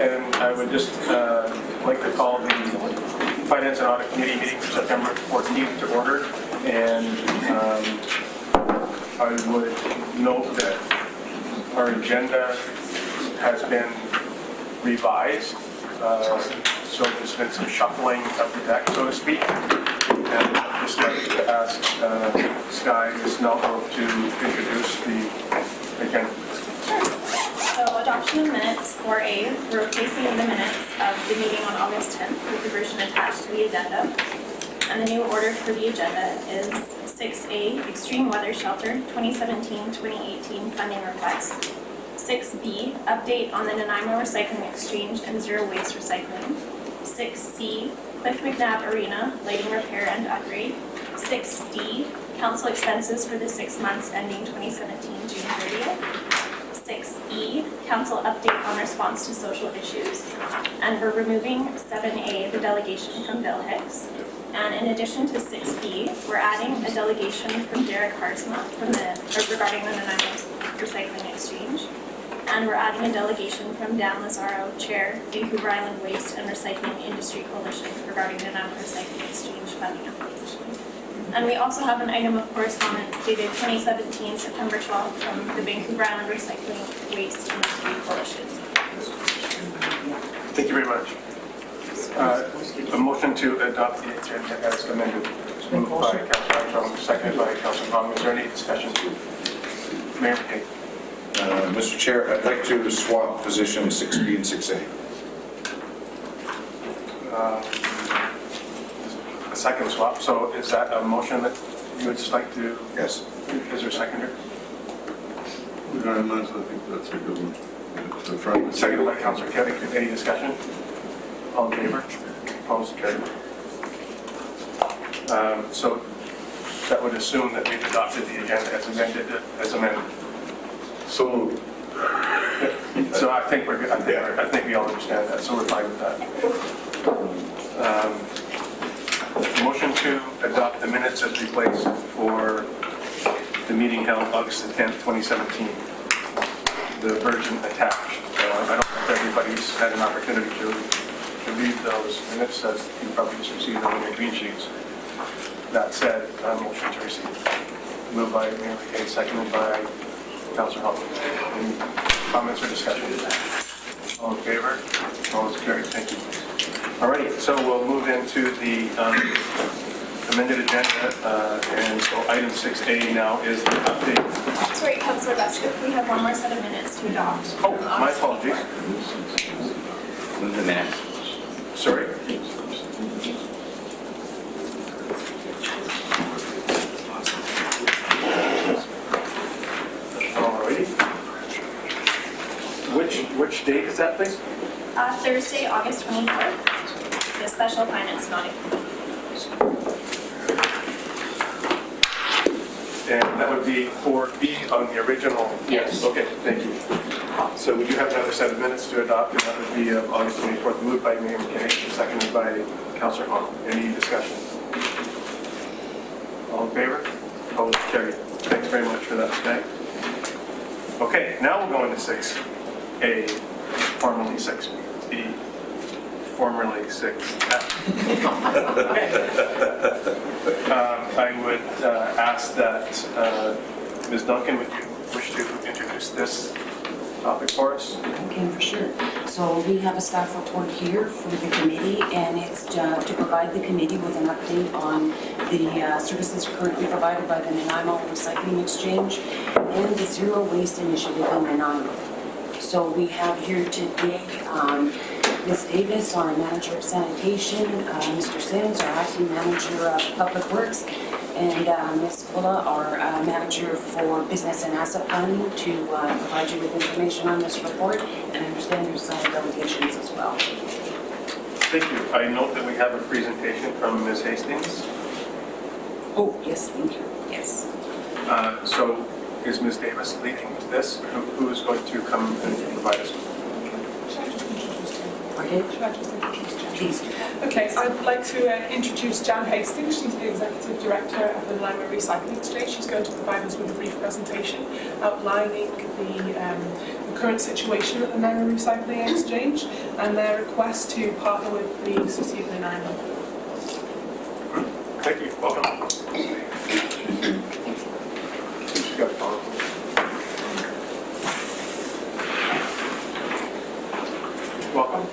And I would just like to call the Finance and Audit Committee meeting for September 14th to order. And I would note that our agenda has been revised. So there's been some shuffling of the deck, so to speak. And I'd just like to ask Sky Ms. Melville to introduce the agenda. So adoption of minutes, 4A, we're replacing the minutes of the meeting on August 10th with the version attached to the agenda. And the new order for the agenda is 6A, Extreme Weather Shelter 2017-2018 funding request. 6B, update on the Nanaimo Recycling Exchange and zero waste recycling. 6C, Cliff Mcnab Arena lighting repair and upgrade. 6D, council expenses for the 6 months ending 2017 June 30th. 6E, council update on response to social issues. And we're removing 7A, the delegation from Bill Hicks. And in addition to 6B, we're adding a delegation from Derek Harsma regarding the Nanaimo Recycling Exchange. And we're adding a delegation from Dan Lazaro, Chair, Vancouver Island Waste and Recycling Industry Coalition regarding the Nanaimo Recycling Exchange funding application. And we also have an item of correspondence dated 2017, September 12th from the Vancouver Island Recycling Waste Industry Coalition. Thank you very much. A motion to adopt the agenda as amended. Moved by Councillor Armstrong, seconded by Councillor Palmer. Is there any discussion? Mayor McKay. Mr. Chair, I'd like to swap positions 6B and 6A. A second swap. So is that a motion that you would just like to? Yes. Is there a seconder? Very much. I think that's a good one. The front. Seconded by Councillor Kelly. Any discussion? All in favor? Opposed? Carried. So that would assume that we've adopted the agenda as amended. So So I think we're good. I think we all understand that. So we're fine with that. Motion to adopt the minutes as replaced for the meeting held August the 10th, 2017. The version attached. I don't know if everybody's had an opportunity to read those minutes, as you probably just received them on your green sheets. That said, motion to receive. Moved by Mayor McKay, seconded by Councillor Hall. Any comments or discussion? All in favor? All is carried. Thank you. All right, so we'll move into the amended agenda, and so item 6A now is the update. Sorry, Councillor Beswick, we have one more set of minutes to adopt. Oh, my apologies. Move the minutes. Sorry. Which date is that, please? Thursday, August 24th, the special finance audit. And that would be 4B on the original. Yes. Okay, thank you. So we do have another set of minutes to adopt, and that would be August 24th, moved by Mayor McKay, seconded by Councillor Hall. Any discussion? All in favor? Opposed? Carried. Thanks very much for that, Sky. Okay, now we'll go into 6A, formerly 6B, formerly 6F. I would ask that Ms. Duncan, would you wish to introduce this topic for us? Okay, for sure. So we have a staff report here for the committee, and it's to provide the committee with an update on the services currently provided by the Nanaimo Recycling Exchange and the Zero Waste Initiative in Nanaimo. So we have here today Ms. Davis, our Manager of Sanitation, Mr. Sims, our Acting Manager of Public Works, and Ms. Fulla, our Manager for Business and Asset Planning, to provide you with information on this report, and I understand there's some delegations as well. Thank you. I note that we have a presentation from Ms. Hastings. Oh, yes, thank you. Yes. So is Ms. Davis leading this? Who is going to come and provide us? Please. Okay, so I'd like to introduce Jan Hastings. She's the Executive Director of the Nanaimo Recycling Exchange. She's going to provide us with a brief presentation outlining the current situation at the Nanaimo Recycling Exchange and their request to partner with the City of Nanaimo. Thank you, welcome. She's got a PowerPoint. Welcome.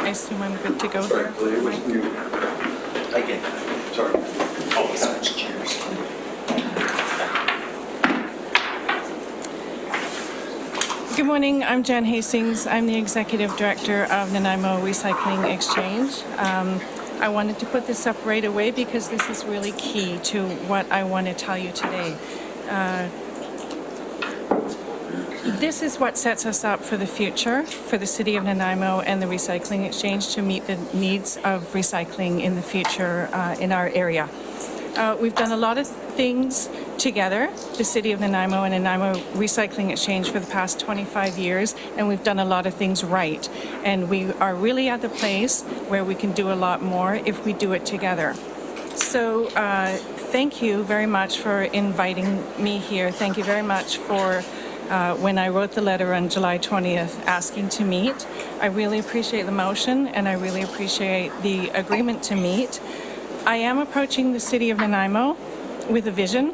I assume I'm good to go Sorry, there. Clay, it was you. I get that. Sorry. Oh, such cheers. Good morning, I'm Jan Hastings. I'm the Executive Director of Nanaimo Recycling Exchange. I wanted to put this up right away because this is really key to what I want to tell you today. This is what sets us up for the future, for the City of Nanaimo and the Recycling Exchange to meet the needs of recycling in the future in our area. We've done a lot of things together, the City of Nanaimo and Nanaimo Recycling Exchange, for the past 25 years, and we've done a lot of things right. And we are really at the place where we can do a lot more if we do it together. So thank you very much for inviting me here. Thank you very much for when I wrote the letter on July 20th asking to meet. I really appreciate the motion and I really appreciate the agreement to meet. I am approaching the City of Nanaimo with a vision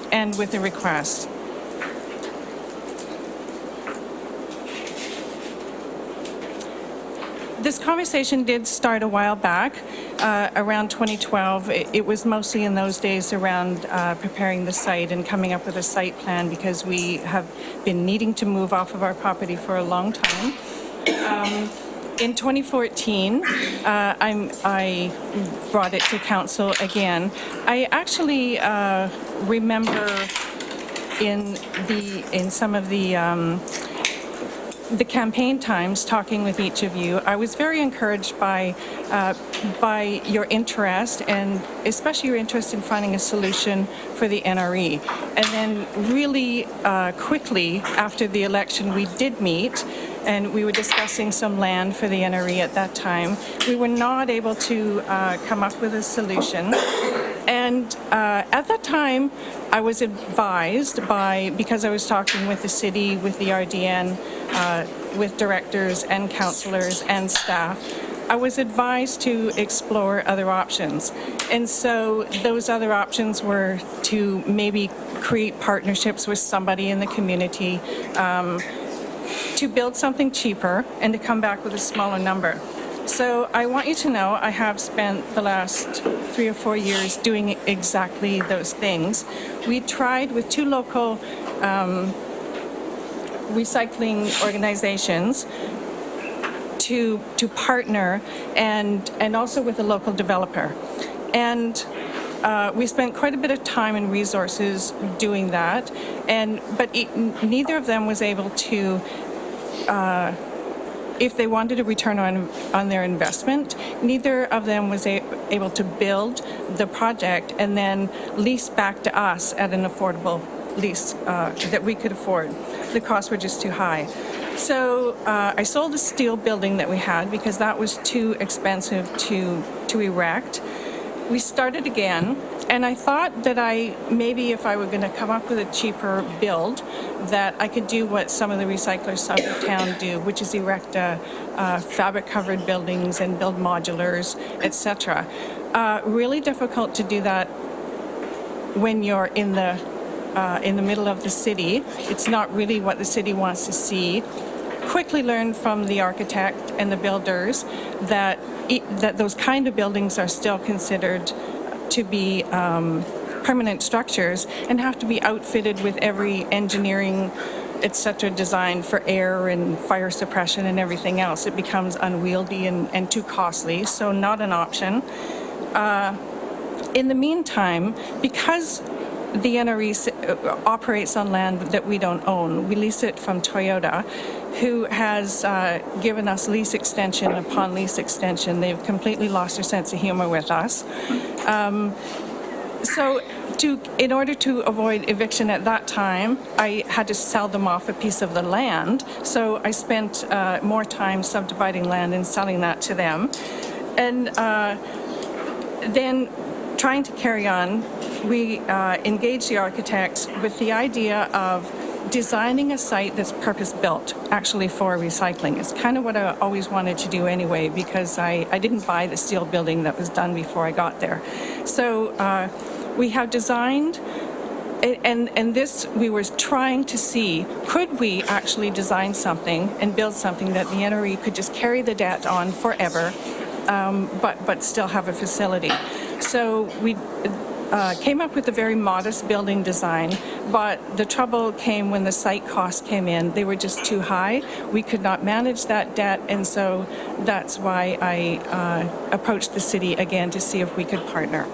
and with a request. This conversation did start a while back, around 2012. It was mostly in those days around preparing the site and coming up with a site plan because we have been needing to move off of our property for a long time. In 2014, I brought it to council again. I actually remember in some of the campaign times, talking with each of you, I was very encouraged by your interest, and especially your interest in finding a solution for the NRE. And then really quickly after the election, we did meet, and we were discussing some land for the NRE at that time. We were not able to come up with a solution. And at that time, I was advised because I was talking with the city, with the RDN, with directors and councillors and staff, I was advised to explore other options. And so those other options were to maybe create partnerships with somebody in the community, to build something cheaper and to come back with a smaller number. So I want you to know I have spent the last 3 or 4 years doing exactly those things. We tried with 2 local recycling organizations to partner and also with a local developer. And we spent quite a bit of time and resources doing that, but neither of them was able to, if they wanted a return on their investment, neither of them was able to build the project and then lease back to us at an affordable lease that we could afford. The costs were just too high. So I sold the steel building that we had because that was too expensive to erect. We started again, and I thought that maybe if I were going to come up with a cheaper build, that I could do what some of the recyclers south of town do, which is erect fabric-covered buildings and build modulars, etc. Really difficult to do that when you're in the middle of the city. It's not really what the city wants to see. Quickly learned from the architect and the builders that those kind of buildings are still considered to be permanent structures and have to be outfitted with every engineering, etc., design for air and fire suppression and everything else. It becomes unwieldy and too costly, so not an option. In the meantime, because the NRE operates on land that we don't own, we lease it from Toyota, who has given us lease extension upon lease extension. They've completely lost their sense of humor with us. So in order to avoid eviction at that time, I had to sell them off a piece of the land. So I spent more time subdividing land and selling that to them. And then trying to carry on we engaged the architects with the idea of designing a site that's purpose-built, actually for recycling. It's kind of what I always wanted to do anyway, because I didn't buy the steel building that was done before I got there. So we have designed, and this, we were trying to see, could we actually design something and build something that the NRE could just carry the debt on forever, but still have a facility. So we came up with a very modest building design, but the trouble came when the site costs came in. They were just too high. We could not manage that debt, and so that's why I approached the city again to see if we could partner.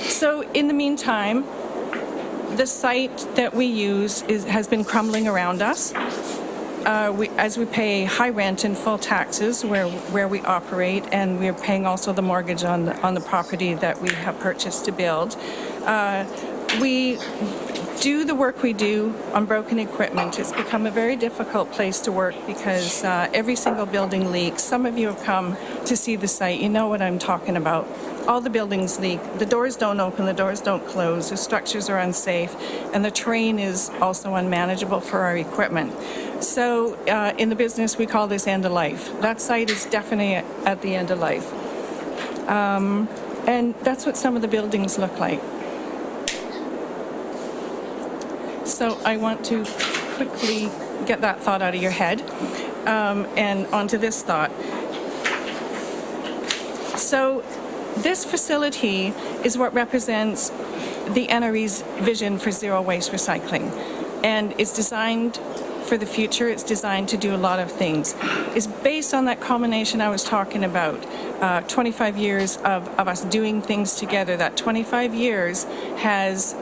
So in the meantime, the site that we use has been crumbling around us. As we pay high rent and full taxes where we operate, and we're paying also the mortgage on the property that we have purchased to build. We do the work we do on broken equipment. It's become a very difficult place to work because every single building leaks. Some of you have come to see the site. You know what I'm talking about. All the buildings leak. The doors don't open, the doors don't close, the structures are unsafe, and the terrain is also unmanageable for our equipment. So in the business, we call this end of life. That site is definitely at the end of life. And that's what some of the buildings look like. So I want to quickly get that thought out of your head and onto this thought. So this facility is what represents the NRE's vision for zero waste recycling. And it's designed for the future. It's designed to do a lot of things. It's based on that combination I was talking about, 25 years of us doing things together. That 25 years has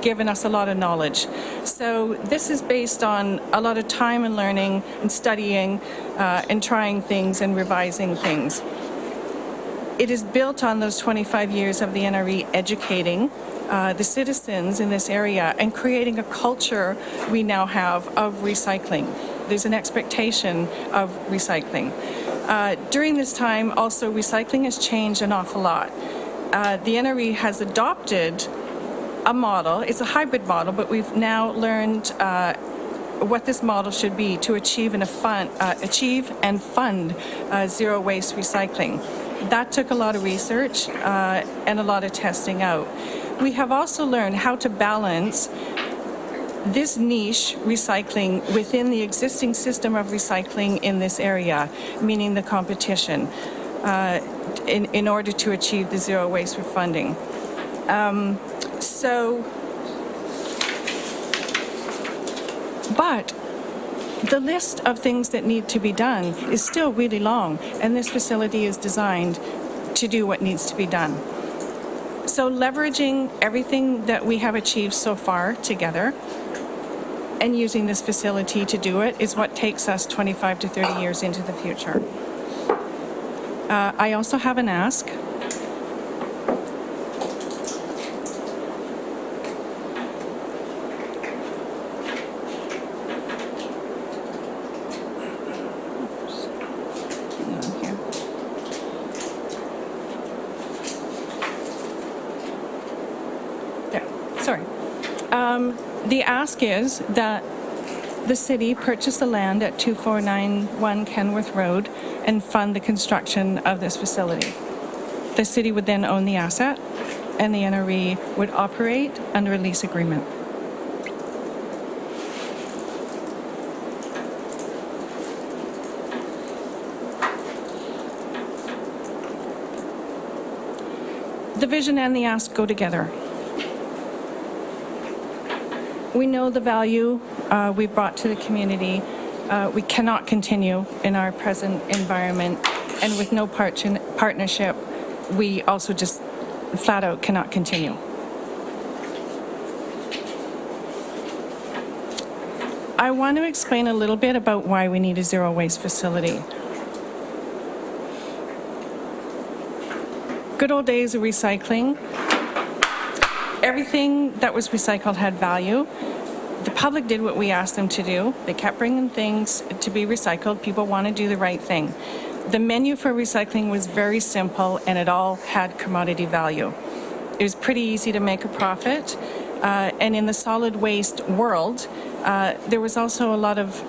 given us a lot of knowledge. So this is based on a lot of time and learning and studying and trying things and revising things. It is built on those 25 years of the NRE educating the citizens in this area and creating a culture we now have of recycling. There's an expectation of recycling. During this time, also, recycling has changed an awful lot. The NRE has adopted a model. It's a hybrid model, but we've now learned what this model should be to achieve and fund zero waste recycling. That took a lot of research and a lot of testing out. We have also learned how to balance this niche recycling within the existing system of recycling in this area, meaning the competition, in order to achieve the zero waste refunding. But the list of things that need to be done is still really long, and this facility is designed to do what needs to be done. So leveraging everything that we have achieved so far together and using this facility to do it is what takes us 25 to 30 years into the future. I also have an ask. The ask is that the city purchase the land at 2491 Kenworth Road and fund the construction of this facility. The city would then own the asset, and the NRE would operate under a lease agreement. The vision and the ask go together. We know the value we brought to the community. We cannot continue in our present environment, and with no partnership, we also just flat out cannot continue. I want to explain a little bit about why we need a zero waste facility. Good old days of recycling. Everything that was recycled had value. The public did what we asked them to do. They kept bringing things to be recycled. People want to do the right thing. The menu for recycling was very simple, and it all had commodity value. It was pretty easy to make a profit. And in the solid waste world, there was also a lot of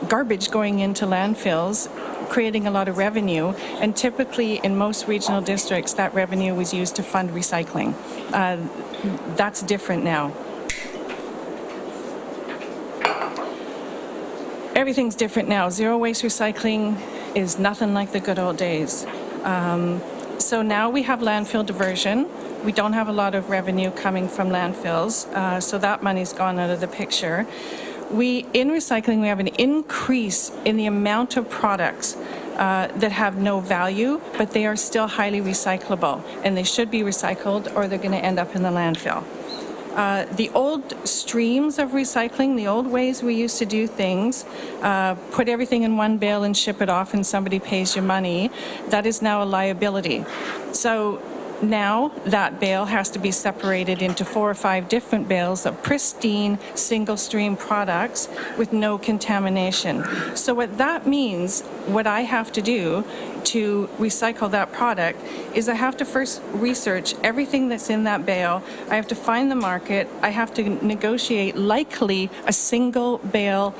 garbage going into landfills, creating a lot of revenue. And typically, in most regional districts, that revenue was used to fund recycling. That's different now. Everything's different now. Zero waste recycling is nothing like the good old days. So now we have landfill diversion. We don't have a lot of revenue coming from landfills, so that money's gone out of the picture. In recycling, we have an increase in the amount of products that have no value, but they are still highly recyclable, and they should be recycled or they're going to end up in the landfill. The old streams of recycling, the old ways we used to do things, put everything in one bale and ship it off and somebody pays you money, that is now a liability. So now that bale has to be separated into 4 or 5 different bales of pristine single stream products with no contamination. So what that means, what I have to do to recycle that product is I have to first research everything that's in that bale. I have to find the market. I have to negotiate likely a single bale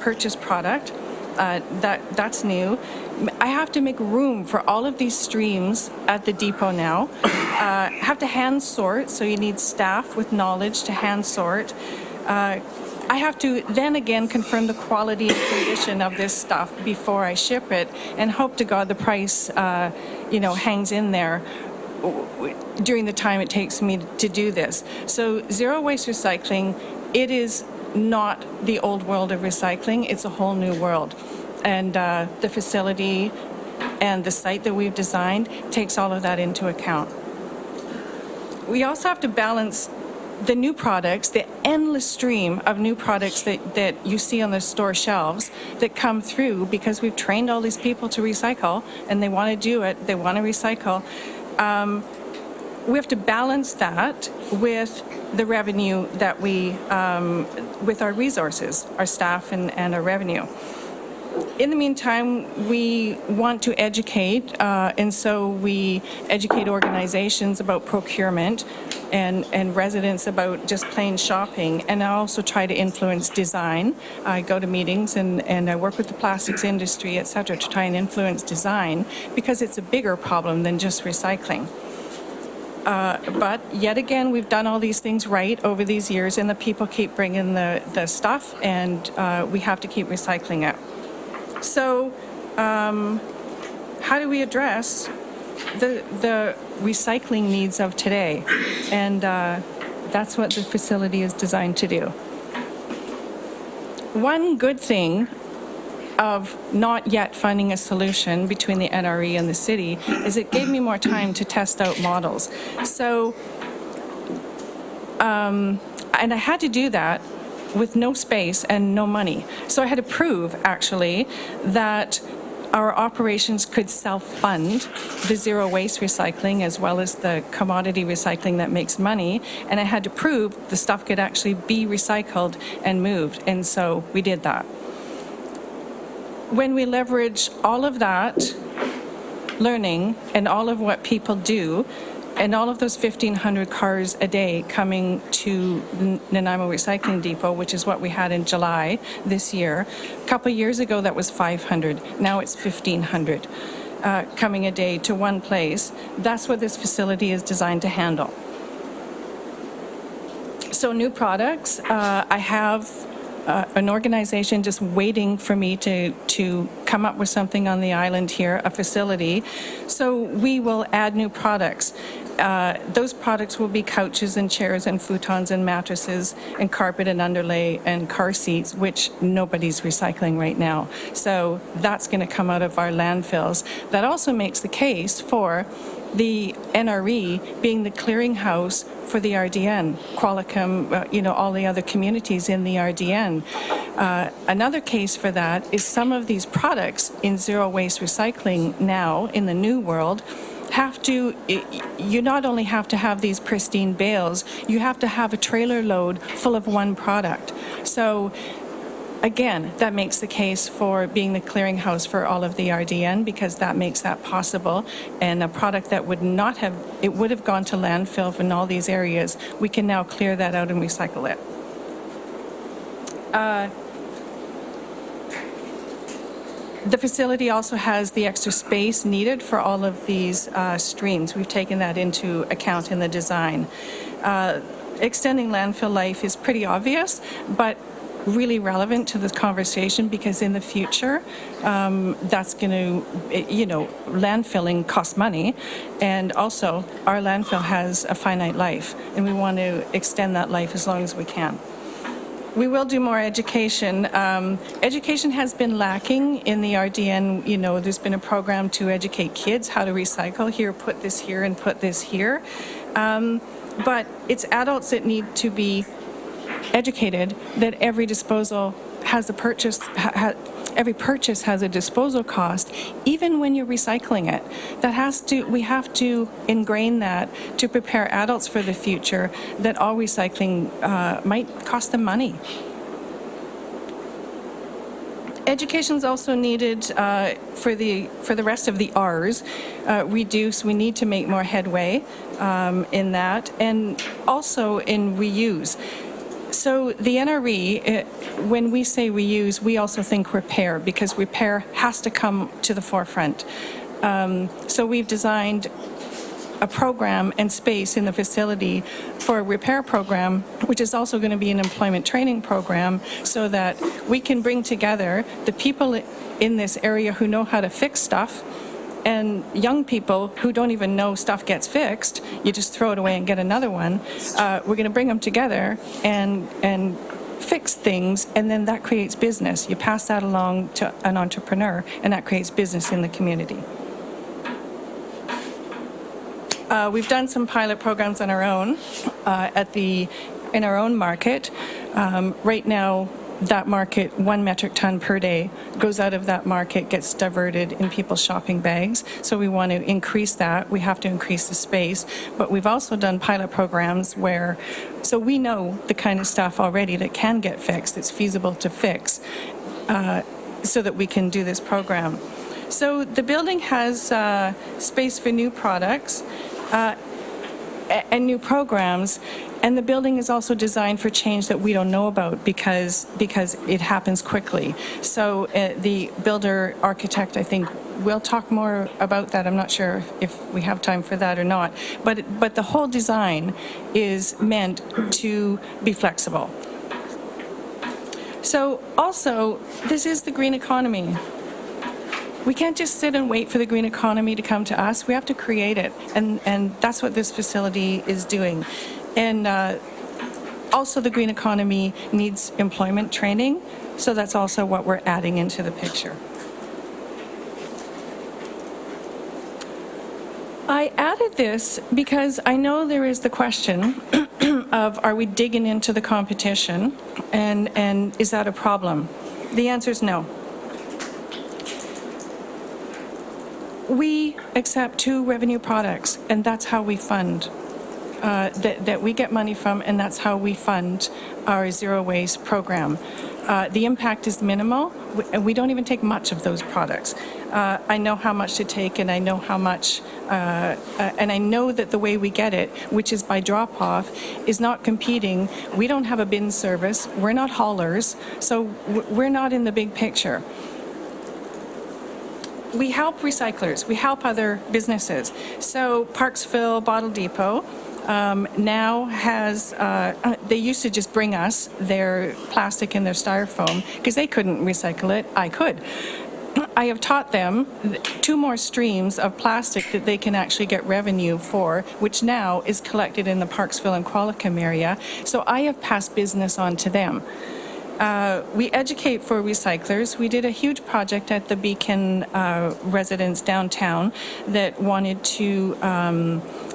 purchase product. That's new. I have to make room for all of these streams at the depot now. Have to hand sort, so you need staff with knowledge to hand sort. I have to then again confirm the quality and condition of this stuff before I ship it, and hope to God the price, hangs in there during the time it takes me to do this. So zero waste recycling, it is not the old world of recycling, it's a whole new world. And the facility and the site that we've designed takes all of that into account. We also have to balance the new products, the endless stream of new products that you see on the store shelves that come through because we've trained all these people to recycle and they want to do it, they want to recycle. We have to balance that with the revenue that with our resources, our staff and our revenue. In the meantime, we want to educate, and so we educate organizations about procurement and residents about just plain shopping, and I also try to influence design. I go to meetings and I work with the plastics industry, et cetera, to try and influence design because it's a bigger problem than just recycling. But yet again, we've done all these things right over these years, and the people keep bringing the stuff, and we have to keep recycling it. So how do we address the recycling needs of today? And that's what the facility is designed to do. One good thing of not yet finding a solution between the NRE and the city is it gave me more time to test out models. So, and I had to do that with no space and no money. So I had to prove, actually, that our operations could self-fund the zero waste recycling as well as the commodity recycling that makes money. And I had to prove the stuff could actually be recycled and moved. And so we did that. When we leverage all of that learning and all of what people do, and all of those 1,500 cars a day coming to Nanaimo Recycling Depot, which is what we had in July this year. A couple of years ago, that was 500. Now it's 1,500 coming a day to one place. That's what this facility is designed to handle. So new products, I have an organization just waiting for me to come up with something on the island here, a facility. So we will add new products. Those products will be couches and chairs and futons and mattresses and carpet and underlay and car seats, which nobody's recycling right now. So that's going to come out of our landfills. That also makes the case for the NRE being the clearinghouse for the RDN, Qualicum, all the other communities in the RDN. Another case for that is some of these products in zero waste recycling now in the new world you not only have to have these pristine bales, you have to have a trailer load full of one product. So Again, that makes the case for being the clearinghouse for all of the RDN, because that makes that possible. And a product that would not have, it would have gone to landfill in all these areas, we can now clear that out and recycle it. The facility also has the extra space needed for all of these streams. We've taken that into account in the design. Extending landfill life is pretty obvious, but really relevant to this conversation, because in the future, that's going to, landfilling costs money, and also our landfill has a finite life, and we want to extend that life as long as we can. We will do more education. Education has been lacking in the RDN. There's been a program to educate kids how to recycle. Here, put this here and put this here. But it's adults that need to be educated that every disposal has a purchase, every purchase has a disposal cost, even when you're recycling it. We have to ingrain that to prepare adults for the future, that all recycling might cost them money. Education is also needed for the rest of the R's. Reduce, we need to make more headway in that, and also in reuse. So the NRE, when we say reuse, we also think repair, because repair has to come to the forefront. So we've designed a program and space in the facility for a repair program, which is also going to be an employment training program, so that we can bring together the people in this area who know how to fix stuff, and young people who don't even know stuff gets fixed. You just throw it away and get another one. We're going to bring them together and fix things, and then that creates business. You pass that along to an entrepreneur, and that creates business in the community. We've done some pilot programs on our own in our own market. Right now, that market, 1 metric ton per day goes out of that market, gets diverted in people's shopping bags. So we want to increase that. We have to increase the space. But we've also done pilot programs so we know the kind of stuff already that can get fixed, that's feasible to fix, so that we can do this program. So the building has space for new products and new programs. And the building is also designed for change that we don't know about, because it happens quickly. So the builder architect, I think, will talk more about that. I'm not sure if we have time for that or not. But the whole design is meant to be flexible. So also, this is the green economy. We can't just sit and wait for the green economy to come to us. We have to create it. And that's what this facility is doing. And also the green economy needs employment training, so that's also what we're adding into the picture. I added this because I know there is the question of, are we digging into the competition, and is that a problem? The answer is no. We accept 2 revenue products, and that's how we fund. That we get money from, and that's how we fund our zero waste program. The impact is minimal, and we don't even take much of those products. I know how much to take, and I know how much, and I know that the way we get it, which is by drop-off, is not competing. We don't have a bin service. We're not haulers, so we're not in the big picture. We help recyclers. We help other businesses. So Parksville Bottle Depot now has, they used to just bring us their plastic and their styrofoam because they couldn't recycle it. I could. I have taught them 2 more streams of plastic that they can actually get revenue for, which now is collected in the Parksville and Qualicum area. So I have passed business on to them. We educate for recyclers. We did a huge project at the Beacon residents downtown that wanted to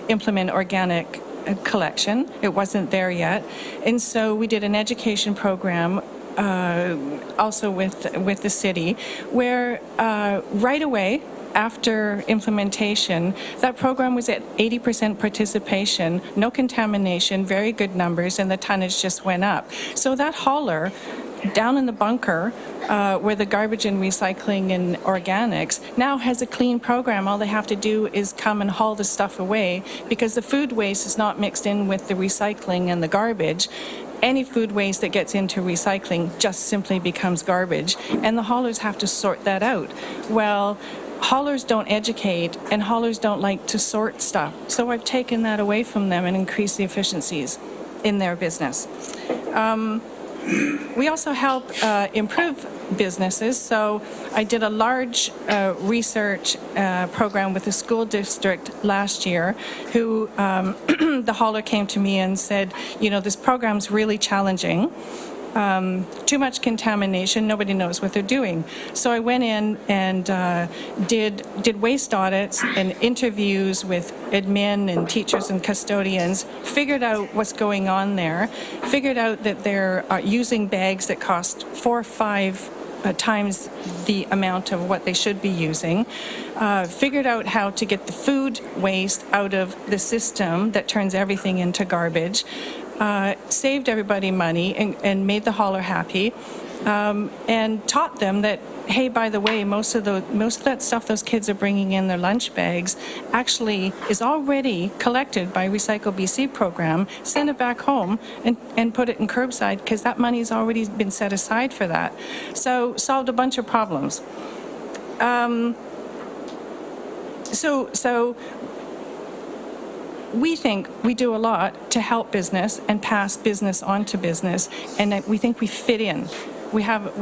implement organic collection. It wasn't there yet. And so we did an education program also with the city, where right away after implementation, that program was at 80% participation, no contamination, very good numbers, and the tonnage just went up. So that hauler down in the bunker, where the garbage and recycling and organics now has a clean program. All they have to do is come and haul the stuff away, because the food waste is not mixed in with the recycling and the garbage. Any food waste that gets into recycling just simply becomes garbage, and the haulers have to sort that out. Well, haulers don't educate, and haulers don't like to sort stuff. So I've taken that away from them and increased the efficiencies in their business. We also help improve businesses. So I did a large research program with the school district last year, who the hauler came to me and said, you know, this program's really challenging. Too much contamination, nobody knows what they're doing. So I went in and did waste audits and interviews with admin and teachers and custodians, figured out what's going on there, figured out that they're using bags that cost 4 or 5 times the amount of what they should be using, figured out how to get the food waste out of the system that turns everything into garbage, saved everybody money and made the hauler happy, and taught them that, hey, by the way, most of that stuff those kids are bringing in their lunch bags actually is already collected by Recycle BC program. Send it back home and put it in curbside, because that money's already been set aside for that. So solved a bunch of problems. So we think we do a lot to help business and pass business on to business, and that we think we fit in. We have,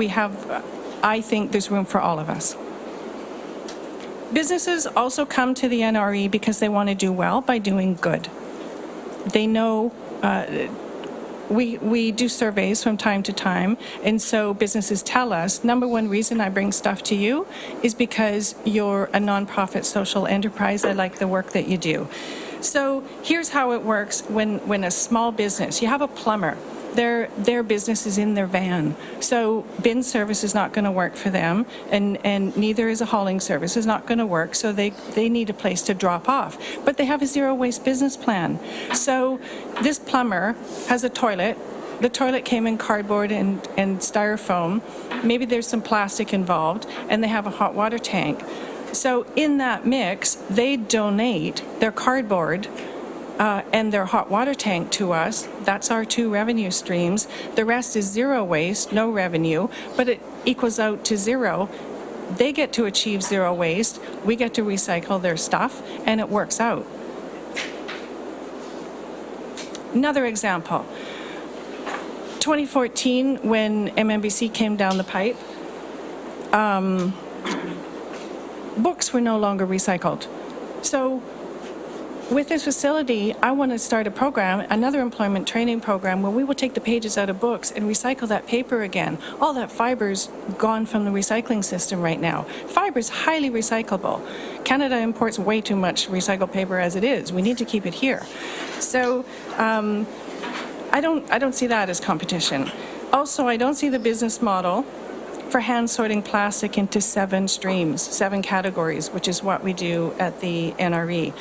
I think there's room for all of us. Businesses also come to the NRE because they want to do well by doing good. They know, we do surveys from time to time, and so businesses tell us, number one reason I bring stuff to you is because you're a nonprofit social enterprise. I like the work that you do. So here's how it works when a small business, you have a plumber, their business is in their van. So bin service is not going to work for them, and neither is a hauling service. It's not going to work, so they need a place to drop off. But they have a zero waste business plan. So this plumber has a toilet. The toilet came in cardboard and styrofoam. Maybe there's some plastic involved, and they have a hot water tank. So in that mix, they donate their cardboard and their hot water tank to us. That's our 2 revenue streams. The rest is zero waste, no revenue, but it equals out to zero. They get to achieve zero waste. We get to recycle their stuff, and it works out. Another example. 2014, when MMBC came down the pipe, books were no longer recycled. So with this facility, I want to start a program, another employment training program, where we will take the pages out of books and recycle that paper again. All that fiber's gone from the recycling system right now. Fiber's highly recyclable. Canada imports way too much recycled paper as it is. We need to keep it here. So I don't see that as competition. Also, I don't see the business model for hand sorting plastic into 7 streams, 7 categories, which is what we do at the NRE.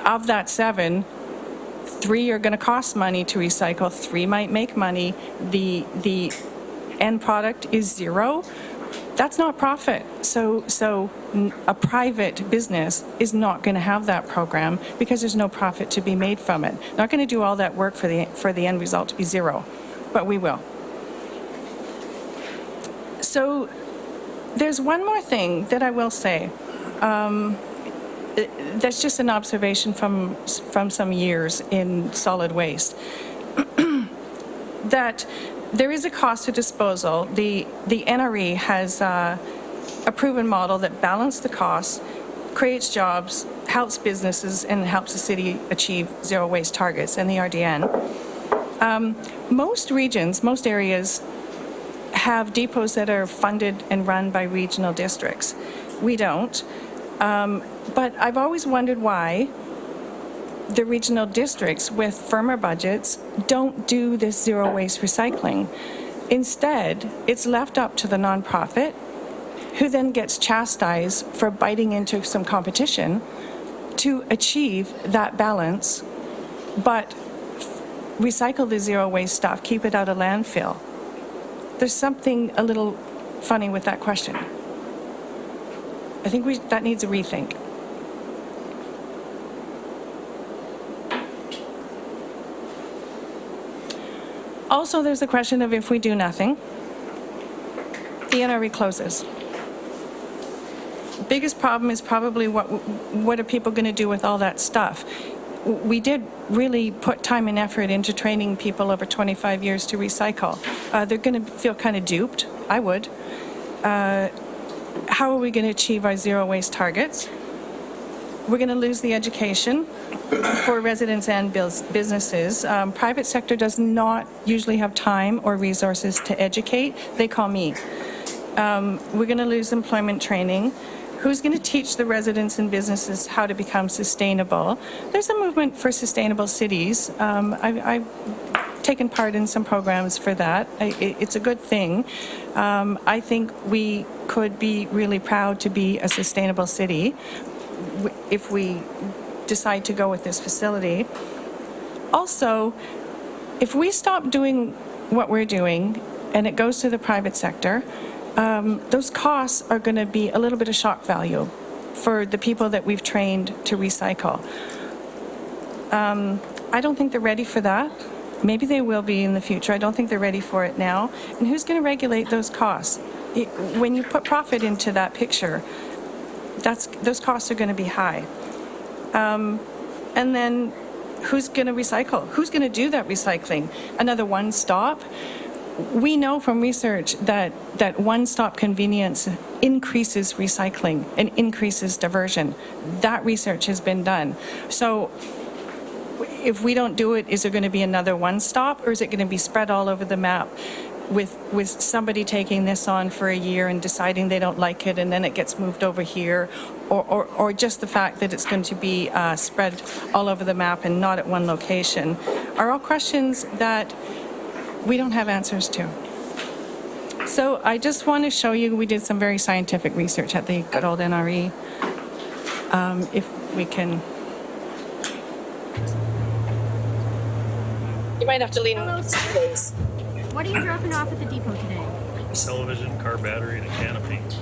Of that 7, 3 are going to cost money to recycle, 3 might make money. The end product is 0. That's not profit. So a private business is not going to have that program because there's no profit to be made from it. Not going to do all that work for the end result to be 0, but we will. So there's one more thing that I will say. That's just an observation from some years in solid waste. That there is a cost to disposal. The NRE has a proven model that balances the costs, creates jobs, helps businesses, and helps the city achieve zero waste targets and the RDN. Most regions, most areas have depots that are funded and run by regional districts. We don't. But I've always wondered why the regional districts with firmer budgets don't do this zero waste recycling. Instead, it's left up to the nonprofit, who then gets chastised for biting into some competition to achieve that balance. But recycle the zero waste stuff, keep it out of landfill. There's something a little funny with that question. I think that needs a rethink. Also, there's the question of if we do nothing, the NRE closes. Biggest problem is probably what are people going to do with all that stuff? We did really put time and effort into training people over 25 years to recycle. They're going to feel kind of duped. I would. How are we going to achieve our zero waste targets? We're going to lose the education for residents and businesses. Private sector does not usually have time or resources to educate. They call me. We're going to lose employment training. Who's going to teach the residents and businesses how to become sustainable? There's a movement for sustainable cities. I've taken part in some programs for that. It's a good thing. I think we could be really proud to be a sustainable city if we decide to go with this facility. Also, if we stop doing what we're doing and it goes to the private sector, those costs are going to be a little bit of shock value for the people that we've trained to recycle. I don't think they're ready for that. Maybe they will be in the future. I don't think they're ready for it now. And who's going to regulate those costs? When you put profit into that picture, those costs are going to be high. And then who's going to recycle? Who's going to do that recycling? Another one-stop? We know from research that one-stop convenience increases recycling and increases diversion. That research has been done. So if we don't do it, is there going to be another one-stop, or is it going to be spread all over the map with somebody taking this on for a year and deciding they don't like it and then it gets moved over here, or just the fact that it's going to be spread all over the map and not at one location, are all questions that we don't have answers to. So I just want to show you, we did some very scientific research at the good old NRE. If we can. You might have to lean Hello, please. What are you dropping off at the depot today? Television, car battery, and a can of paint.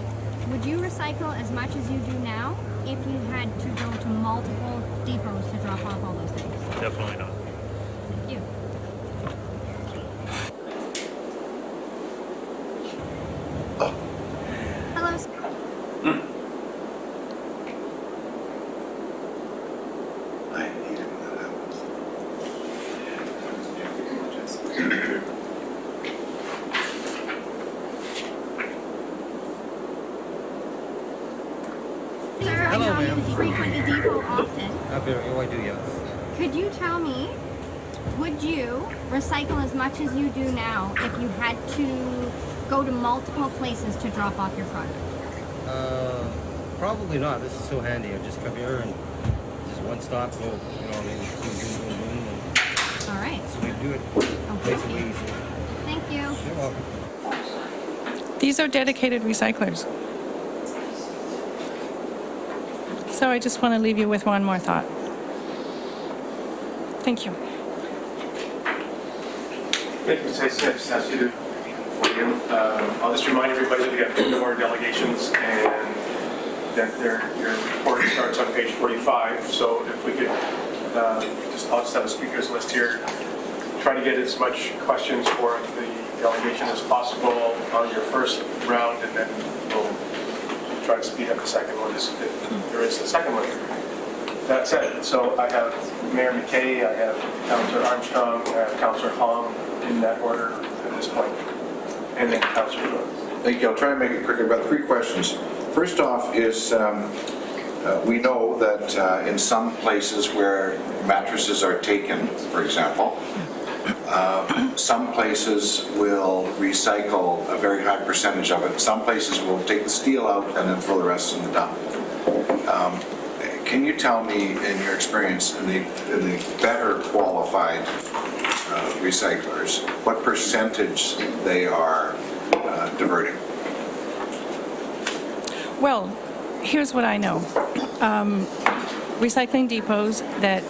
Would you recycle as much as you do now if you had to go to multiple depots to drop off all those things? Definitely not. Thank you. Hello. I hate it when that happens. Sir, I know you frequent the depot often. I do, yes. Could you tell me, would you recycle as much as you do now if you had to go to multiple places to drop off your product? Probably not. This is so handy. I just come here and just one stop, go, you know, I mean, boom, boom, boom, boom. All right. So we do it. Okay. Makes it way easier. Thank you. You're welcome. These are dedicated recyclers. So I just want to leave you with one more thought. Thank you. Thank you, Ms. Hastings. Ask you to begin. I'll just remind everybody that we have 2 more delegations and that your report starts on page 45. So if we could, I'll just have a speakers list here. Try to get as much questions for the delegation as possible on your first round, and then we'll try to speed up the second one if there is a second one. That said, so I have Mayor McKay, I have Councillor Armstrong, I have Councillor Hong in that order at this point, and then Councillor Jones. Thank you. I'll try and make it quick. I've got 3 questions. First off is we know that in some places where mattresses are taken, for example, some places will recycle a very high percentage of it. Some places will take the steel out and then throw the rest in the dump. Can you tell me, in your experience, in the better qualified recyclers, what percentage they are diverting? Well, here's what I know. Recycling depots that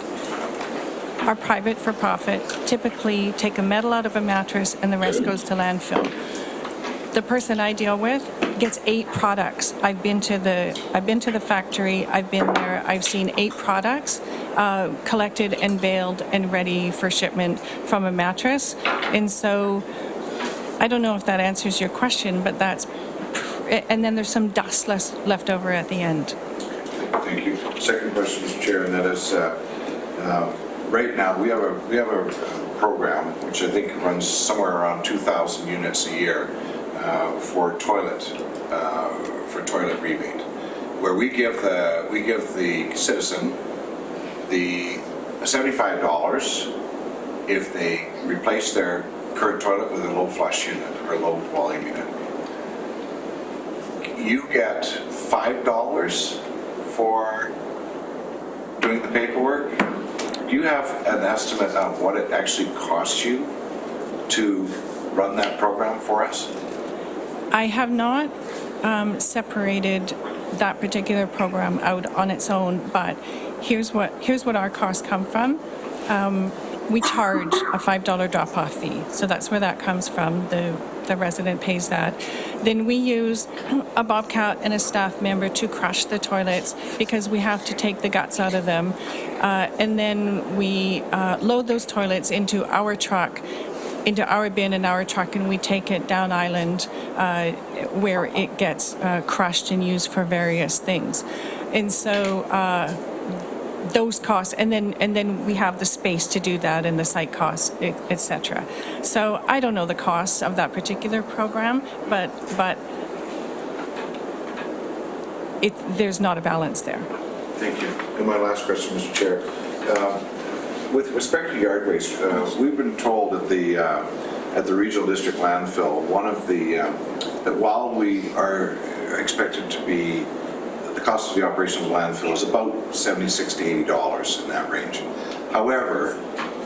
are private for profit, typically take a metal out of a mattress and the rest goes to landfill. The person I deal with gets 8 products. I've been to the factory, I've been there, I've seen 8 products collected and baled and ready for shipment from a mattress. And so I don't know if that answers your question, but that's, and then there's some dust left over at the end. Thank you. Second question, Mr. Chair, and that is, right now, we have a program, which I think runs somewhere around 2,000 units a year for toilet rebate, where we give the citizen the $75 if they replace their current toilet with a low flush unit or low volume unit. You get $5 for doing the paperwork. Do you have an estimate of what it actually costs you to run that program for us? I have not separated that particular program out on its own, but here's what our costs come from. We charge a $5 drop-off fee, so that's where that comes from. The resident pays that. Then we use a bobcat and a staff member to crush the toilets because we have to take the guts out of them. And then we load those toilets into our truck, into our bin in our truck, and we take it down island where it gets crushed and used for various things. And so those costs, and then we have the space to do that and the site costs, etc. So I don't know the costs of that particular program, but there's not a balance there. Thank you. And my last question, Mr. Chair. With respect to yard waste, we've been told at the regional district landfill, that while we are expected to be, the cost of the operation of the landfill is about $76 to $80 in that range. However,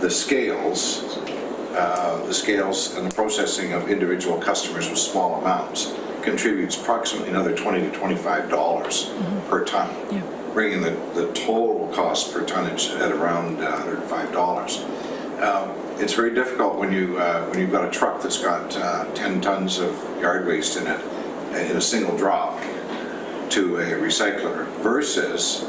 the scales and the processing of individual customers with small amounts contributes approximately another $20 to $25 per ton. Yeah. Bringing the total cost per tonnage at around $105. It's very difficult when you've got a truck that's got 10 tons of yard waste in it in a single drop to a recycler versus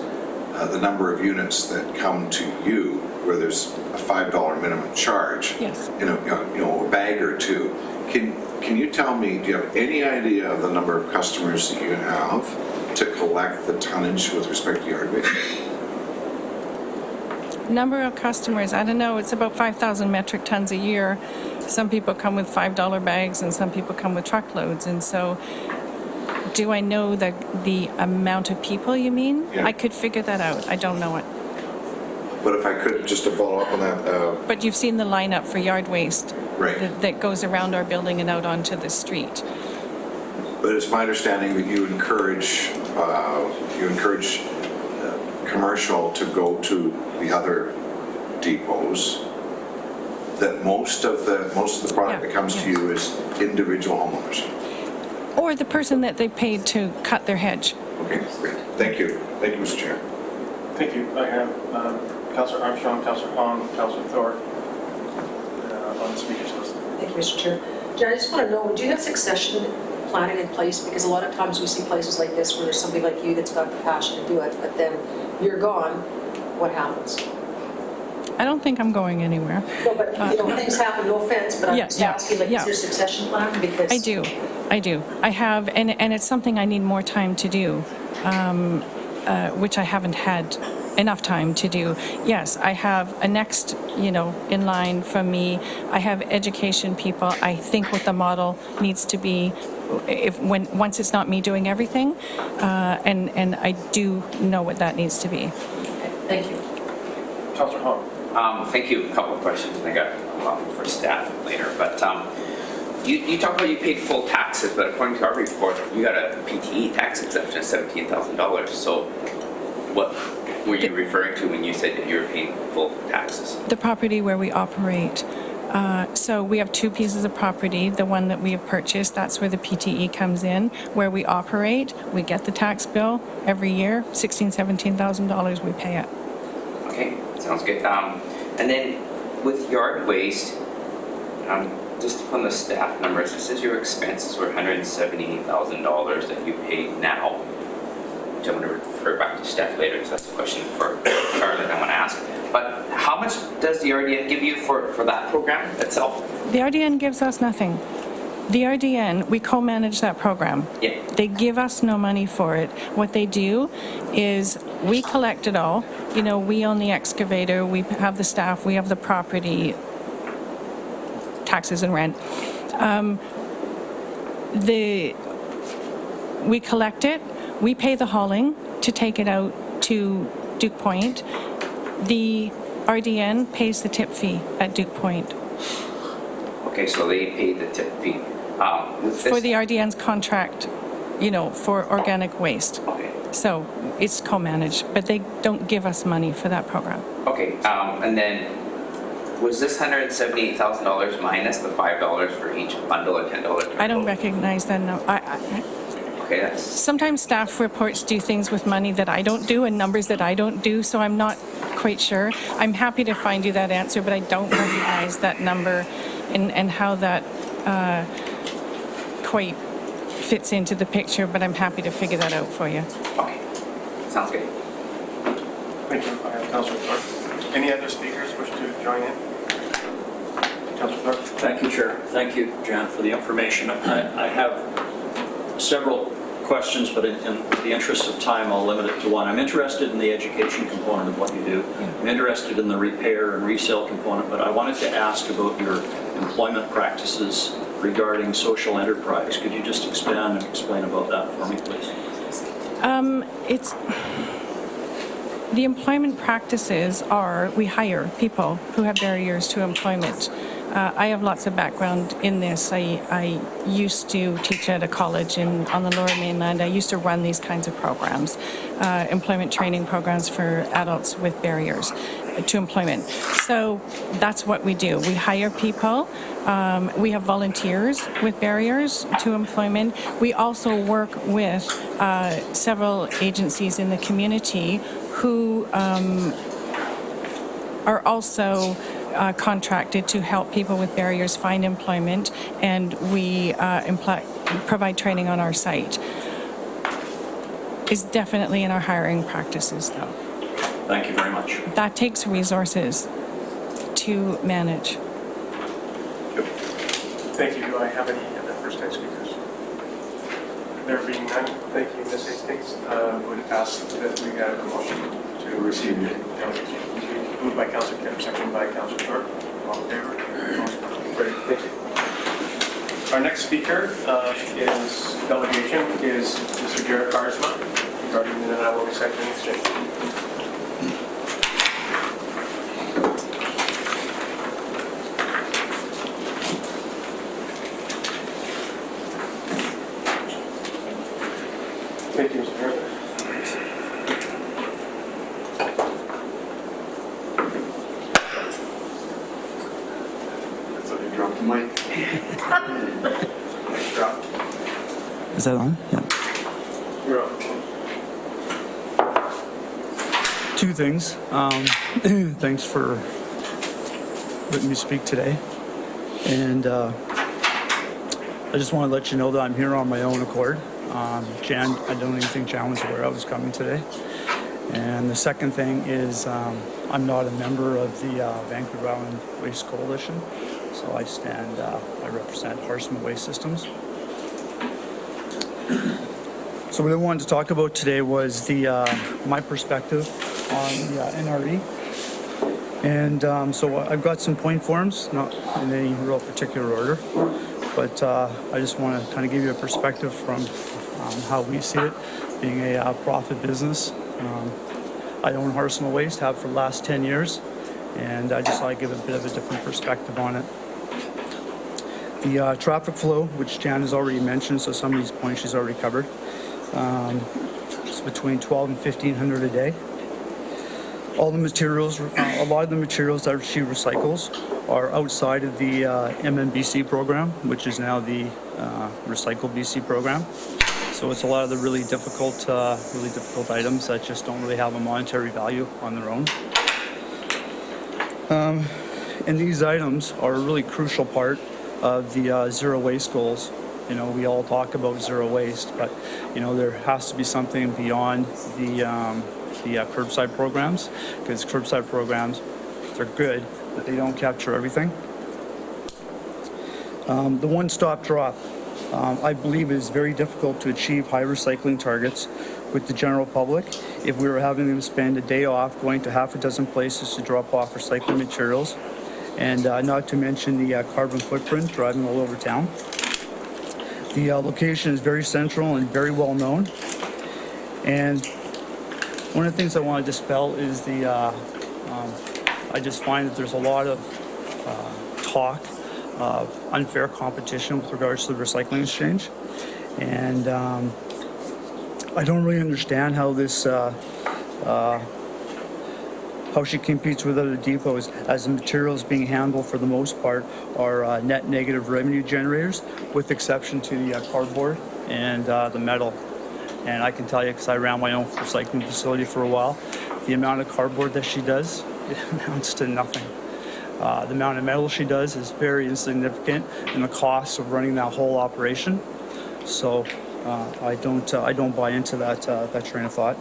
the number of units that come to you where there's a $5 minimum charge. Yes. A bag or two. Can you tell me, do you have any idea of the number of customers that you have to collect the tonnage with respect to yard waste? Number of customers, I don't know, it's about 5,000 metric tons a year. Some people come with $5 bags and some people come with truckloads. And so do I know the amount of people you mean? Yeah. I could figure that out. I don't know it. But if I could, just to follow up on that. But you've seen the lineup for yard waste. Right. That goes around our building and out onto the street. But it's my understanding that you encourage commercial to go to the other depots. That most of the product that comes to you is individual homeowners. Or the person that they paid to cut their hedge. Okay, great. Thank you, Mr. Chair. Thank you. I have Councillor Armstrong, Councillor Hong, Councillor Thorpe on the speakers list. Thank you, Mr. Chair. Jen, I just want to know, do you have succession planning in place? Because a lot of times we see places like this where there's somebody like you that's got the passion to do it, but then you're gone, what happens? I don't think I'm going anywhere. No, but things happen, no offense, but I'm just asking, is there a succession plan? Because I do. I have, and it's something I need more time to do, which I haven't had enough time to do. Yes, I have a next, in line from me. I have education people. I think what the model needs to be, once it's not me doing everything, and I do know what that needs to be. Okay, thank you. Councillor Hong. Thank you. A couple of questions, and I got a lot for staff later. But you talk about you paid full taxes, but according to our report, you got a PTE tax exemption of $17,000. So what were you referring to when you said that you were paying full taxes? The property where we operate. So we have 2 pieces of property. The one that we have purchased, that's where the PTE comes in. Where we operate, we get the tax bill every year, $16,000, $17,000, we pay it. Okay, sounds good. And then with yard waste, just on the staff numbers, it says your expenses were $178,000 that you paid now, which I'm going to refer back to staff later, because that's a question for Charlotte I want to ask. But how much does the RDN give you for that program itself? The RDN gives us nothing. The RDN, we co-manage that program. Yeah. They give us no money for it. What they do is we collect it all. You know, we own the excavator, we have the staff, we have the property, taxes and rent. We collect it, we pay the hauling to take it out to Duke Point. The RDN pays the tip fee at Duke Point. Okay, so they pay the tip fee. For the RDN's contract, you know, for organic waste. Okay. So it's co-managed, but they don't give us money for that program. Okay, and then was this $178,000 minus the $5 for each bundle of $10? I don't recognize that. No. Okay, that's... Sometimes staff reports do things with money that I don't do and numbers that I don't do, so I'm not quite sure. I'm happy to find you that answer, but I don't recognize that number and how that quite fits into the picture, but I'm happy to figure that out for you. Okay, sounds good. Thank you, Councillor Clark. Any other speakers wish to join in? Councillor Clark? Thank you, Chair. Thank you, Jan, for the information. I have several questions, but in the interest of time, I'll limit it to one. I'm interested in the education component of what you do. I'm interested in the repair and resale component, but I wanted to ask about your employment practices regarding social enterprise. Could you just expand and explain about that for me, please? The employment practices are we hire people who have barriers to employment. I have lots of background in this. I used to teach at a college on the Lower Mainland. I used to run these kinds of programs, employment training programs for adults with barriers to employment. So that's what we do. We hire people. We have volunteers with barriers to employment. We also work with several agencies in the community who are also contracted to help people with barriers find employment, and we provide training on our site. It's definitely in our hiring practices, though. Thank you very much. That takes resources to manage. Thank you. Do I have any other first-time speakers? There being none, thank you, Ms. Hastings. Would ask that we have a motion to receive the delegation. Moved by Councillor Kim, seconded by Councillor Thorpe. All in favor? Great, thank you. Our next speaker is delegation is Mr. Jared Karsma regarding the Nanaimo Recycling Exchange. Thank you, Mr. Chairman. So you dropped the mic. Nice job. Is that on? Yeah. You're on. Two things. Thanks for letting me speak today. And I just want to let you know that I'm here on my own accord. Jan, I don't even think Jan was aware I was coming today. And the second thing is I'm not a member of the Vancouver Island Waste Coalition. So I represent Harsman Waste Systems. So what I wanted to talk about today was my perspective on the NRE. And so I've got some point forms, not in any real particular order, but I just want to kind of give you a perspective from how we see it, being a profit business. I own Harsman Waste, have for the last 10 years, and I just thought I'd give a bit of a different perspective on it. The traffic flow, which Jan has already mentioned, so some of these points she's already covered, it's between 1,200 and 1,500 a day. All the materials, a lot of the materials that she recycles are outside of the MNBC program, which is now the Recycle BC program. So it's a lot of the really difficult items that just don't really have a monetary value on their own. And these items are a really crucial part of the zero waste goals. You know, we all talk about zero waste, but, you know, there has to be something beyond the curbside programs, because curbside programs, they're good, but they don't capture everything. The one-stop drop, I believe, is very difficult to achieve high recycling targets with the general public if we were having them spend a day off going to half a dozen places to drop off recycling materials, and not to mention the carbon footprint driving all over town. The location is very central and very well known, and one of the things I want to dispel is I just find that there's a lot of talk of unfair competition with regards to the recycling exchange, and I don't really understand how this how she competes with other depots, as the materials being handled for the most part are net negative revenue generators, with exception to the cardboard and the metal. And I can tell you, because I ran my own recycling facility for a while, the amount of cardboard that she does, it amounts to nothing. The amount of metal she does is very insignificant in the cost of running that whole operation. So I don't buy into that train of thought.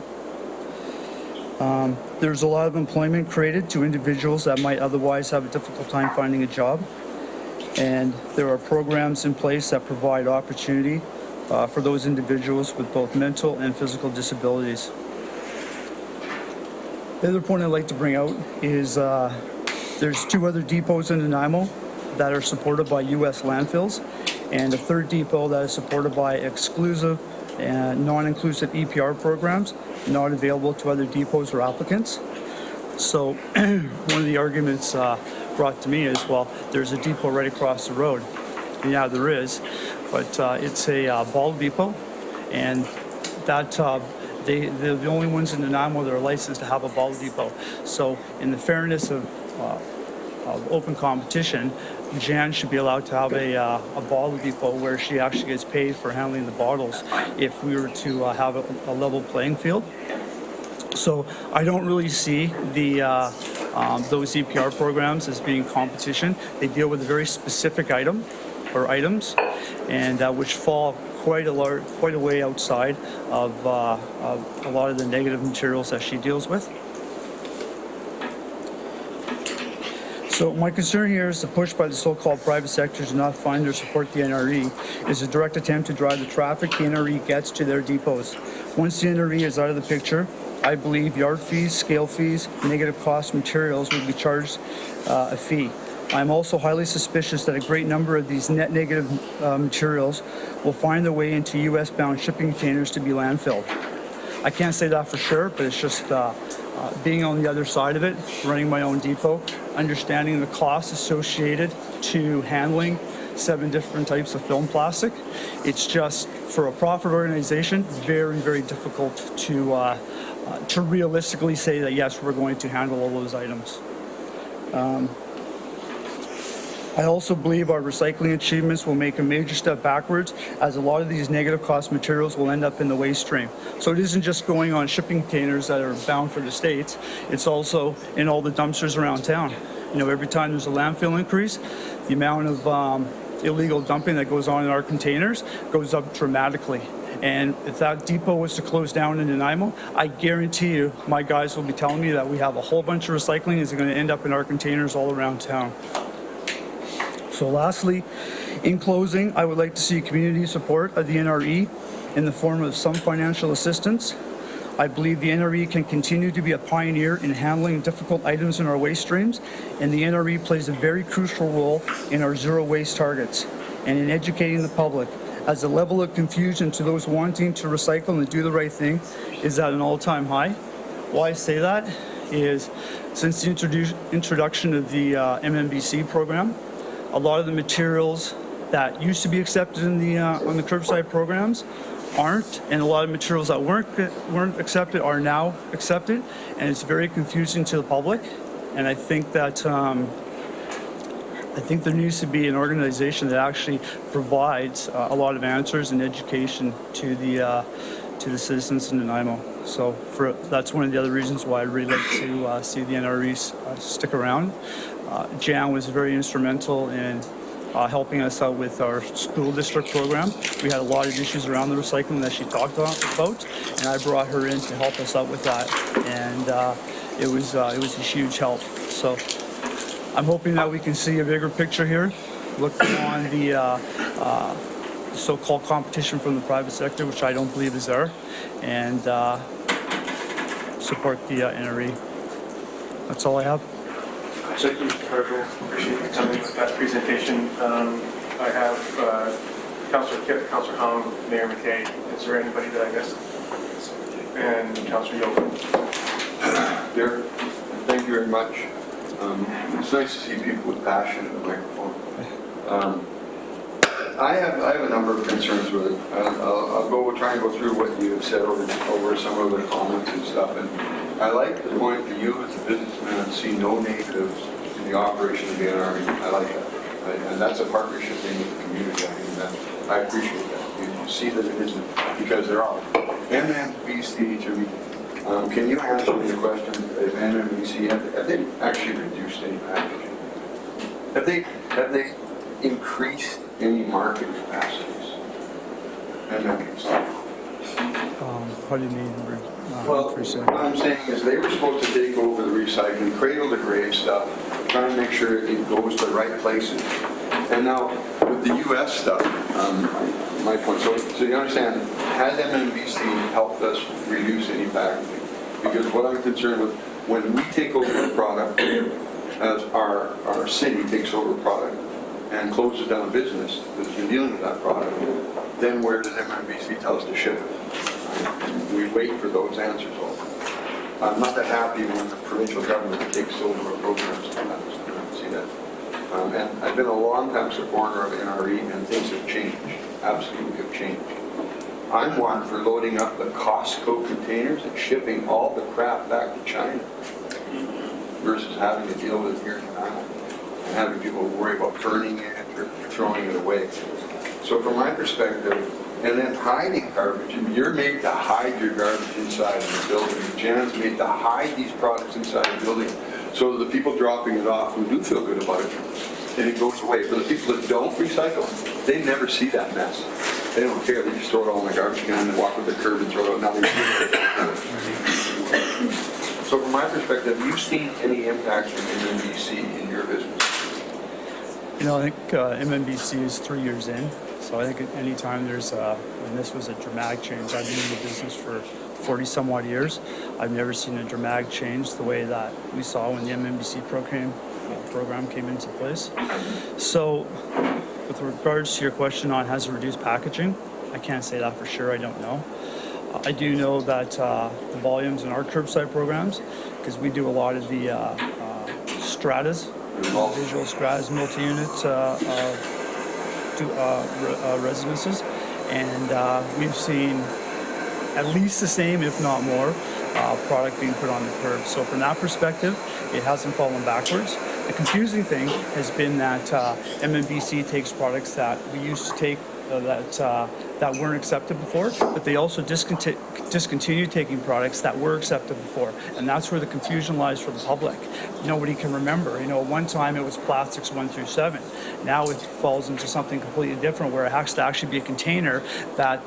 There's a lot of employment created to individuals that might otherwise have a difficult time finding a job, and there are programs in place that provide opportunity for those individuals with both mental and physical disabilities. The other point I'd like to bring out is there's 2 other depots in Nanaimo that are supported by U.S. landfills, and a 3rd depot that is supported by exclusive and non-inclusive EPR programs, not available to other depots or applicants. So one of the arguments brought to me is, well, there's a depot right across the road. And yeah, there is, but it's a bottle depot, and that they're the only ones in Nanaimo that are licensed to have a bottle depot. So in the fairness of open competition, Jan should be allowed to have a bottle depot where she actually gets paid for handling the bottles if we were to have a level playing field. So I don't really see those EPR programs as being competition. They deal with a very specific item or items, and which fall quite a way outside of a lot of the negative materials that she deals with. So my concern here is the push by the so-called private sector to not fund or support the NRE is a direct attempt to drive the traffic the NRE gets to their depots. Once the NRE is out of the picture, I believe yard fees, scale fees, negative cost materials will be charged a fee. I'm also highly suspicious that a great number of these net negative materials will find their way into US-bound shipping containers to be landfilled. I can't say that for sure, but it's just being on the other side of it, running my own depot, understanding the costs associated to handling 7 different types of film plastic. It's just, for a profit organization, very, very difficult to realistically say that, yes, we're going to handle all those items. I also believe our recycling achievements will make a major step backwards, as a lot of these negative cost materials will end up in the waste stream. So it isn't just going on shipping containers that are bound for the States, it's also in all the dumpsters around town. You know, every time there's a landfill increase, the amount of illegal dumping that goes on in our containers goes up dramatically. And if that depot was to close down in Nanaimo, I guarantee you my guys will be telling me that we have a whole bunch of recycling is going to end up in our containers all around town. So lastly, in closing, I would like to see community support of the NRE in the form of some financial assistance. I believe the NRE can continue to be a pioneer in handling difficult items in our waste streams, and the NRE plays a very crucial role in our zero waste targets and in educating the public, as the level of confusion to those wanting to recycle and do the right thing is at an all-time high. Why I say that is, since the introduction of the MMBC program, a lot of the materials that used to be accepted in the on the curbside programs aren't, and a lot of materials that weren't accepted are now accepted, and it's very confusing to the public. And I think that there needs to be an organization that actually provides a lot of answers and education to the citizens in Nanaimo. So that's one of the other reasons why I'd really like to see the NREs stick around. Jan was very instrumental in helping us out with our school district program. We had a lot of issues around the recycling that she talked about, and I brought her in to help us out with that, and it was a huge help. So I'm hoping that we can see a bigger picture here, look beyond the so-called competition from the private sector, which I don't believe is there, and support the NRE. That's all I have. Thank you, Mr. Harville. Appreciate you coming with that presentation. I have Councillor Kipp, Councillor Hung, Mayor McKay. Is there anybody that I missed? And Councillor Yogan. There, thank you very much. It's nice to see people with passion at the microphone. I have a number of concerns with it. I'll try and go through what you have said over some of the comments and stuff. And I like the point that you, as a businessman, see no negatives in the operation of the NRE. I like that. And that's a partnership thing with the community. I appreciate that. You see that it isn't, because there are. NMBC, can you answer me the question, if NMBC, have they actually reduced any packaging? Have they increased any market capacities? NMBC. How do you mean? Well, what I'm saying is they were supposed to take over the recycling, cradle to grave stuff, trying to make sure it goes to the right places. And now, with the U.S. stuff, my point, so you understand, has MMBC helped us reduce any packaging? Because what I'm concerned with, when we take over a product, as our city takes over a product and closes down a business that's been dealing with that product, then where does MMBC tell us to ship it? We wait for those answers all. I'm not that happy when the provincial government takes over a program sometimes. I don't see that. And I've been a long time supporter of NRE, and things have changed. Absolutely have changed. I'm one for loading up the Costco containers and shipping all the crap back to China versus having to deal with it here in Nanaimo and having people worry about burning it or throwing it away. So from my perspective, and then hiding garbage. You're made to hide your garbage inside of the building. Jan's made to hide these products inside the building so that the people dropping it off who do feel good about it, and it goes away. For the people that don't recycle, they never see that mess. They don't care. They just throw it all in the garbage can and walk with the curb and throw it out. Now they So from my perspective, have you seen any impact from MMBC in your business? I think MMBC is 3 years in. So I think at any time there's and this was a dramatic change. I've been in the business for 40 some odd years. I've never seen a dramatic change the way that we saw when the MMBC program came into place. So with regards to your question on has it reduced packaging, I can't say that for sure. I don't know. I do know that the volumes in our curbside programs, because we do a lot of the stratas, visual stratas, multi-unit residences, and we've seen at least the same, if not more, product being put on the curb. So from that perspective, it hasn't fallen backwards. The confusing thing has been that MMBC takes products that we used to take that weren't accepted before, but they also discontinue taking products that were accepted before, and that's where the confusion lies for the public. Nobody can remember. At one time it was plastics 1 through 7. Now it falls into something completely different, where it has to actually be a container that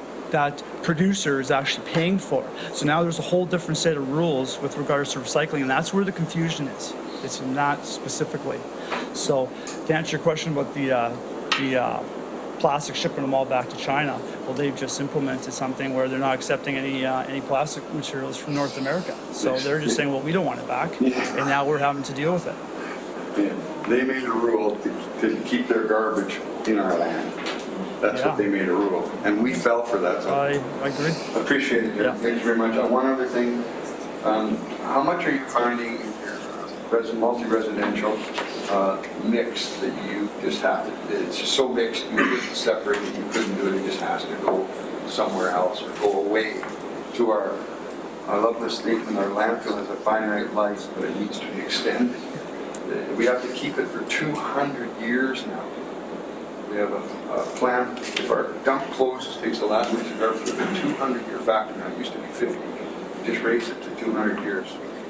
producer is actually paying for. So now there's a whole different set of rules with regards to recycling, and that's where the confusion is. It's in that specifically. So to answer your question about the plastic, shipping them all back to China, well, they've just implemented something where they're not accepting any plastic materials from North America. So they're just saying, well, we don't want it back, and now we're having to deal with it. Yeah. They made a rule to keep their garbage in our land. That's what they made a rule, and we fell for that. So I agree. Appreciate it. Yeah. Thanks very much. One other thing, how much are you finding in your multi-residential mix that you just have to, it's just so mixed, you couldn't separate it, you couldn't do it, it just has to go somewhere else or go away to our, I love this statement, our landfill has a finite life, but it needs to be extended. We have to keep it for 200 years now. We have a plan, if our dump closes, takes the last week's garbage, with a 200-year factor now, it used to be 50. just raised it to 200 years.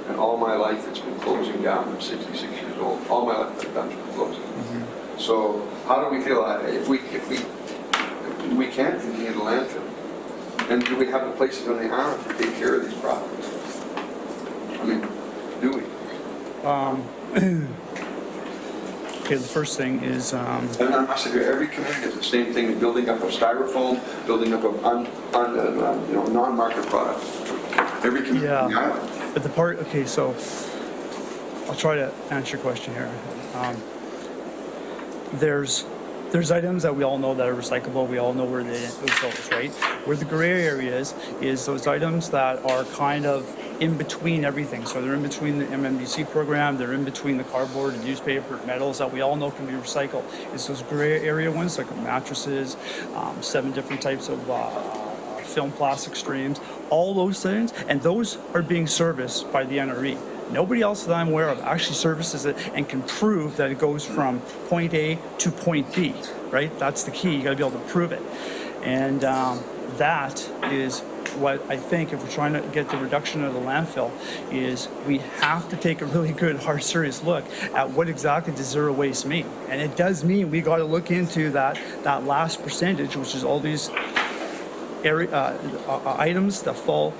And all my life it's been closing down. I'm 66 years old. All my life I've done is closing. So how do we feel if we can't continue the landfill? And do we have the places on the island to take care of these problems? I mean, do we? Okay, the first thing is, And I must say, every community does the same thing, building up of styrofoam, building up of non-market products. Every community on the island. but the part, okay, so I'll try to answer your question here. There's items that we all know that are recyclable. We all know where it goes, right? Where the gray area is those items that are kind of in between everything. So they're in between the MMDC program, they're in between the cardboard and newspaper, metals that we all know can be recycled. It's those gray area ones like mattresses, 7 different types of film plastic streams, all those things, and those are being serviced by the NRE. Nobody else that I'm aware of actually services it and can prove that it goes from point A to point B, right? That's the key. You got to be able to prove it. And that is what I think, if we're trying to get the reduction of the landfill, is we have to take a really good, hard, serious look at what exactly does zero waste mean. And it does mean we got to look into that last percentage, which is all these items that fall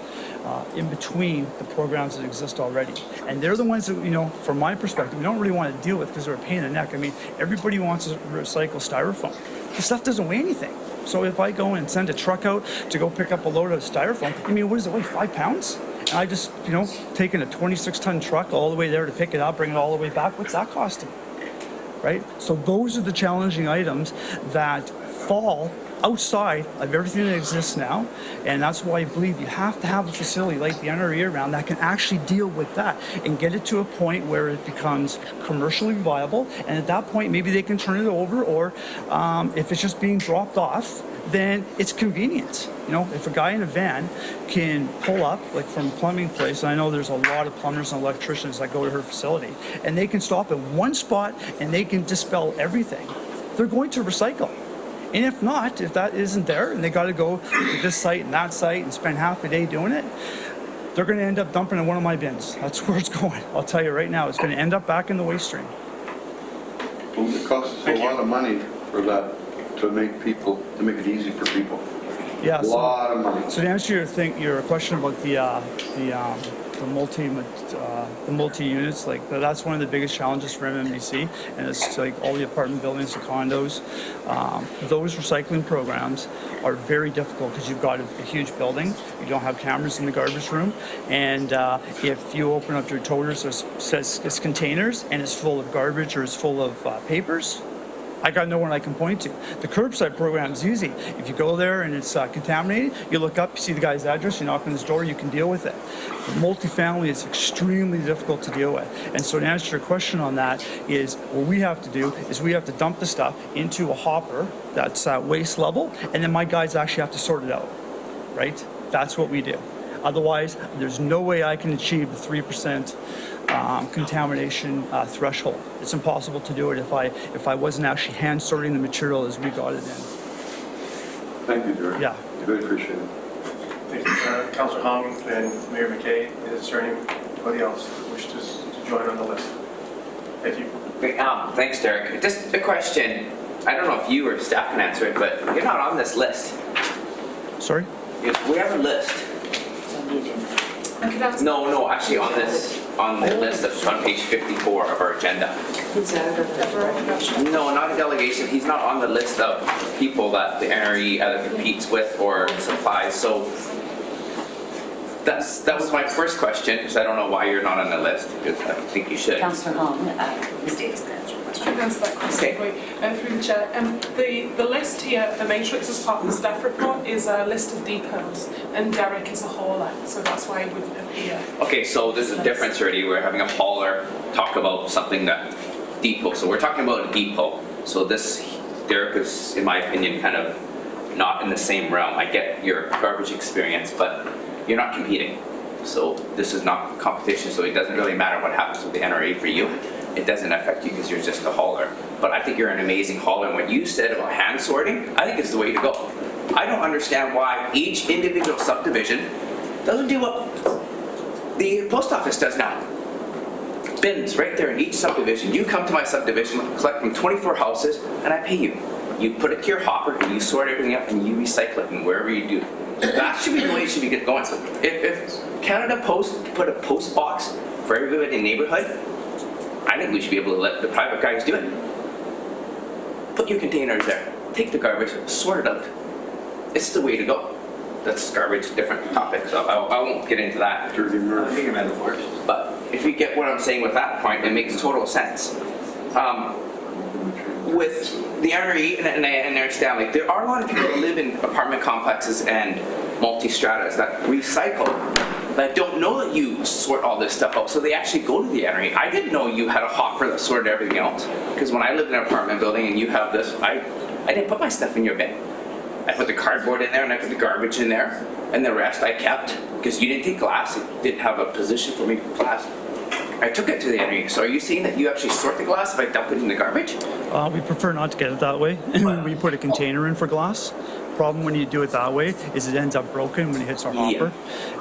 in between the programs that exist already. And they're the ones that, from my perspective, we don't really want to deal with because they're a pain in the neck. I mean, everybody wants to recycle styrofoam. The stuff doesn't weigh anything. So if I go and send a truck out to go pick up a load of styrofoam, I mean, what does it weigh, 5 pounds? And I just, taking a 26-ton truck all the way there to pick it up, bring it all the way back, what's that costing? Right? So those are the challenging items that fall outside of everything that exists now, and that's why I believe you have to have a facility like the NRE around that can actually deal with that and get it to a point where it becomes commercially viable, and at that point maybe they can turn it over, or if it's just being dropped off, then it's convenient. If a guy in a van can pull up, like from a plumbing place, and I know there's a lot of plumbers and electricians that go to her facility, and they can stop at one spot and they can dispel everything, they're going to recycle. And if not, if that isn't there and they got to go to this site and that site and spend half a day doing it, they're going to end up dumping in one of my bins. That's where it's going. I'll tell you right now, it's going to end up back in the waste stream. Well, it costs us a lot of money for that, to make it easy for people. Yeah, a lot of money. So to answer your question about the multi units, like that's one of the biggest challenges for MMDC, and it's like all the apartment buildings, the condos. Those recycling programs are very difficult because you've got a huge building, you don't have cameras in the garbage room, and if you open up your toters that says it's containers and it's full of garbage or it's full of papers, I got no one I can point to. The curbside program is easy. If you go there and it's contaminated, you look up, you see the guy's address, you knock on his door, you can deal with it. But multifamily is extremely difficult to deal with. And so to answer your question on that is, what we have to do is we have to dump the stuff into a hopper that's at waste level, and then my guys actually have to sort it out, right? That's what we do. Otherwise, there's no way I can achieve the 3% contamination threshold. It's impossible to do it if I wasn't actually hand sorting the material as we got it in. Thank you, Jared. Yeah. Really appreciate it. Thank you. Councillor Hong and Mayor McKay, is there anybody else that wishes to join on the list? Thank you. Great. Thanks, Derek. Just a question. I don't know if you or staff can answer it, but you're not on this list. Sorry? We have a list. No, actually on the list that's on page 54 of our agenda. No, not a delegation. He's not on the list of people that the NRE either competes with or supplies. So that was my first question, because I don't know why you're not on the list, because I think you should. Councillor Hong, Ms. Davis can answer your question. I can answer that question quickly, through the chair. The list here, the matrix as part of the staff report, is a list of depots, and Derek is a hauler, so that's why it wouldn't appear. Okay, so there's a difference already. We're having a hauler talk about something that depot. So we're talking about a depot. So this, Derek, is, in my opinion, kind of not in the same realm. I get your garbage experience, but you're not competing. So this is not competition, so it doesn't really matter what happens with the NRA for you. It doesn't affect you because you're just a hauler. But I think you're an amazing hauler, and what you said about hand sorting, I think is the way to go. I don't understand why each individual subdivision doesn't do what the post office does now. Bins right there in each subdivision. You come to my subdivision, collect from 24 houses, and I pay you. You put it to your hopper, and you sort everything up, and you recycle it, and wherever you do. That should be the way it should be going. So if Canada Post put a post box for everybody in the neighborhood, I think we should be able to let the private guys do it. Put your containers there. Take the garbage, sort it out. It's the way to go. That's garbage, different topic, so I won't get into that. Bigger metaphors. But if you get what I'm saying with that point, it makes total sense. With the NRE, and I understand, like, there are a lot of people that live in apartment complexes and multi-stratas that recycle, that don't know that you sort all this stuff out, so they actually go to the NRE. I didn't know you had a hopper that sorted everything else, because when I lived in an apartment building and you have this, I didn't put my stuff in your bin. I put the cardboard in there and I put the garbage in there, and the rest I kept, because you didn't take glass, it didn't have a position for me to put glass. I took it to the NRE. So are you saying that you actually sort the glass if I dump it in the garbage? We prefer not to get it that way. We put a container in for glass. Problem when you do it that way is it ends up broken when it hits our hopper,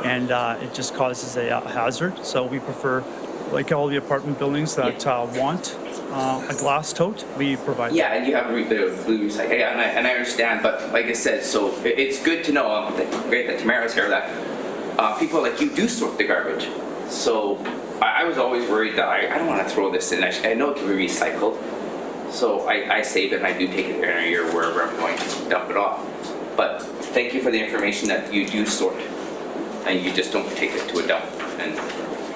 and it just causes a hazard. So we prefer, like all the apartment buildings that want a glass tote, we provide. Yeah, and you have the blue recycle. Yeah, and I understand, but like I said, so it's good to know. Great that Tamara's here. That people like you do sort the garbage. So I was always worried that I don't want to throw this in. I know it can be recycled, so I save it and I do take it there in a year wherever I'm going to dump it off. But thank you for the information that you do sort, and you just don't take it to a dump and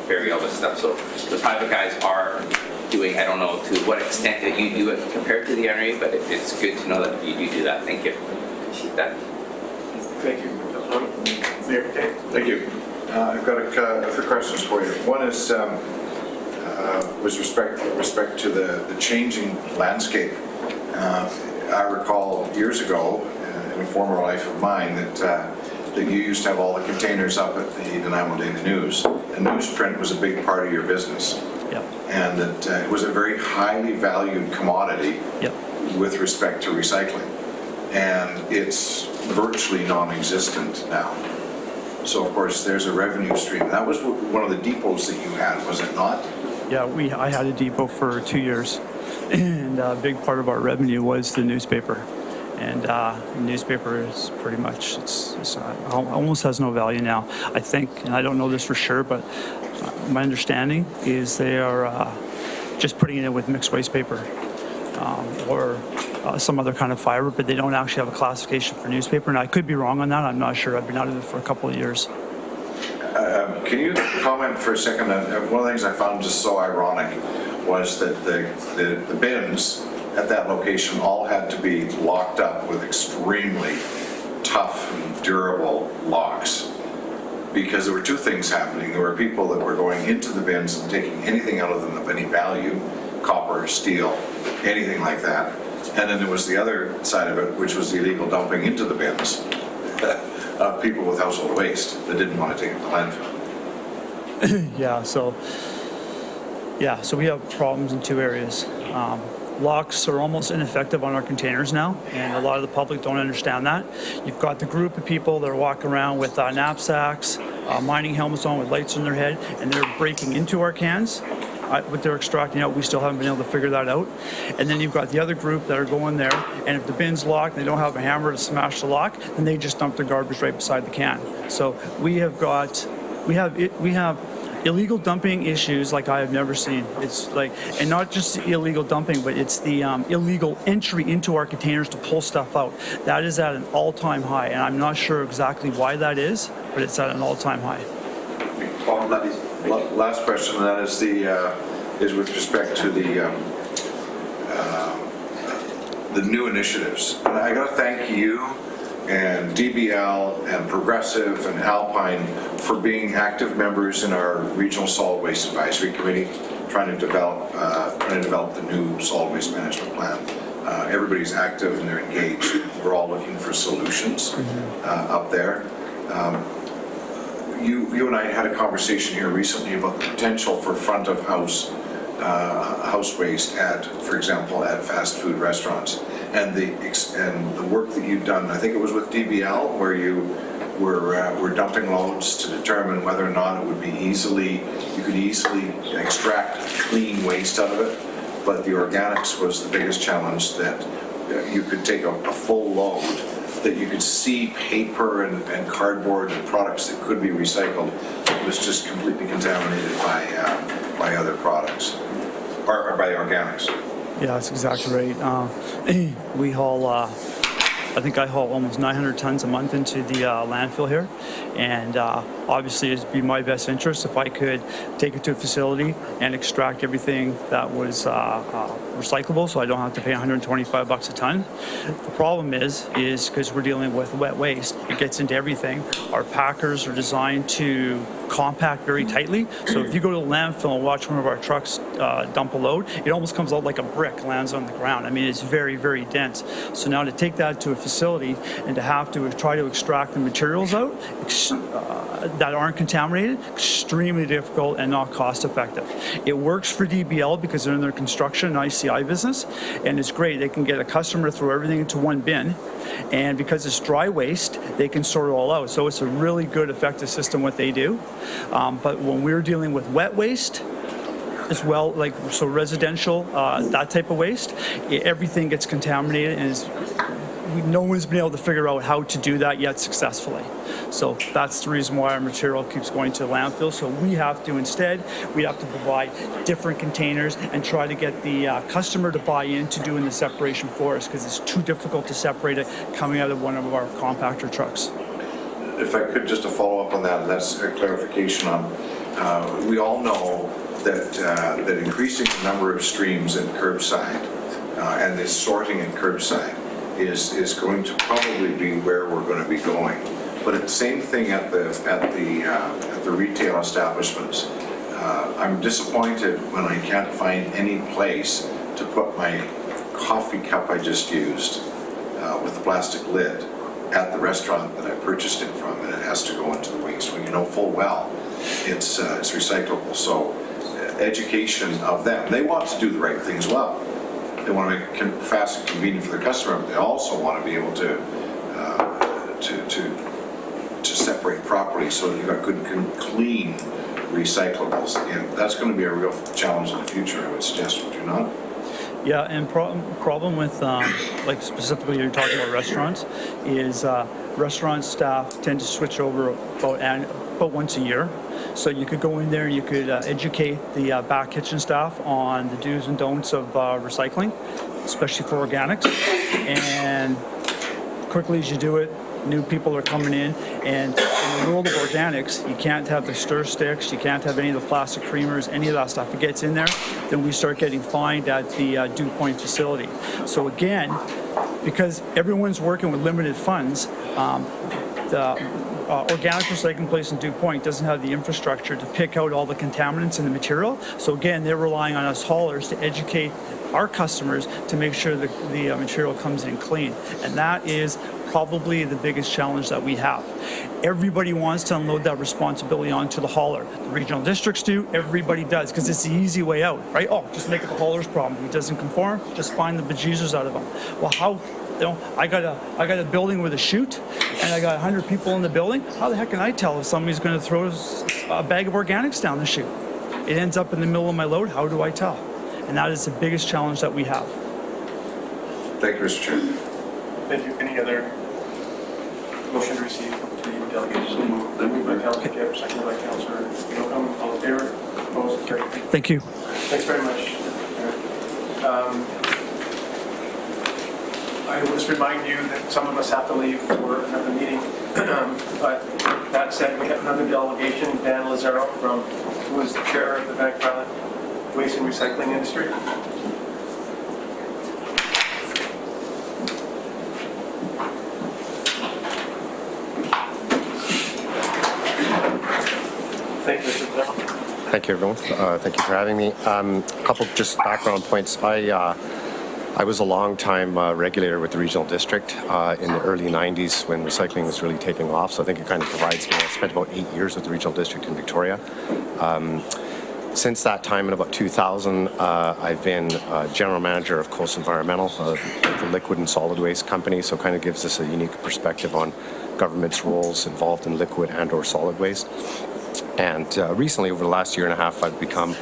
bury all this stuff. So the private guys are doing, I don't know to what extent that you do it compared to the NRA, but it's good to know that you do that. Thank you. Appreciate that. Thank you. Mayor Kay? Thank you. I've got a few questions for you. One is with respect to the changing landscape. I recall years ago, in a former life of mine, that you used to have all the containers up at the Nanaimo Daily News. And newsprint was a big part of your business. Yep. And that it was a very highly valued commodity with respect to recycling. And it's virtually non-existent now. So of course there's a revenue stream. That was one of the depots that you had, was it not? Yeah, I had a depot for 2 years, and a big part of our revenue was the newspaper. And the newspaper is pretty much, it's almost has no value now. I think, and I don't know this for sure, but my understanding is they are just putting it in with mixed waste paper or some other kind of fiber, but they don't actually have a classification for newspaper. And I could be wrong on that. I'm not sure. I've been out of it for a couple of years. Can you comment for a second? One of the things I found just so ironic was that the bins at that location all had to be locked up with extremely tough and durable locks, because there were two things happening. There were people that were going into the bins and taking anything out of them of any value, copper, steel, anything like that. And then there was the other side of it, which was the illegal dumping into the bins of people with household waste that didn't want to take it to landfill. So we have problems in two areas. Locks are almost ineffective on our containers now, and a lot of the public don't understand that. You've got the group of people that are walking around with knapsacks, mining helmets on with lights on their head, and they're breaking into our cans. What they're extracting out, we still haven't been able to figure that out. And then you've got the other group that are going there, and if the bin's locked and they don't have a hammer to smash the lock, then they just dump their garbage right beside the can. So we have illegal dumping issues like I have never seen. It's like, and not just illegal dumping, but it's the illegal entry into our containers to pull stuff out. That is at an all-time high, and I'm not sure exactly why that is, but it's at an all-time high. Last question, and that is is with respect to the new initiatives. And I got to thank you and DBL and Progressive and Alpine for being active members in our Regional Solid Waste Advisory Committee, trying to develop the new solid waste management plan. Everybody's active and they're engaged. We're all looking for solutions up there. You and I had a conversation here recently about the potential for front of house waste for example, at fast food restaurants, and the work that you've done. I think it was with DBL where you we're dumping loads to determine whether or not it would be you could easily extract clean waste out of it. But the organics was the biggest challenge, that you could take a full load, that you could see paper and cardboard and products that could be recycled. It was just completely contaminated by other products, or by organics. Yeah, that's exactly right. We haul, I think I haul almost 900 tons a month into the landfill here. And obviously it'd be my best interest if I could take it to a facility and extract everything that was recyclable, so I don't have to pay $125 a ton. The problem is because we're dealing with wet waste, it gets into everything. Our packers are designed to compact very tightly. So if you go to the landfill and watch one of our trucks dump a load, it almost comes out like a brick, lands on the ground. I mean, it's very, very dense. So now to take that to a facility and to have to try to extract the materials out that aren't contaminated, extremely difficult and not cost effective. It works for DBL because they're in their construction and ICI business, and it's great. They can get a customer to throw everything into one bin, and because it's dry waste, they can sort it all out. So it's a really good, effective system what they do. But when we're dealing with wet waste, as well, like so residential, that type of waste, everything gets contaminated, and no one's been able to figure out how to do that yet successfully. So that's the reason why our material keeps going to landfill. So we have to provide different containers and try to get the customer to buy into doing the separation for us, because it's too difficult to separate it coming out of one of our compactor trucks. If I could, just to follow up on that, and that's a clarification on, we all know that increasing the number of streams at curbside and the sorting at curbside is going to probably be where we're going to be going. But it's the same thing at the retail establishments. I'm disappointed when I can't find any place to put my coffee cup I just used with the plastic lid at the restaurant that I purchased it from, and it has to go into the waste when you know full well it's recyclable. So education of them. They want to do the right things well. They want to make it fast and convenient for their customer, but they also want to be able to separate properly so that you've got good, clean recyclables. And that's going to be a real challenge in the future, I would suggest, would you not? Yeah, and problem with, like specifically you're talking about restaurants, is restaurant staff tend to switch over about once a year. So you could go in there and you could educate the back kitchen staff on the do's and don'ts of recycling, especially for organics. And quickly as you do it, new people are coming in, and in the world of organics, you can't have the stir sticks, you can't have any of the plastic creamers, any of that stuff. It gets in there, then we start getting fined at the Dew Point facility. So again, because everyone's working with limited funds, the organic recycling place in Dew Point doesn't have the infrastructure to pick out all the contaminants in the material. So again, they're relying on us haulers to educate our customers to make sure that the material comes in clean. And that is probably the biggest challenge that we have. Everybody wants to unload that responsibility onto the hauler. The regional districts do, everybody does, because it's the easy way out, right? Oh, just make it the hauler's problem. If he doesn't conform, just find the bejesus out of him. Well, how? You know, I got a building with a chute, and I got 100 people in the building. How the heck can I tell if somebody's going to throw a bag of organics down the chute? It ends up in the middle of my load. How do I tell? And that is the biggest challenge that we have. Thank you, Mr. Chairman. Thank you. Any other motion received to the delegation? Moved by Councilor Gibb, seconded by Councilor Newcomb. All in favor? Opposed? Carried. Thank you. Thanks very much. I will just remind you that some of us have to leave for another meeting. But that said, we have another delegation, Dan Lazaro, who is the chair of the Vancouver Island Waste and Recycling Industry. Thank you, Mr. Lazaro. Thank you, everyone. Thank you for having me. A couple just background points. I was a long-time regulator with the regional district in the early 90s when recycling was really taking off. So I think it kind of provides me. I spent about 8 years with the regional district in Victoria. Since that time, in about 2000, I've been general manager of Coast Environmental, the liquid and solid waste company, so it kind of gives us a unique perspective on government's roles involved in liquid and or solid waste. And recently, over the last year and a half, I've become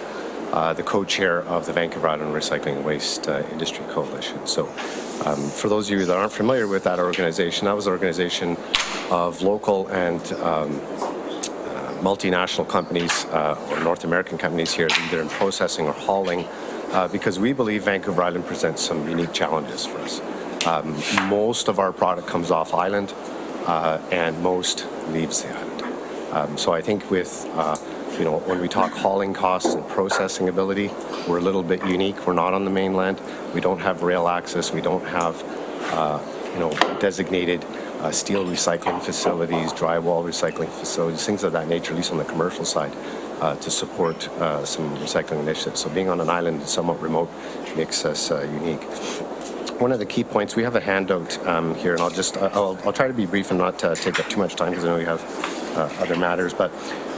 the co-chair of the Vancouver Island Recycling and Waste Industry Coalition. So for those of you that aren't familiar with that organization, that was an organization of local and multinational companies or North American companies here, either in processing or hauling, because we believe Vancouver Island presents some unique challenges for us. Most of our product comes off island, and most leaves the island. So I think with when we talk hauling costs and processing ability, we're a little bit unique. We're not on the mainland. We don't have rail access. We don't have designated steel recycling facilities, drywall recycling facilities, things of that nature, at least on the commercial side, to support some recycling initiatives. So being on an island somewhat remote makes us unique. One of the key points, we have a handout here, and I'll try to be brief and not take up too much time because I know you have other matters. But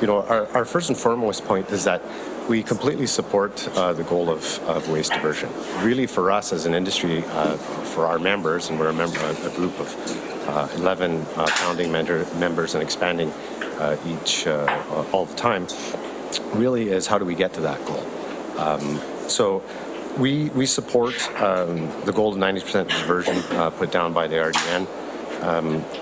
our first and foremost point is that we completely support the goal of waste diversion. Really, for us as an industry, for our members, and we're a group of 11 founding members and expanding each all the time, really is how do we get to that goal? So we support the goal of 90% diversion put down by the RDN,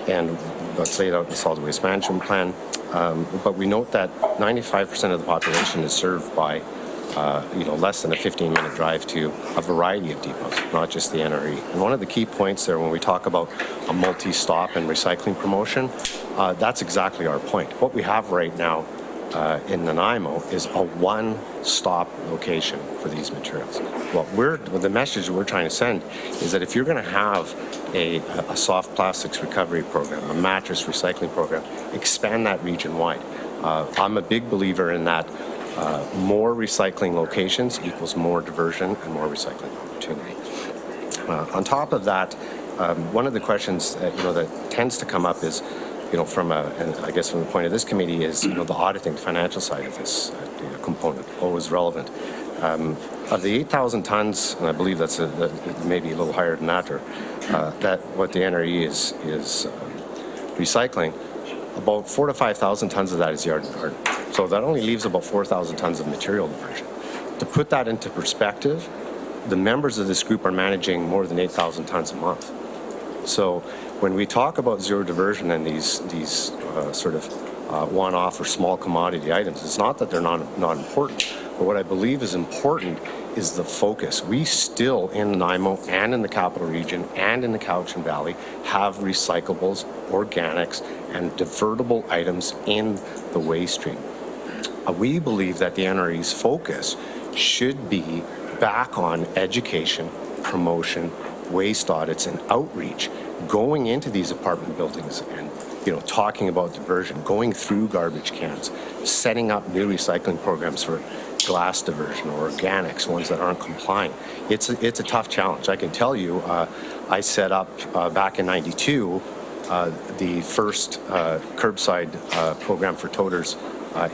and that's laid out in the solid waste management plan. But we note that 95% of the population is served by less than a 15-minute drive to a variety of depots, not just the NRE. And one of the key points there when we talk about a multi-stop and recycling promotion, that's exactly our point. What we have right now in Nanaimo is a one-stop location for these materials. The message we're trying to send is that if you're going to have a soft plastics recovery program, a mattress recycling program, expand that region-wide. I'm a big believer in that more recycling locations equals more diversion and more recycling opportunity. On top of that, one of the questions that tends to come up is, from the point of this committee is, the auditing, financial side of this component, always relevant. Of the 8,000 tons, and I believe that's maybe a little higher than that, or that what the NRE is recycling, about 4,000 to 5,000 tons of that is yard and garden. So that only leaves about 4,000 tons of material diversion. To put that into perspective, the members of this group are managing more than 8,000 tons a month. So when we talk about zero diversion and these sort of one-off or small commodity items, it's not that they're not important, but what I believe is important is the focus. We still in Nanaimo and in the Capital Region and in the Cowichan Valley have recyclables, organics, and divertible items in the waste stream. We believe that the NRE's focus should be back on education, promotion, waste audits, and outreach, going into these apartment buildings and talking about diversion, going through garbage cans, setting up new recycling programs for glass diversion or organics, ones that aren't complying. It's a tough challenge. I can tell you, I set up back in '92 the first curbside program for toters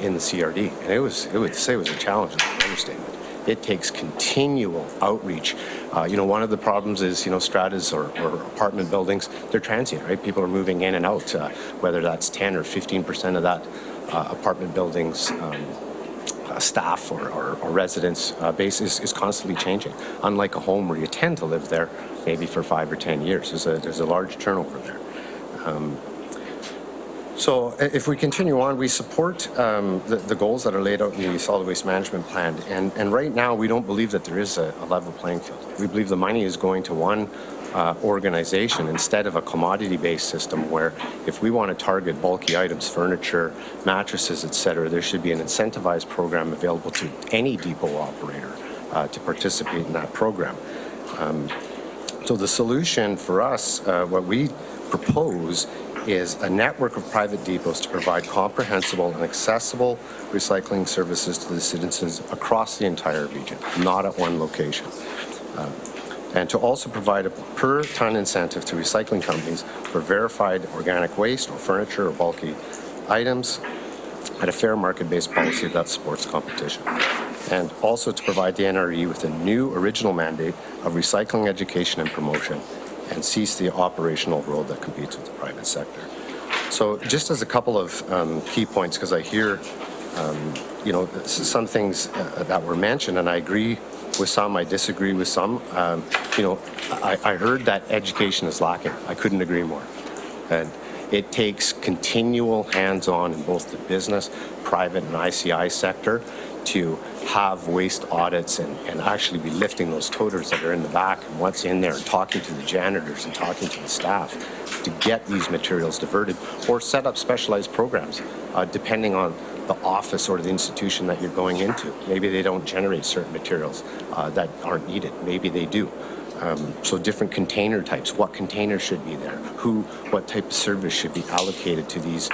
in the CRD, and it would say it was a challenge, an understatement. It takes continual outreach. One of the problems is, stratas or apartment buildings, they're transient, right? People are moving in and out, whether that's 10 or 15% of that apartment building's staff or residents base is constantly changing. Unlike a home where you tend to live there maybe for 5 or 10 years, there's a large turnover there. So if we continue on, we support the goals that are laid out in the solid waste management plan. And right now, we don't believe that there is a level playing field. We believe the money is going to one organization instead of a commodity-based system where if we want to target bulky items, furniture, mattresses, et cetera, there should be an incentivized program available to any depot operator to participate in that program. So the solution for us, what we propose is a network of private depots to provide comprehensible and accessible recycling services to the citizens across the entire region, not at one location. And to also provide a per-ton incentive to recycling companies for verified organic waste or furniture or bulky items at a fair market-based policy that supports competition. and also to provide the NRE with a new original mandate of recycling education and promotion and cease the operational role that competes with the private sector. So just as a couple of key points, because I hear, some things that were mentioned, and I agree with some, I disagree with some. I heard that education is lacking. I couldn't agree more. And it takes continual hands-on in both the business, private, and ICI sector to have waste audits and actually be lifting those toters that are in the back and what's in there and talking to the janitors and talking to the staff to get these materials diverted or set up specialized programs depending on the office or the institution that you're going into. Maybe they don't generate certain materials that aren't needed. Maybe they do. So different container types, what containers should be there, what type of service should be allocated to these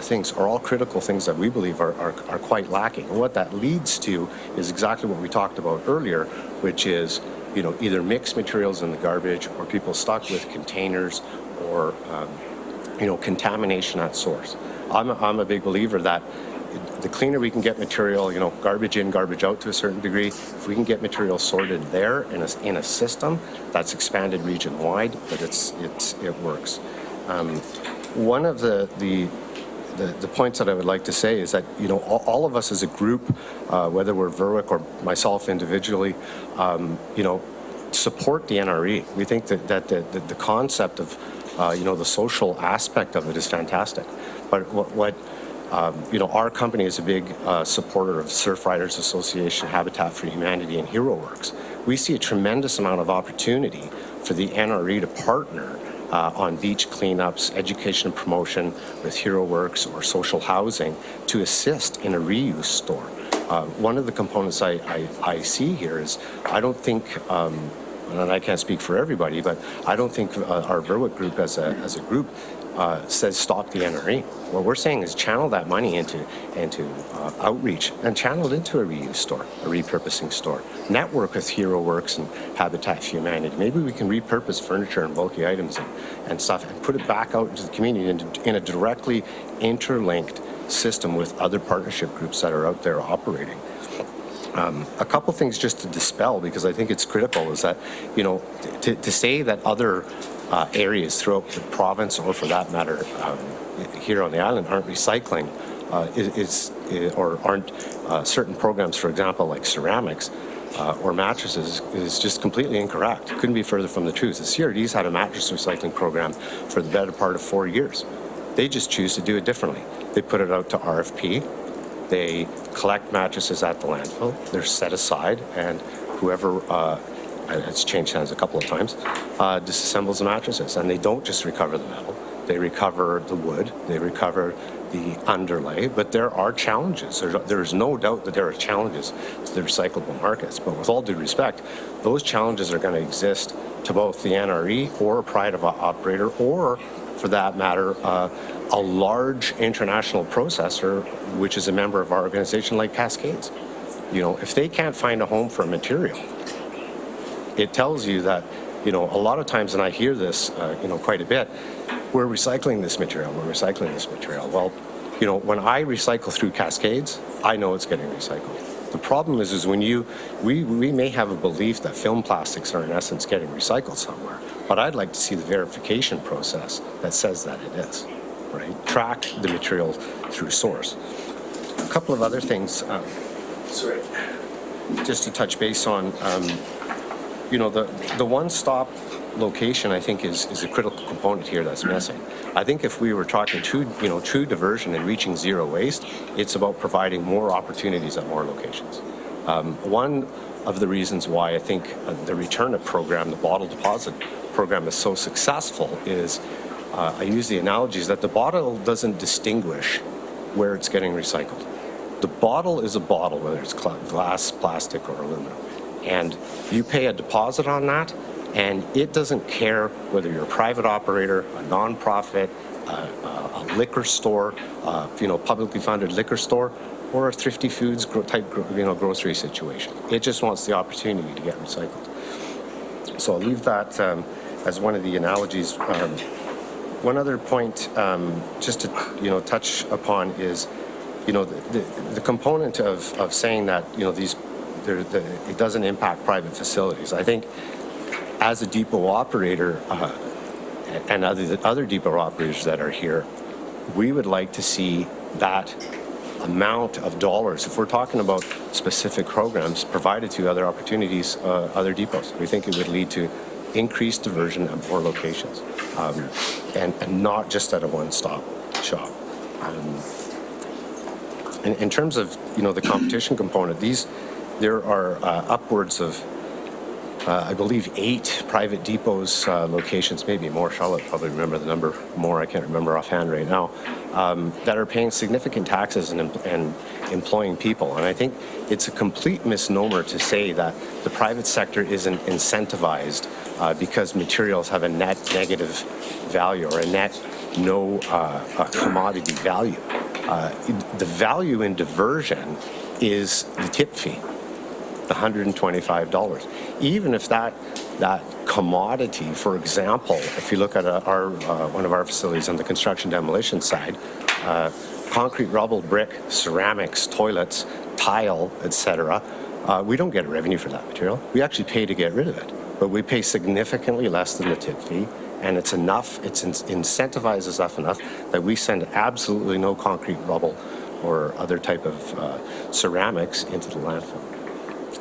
things are all critical things that we believe are quite lacking. And what that leads to is exactly what we talked about earlier, which is, either mixed materials in the garbage or people stuck with containers or, contamination at source. I'm a big believer that the cleaner we can get material, garbage in, garbage out to a certain degree, if we can get material sorted there in a system that's expanded region-wide, that it works. One of the points that I would like to say is that, all of us as a group, whether we're Verwick or myself individually, support the NRE. We think that the concept of, the social aspect of it is fantastic. But our company is a big supporter of Surf Riders Association, Habitat for Humanity, and Hero Works. We see a tremendous amount of opportunity for the NRE to partner on beach cleanups, education and promotion with Hero Works or social housing to assist in a reuse store. One of the components I see here is I don't think, and I can't speak for everybody, but I don't think our Berwick group as a group says stop the NRE. What we're saying is channel that money into outreach and channel it into a reuse store, a repurposing store. Network with Hero Works and Habitat for Humanity. Maybe we can repurpose furniture and bulky items and stuff and put it back out into the community in a directly interlinked system with other partnership groups that are out there operating. A couple things just to dispel, because I think it's critical, is that, to say that other areas throughout the province, or for that matter, here on the island, aren't recycling, or aren't certain programs, for example, like ceramics or mattresses, is just completely incorrect. It couldn't be further from the truth. The CRD's had a mattress recycling program for the better part of 4 years. They just choose to do it differently. They put it out to RFP. They collect mattresses at the landfill. They're set aside, and whoever, it's changed hands a couple of times, disassembles the mattresses. And they don't just recover the metal. They recover the wood. They recover the underlay. But there are challenges. There's no doubt that there are challenges to the recyclable markets. But with all due respect, those challenges are going to exist to both the NRE or a private operator, or, for that matter, a large international processor, which is a member of our organization, like Cascades. If they can't find a home for a material, it tells you that, a lot of times, and I hear this, quite a bit, we're recycling this material, Well, when I recycle through Cascades, I know it's getting recycled. The problem is when we may have a belief that film plastics are in essence getting recycled somewhere, but I'd like to see the verification process that says that it is, right? Track the material through source. A couple of other things, just to touch base on, the one-stop location, I think, is a critical component here that's missing. I think if we were talking true diversion and reaching zero waste, it's about providing more opportunities at more locations. One of the reasons why I think the Return It program, the bottle deposit program, is so successful is, I use the analogies that the bottle doesn't distinguish where it's getting recycled. The bottle is a bottle, whether it's glass, plastic, or aluminum. And you pay a deposit on that, and it doesn't care whether you're a private operator, a nonprofit, a liquor store, publicly funded liquor store, or a thrifty foods type grocery situation. It just wants the opportunity to get recycled. So I'll leave that as one of the analogies. One other point, just to touch upon, is the component of saying that these it doesn't impact private facilities. I think as a depot operator and other depot operators that are here, we would like to see that amount of dollars, if we're talking about specific programs, provided to other opportunities, other depots. We think it would lead to increased diversion at more locations, and not just at a one-stop shop. In terms of the competition component, there are upwards of I believe 8 private depots locations, maybe more. Charlotte probably remember the number more. I can't remember offhand right now. That are paying significant taxes and employing people. And I think it's a complete misnomer to say that the private sector isn't incentivized because materials have a net negative value or a net no commodity value. The value in diversion is the tip fee, the $125. Even if that commodity, for example, if you look at one of our facilities on the construction demolition side, concrete, rubble, brick, ceramics, toilets, tile, etc., we don't get revenue for that material. We actually pay to get rid of it, but we pay significantly less than the tip fee, and it's enough, it incentivizes us enough that we send absolutely no concrete, rubble, or other type of ceramics into the landfill.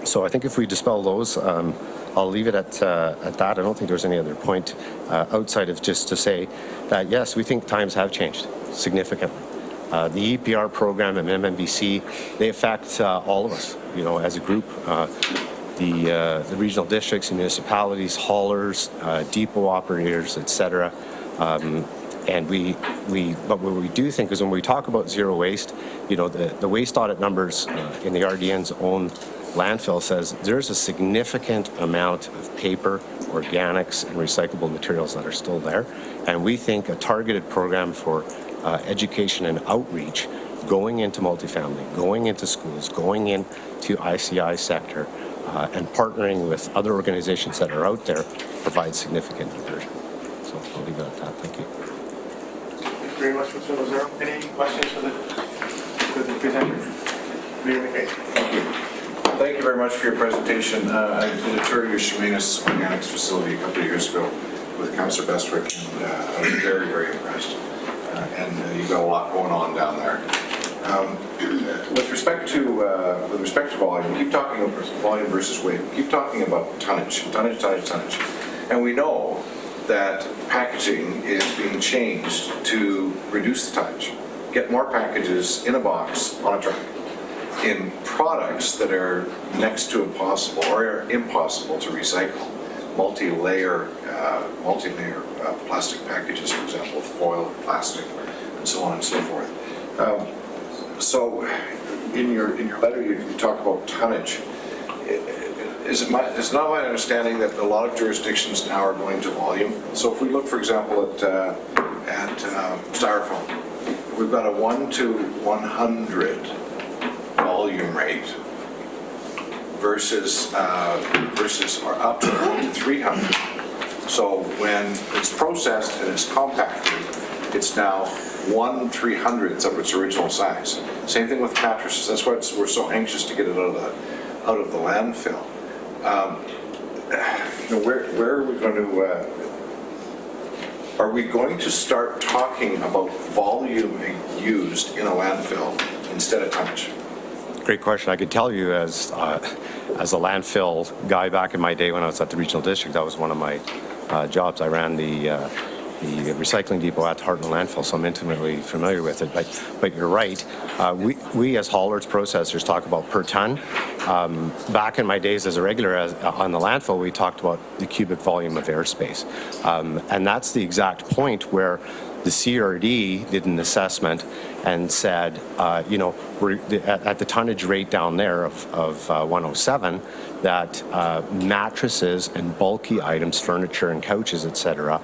So I think if we dispel those, I'll leave it at that. I don't think there's any other point outside of just to say that, yes, we think times have changed significantly. The EPR program and MMBC, they affect all of us, as a group. The regional districts, municipalities, haulers, depot operators, etc. And but what we do think is when we talk about zero waste, the waste audit numbers in the RDN's own landfill says there's a significant amount of paper, organics, and recyclable materials that are still there. And we think a targeted program for education and outreach going into multifamily, going into schools, going into ICI sector, and partnering with other organizations that are out there provides significant diversion. So I'll leave it at that. Thank you. Thank you very much, Mr. Lazaro. Any questions for the presenter? Thank you. Thank you very much for your presentation. I did a tour of your Chemainus Organics facility a couple of years ago with Councillor Bestwick, and I was very, very impressed. And you've got a lot going on down there. With respect to volume, we keep talking about volume versus weight. We keep talking about tonnage. And we know that packaging is being changed to reduce the tonnage, get more packages in a box on a truck, in products that are next to impossible or impossible to recycle. Multi-layer plastic packages, for example, foil, plastic, and so on and so forth. So, in your letter, you talk about tonnage. It's not my understanding that a lot of jurisdictions now are going to volume. So, if we look, for example, at styrofoam, we've got a 1 to 100 volume rate versus or up to 1 to 300. So when it's processed and it's compacted, it's now 1/300th of its original size. Same thing with mattresses. That's why we're so anxious to get it out of the landfill. Where are we going to? Are we going to start talking about volume used in a landfill instead of tonnage? Great question. I could tell you as a landfill guy back in my day when I was at the regional district, that was one of my jobs. I ran the recycling depot at Hartland Landfill, so I'm intimately familiar with it. But you're right. We as haulers, processors talk about per ton. Back in my days as a regular on the landfill, we talked about the cubic volume of airspace. And that's the exact point where the CRD did an assessment and said, we're at the tonnage rate down there of 107, that mattresses and bulky items, furniture and couches, etc.,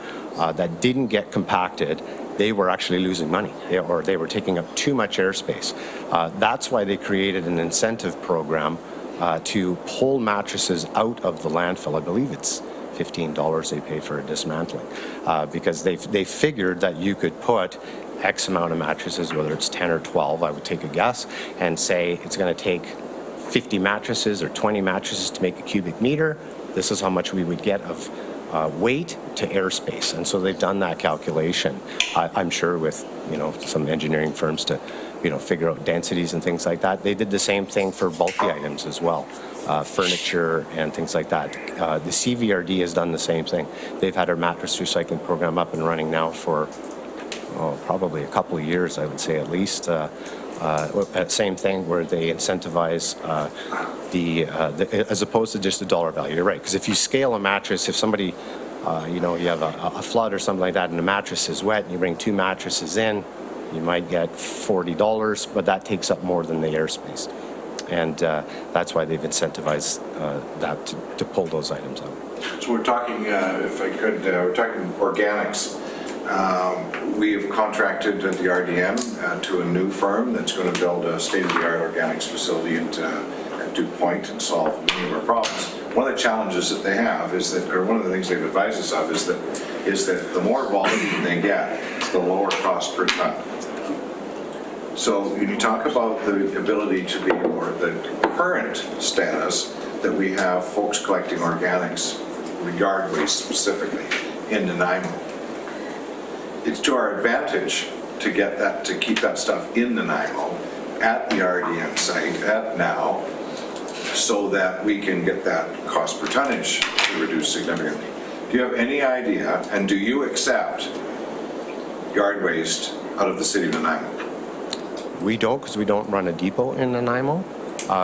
that didn't get compacted, they were actually losing money, or they were taking up too much airspace. That's why they created an incentive program to pull mattresses out of the landfill. I believe it's $15 they paid for a dismantling, because they figured that you could put X amount of mattresses, whether it's 10 or 12, I would take a guess, and say it's going to take 50 mattresses or 20 mattresses to make a cubic meter. This is how much we would get of weight to airspace. And so they've done that calculation, I'm sure with, some engineering firms to, figure out densities and things like that. They did the same thing for bulky items as well, furniture and things like that. The CVRD has done the same thing. They've had our mattress recycling program up and running now for probably a couple of years, I would say at least. Same thing where they incentivize as opposed to just the dollar value. You're right, because if you scale a mattress, if somebody, you have a flood or something like that and the mattress is wet and you bring 2 mattresses in, you might get $40, but that takes up more than the airspace. And that's why they've incentivized that to pull those items out. So we're talking, if I could, we're talking organics. We have contracted at the RDN to a new firm that's going to build a state-of-the-art organics facility at Duke Point and solve many of our problems. One of the challenges that they have is that, or one of the things they've advised us of is that the more volume they get, the lower cost per ton. So when you talk about the ability to be, or the current status that we have folks collecting organics, yard waste specifically, in Nanaimo, it's to our advantage to get that, to keep that stuff in Nanaimo at the RDN site at now, so that we can get that cost per tonnage to reduce significantly. Do you have any idea, and do you accept yard waste out of the city of Nanaimo? We don't, because we don't run a depot in Nanaimo.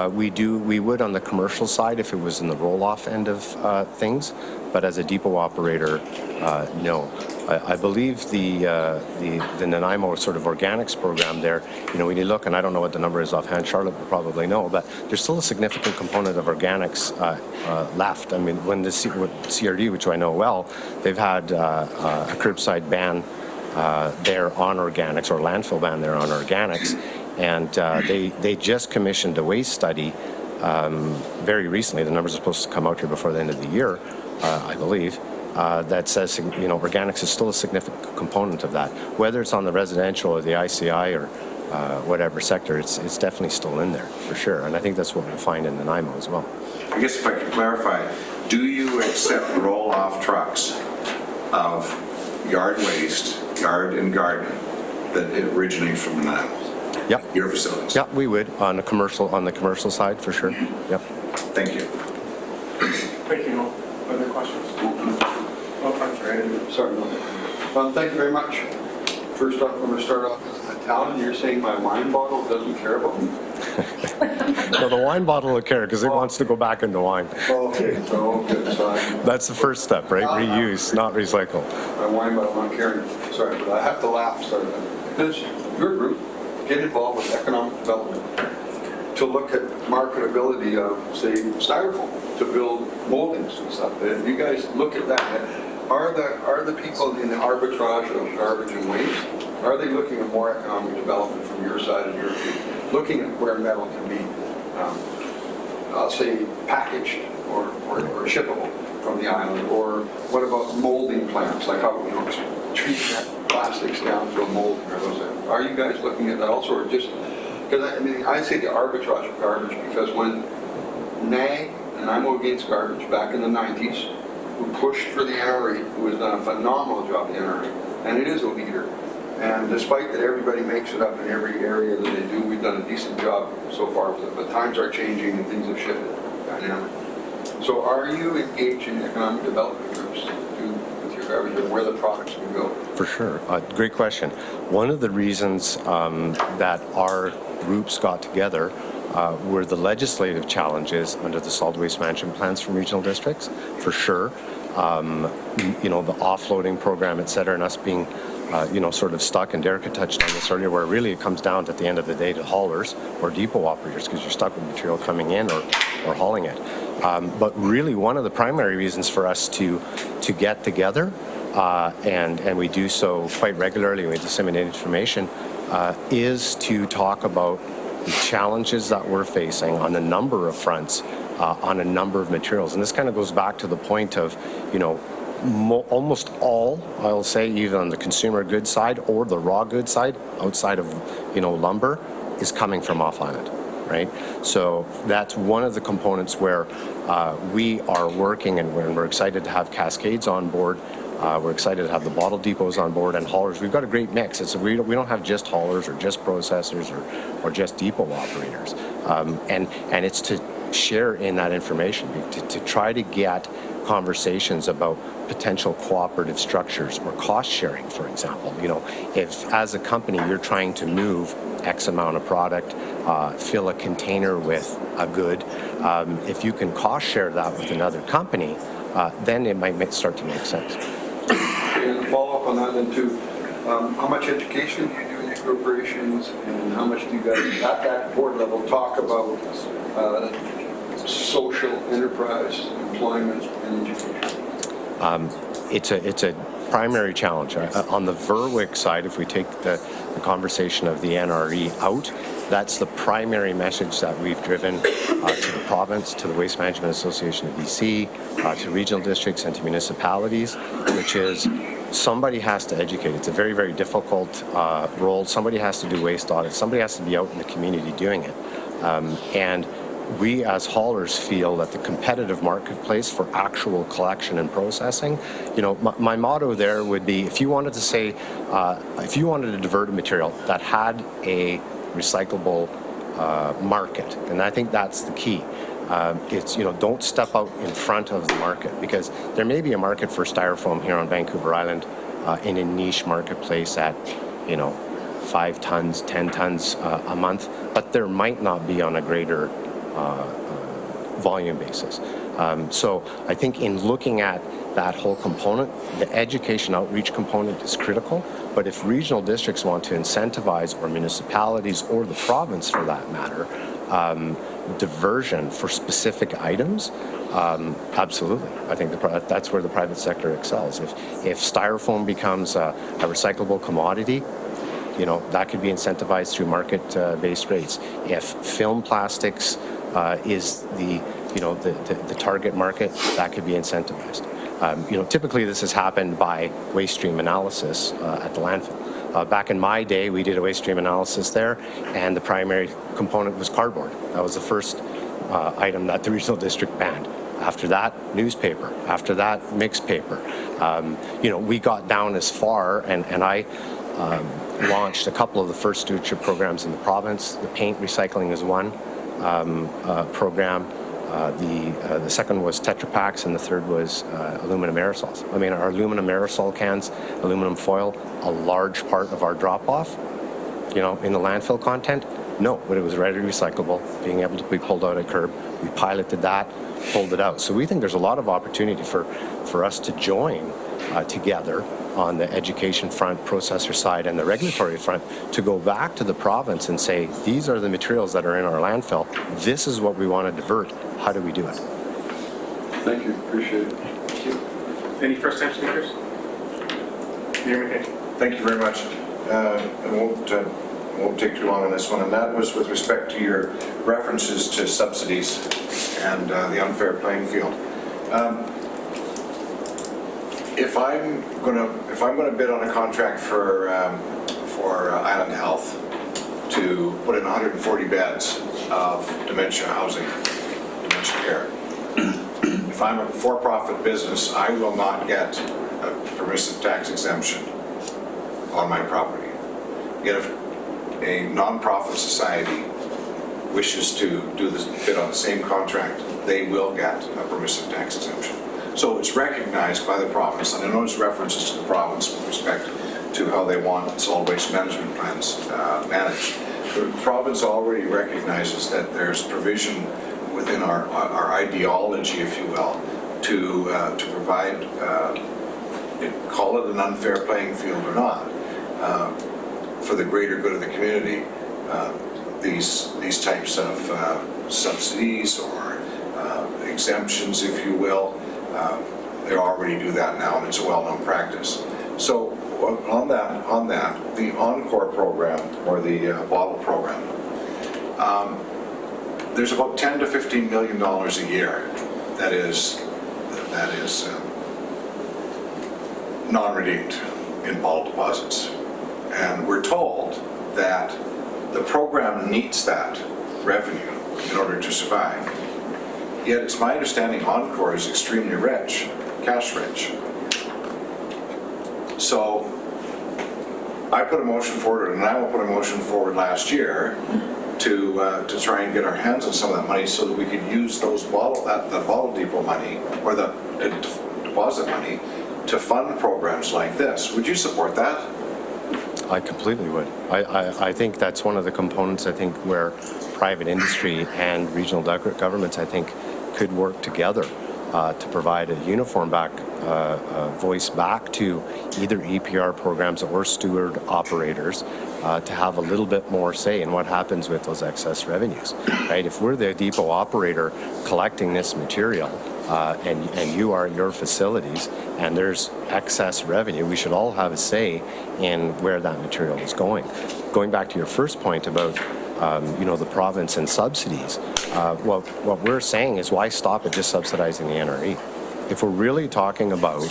We would on the commercial side if it was in the roll-off end of things, but as a depot operator, no. I believe the Nanaimo sort of organics program there, when you look, and I don't know what the number is offhand, Charlotte will probably know, but there's still a significant component of organics left. I mean, when the CRD, which I know well, they've had a curbside ban there on organics, or landfill ban there on organics, and they just commissioned a waste study very recently. The numbers are supposed to come out here before the end of the year, I believe, that says organics is still a significant component of that. Whether it's on the residential or the ICI or whatever sector, it's definitely still in there for sure. And I think that's what we'll find in Nanaimo as well. I guess if I could clarify, do you accept roll-off trucks of yard waste, yard and garden, that originate from Nanaimo? Yep. Your facilities? Yeah, we would on the commercial side for sure. Yep. Thank you. Thank you. No other questions? Oh, I'm sorry. Sorry, no. Thank you very much. First off, I'm going to start off as an Italian. You're saying my wine bottle doesn't care about me? No, the wine bottle will care because it wants to go back into wine. Okay, so good. So that's the first step, right? Reuse, not recycle. My wine bottle, I'm not caring. Sorry, but I have to laugh. Sorry, because your group get involved with economic development to look at marketability of, say, styrofoam to build moldings and stuff. And you guys look at that. Are the people in the arbitrage of garbage and waste, are they looking at more economic development from your side of your group? Looking at where metal can be, I'll say, packaged or shippable from the island? Or what about molding plants, like how, treat plastics down to a molding or those things? Are you guys looking at that also, or just, because I say the arbitrage of garbage, because when NAG, Nanaimo Against Garbage, back in the 90s, who pushed for the NRE, who has done a phenomenal job, the NRE, and it is a leader. And despite that everybody makes it up in every area that they do, we've done a decent job so far with it. But times are changing and things have shifted dynamically. So are you engaged in economic development groups with your garbage and where the products can go? For sure. Great question. One of the reasons that our groups got together were the legislative challenges under the solid waste management plans from regional districts, for sure. The offloading program, et cetera, and us being sort of stuck, and Derek had touched on this earlier, where really it comes down at the end of the day to haulers or depot operators, because you're stuck with material coming in or hauling it. But really one of the primary reasons for us to get together, and we do so quite regularly, we disseminate information, is to talk about the challenges that we're facing on a number of fronts, on a number of materials. And this kind of goes back to the point of, almost all, I'll say, either on the consumer goods side or the raw goods side, outside of, lumber, is coming from off-island, right? So that's one of the components where we are working, and we're excited to have Cascades on board. We're excited to have the bottle depots on board and haulers. We've got a great mix. We don't have just haulers or just processors or just depot operators. And it's to share in that information, to try to get conversations about potential cooperative structures or cost sharing, for example. You know, if as a company you're trying to move X amount of product, fill a container with a good, if you can cost share that with another company, then it might start to make sense. And follow up on that then too, how much education do you do in your corporations, and how much do you guys at that board level talk about social enterprise, employment, and education? It's a primary challenge. On the Verwick side, if we take the conversation of the NRE out, that's the primary message that we've driven to the province, to the Waste Management Association of BC, to regional districts and to municipalities, which is somebody has to educate. It's a very, very difficult role. Somebody has to do waste audits. Somebody has to be out in the community doing it. And we as haulers feel that the competitive marketplace for actual collection and processing, you know, my motto there would be, if you wanted to say, if you wanted to divert a material that had a recyclable market, and I think that's the key. It's, you know, don't step out in front of the market, because there may be a market for styrofoam here on Vancouver Island in a niche marketplace at, you know, 5 tons, 10 tons a month, but there might not be on a greater volume basis. So I think in looking at that whole component, the education outreach component is critical, but if regional districts want to incentivize, or municipalities, or the province for that matter, diversion for specific items, absolutely. I think that's where the private sector excels. If styrofoam becomes a recyclable commodity, you know, that could be incentivized through market-based rates. If film plastics is the target market, that could be incentivized. You know, typically this has happened by waste stream analysis at the landfill. Back in my day, we did a waste stream analysis there, and the primary component was cardboard. That was the first item that the regional district banned. After that, newspaper. After that, mixed paper. You know, we got down as far, and I launched a couple of the first stewardship programs in the province. The paint recycling is one program. The second was Tetra Paks, and the third was aluminum aerosols. I mean, our aluminum aerosol cans, aluminum foil, a large part of our drop-off, you know, in the landfill content? No, but it was readily recyclable, being able to be pulled out at curb. We piloted that, pulled it out. So we think there's a lot of opportunity for us to join together on the education front, processor side, and the regulatory front, to go back to the province and say, these are the materials that are in our landfill. This is what we want to divert. How do we do it? Thank you, appreciate it. Thank you. Any first-time speakers? Mayor McNab. Thank you very much. I won't take too long on this one, and that was with respect to your references to subsidies and the unfair playing field. If I'm going to bid on a contract for Island Health to put in 140 beds of dementia housing, dementia care, if I'm a for-profit business, I will not get a permissive tax exemption on my property. Yet if a non-profit society wishes to do this bid on the same contract, they will get a permissive tax exemption. So it's recognized by the province, and I know there's references to the province with respect to how they want solid waste management plans managed. The province already recognizes that there's provision within our ideology, if you will, to provide, call it an unfair playing field or not, for the greater good of the community, these types of subsidies or exemptions, if you will, they already do that now, and it's a well-known practice. So on that, the Encore program, or the bottle program, there's about $10 to $15 million a year that is non-redeemed in bottle deposits. And we're told that the program needs that revenue in order to survive. Yet it's my understanding Encore is extremely rich, cash rich. So I put a motion forward, and I will put a motion forward last year to try and get our hands on some of that money so that we could use those the bottle depot money or the deposit money to fund programs like this. Would you support that? I completely would. I think that's one of the components, I think, where private industry and regional governments, I think, could work together to provide a uniform voice back to either EPR programs or steward operators to have a little bit more say in what happens with those excess revenues, right? If we're the depot operator collecting this material and you are at your facilities and there's excess revenue, we should all have a say in where that material is going. Going back to your first point about the province and subsidies, what we're saying is why stop at just subsidizing the NRE? If we're really talking about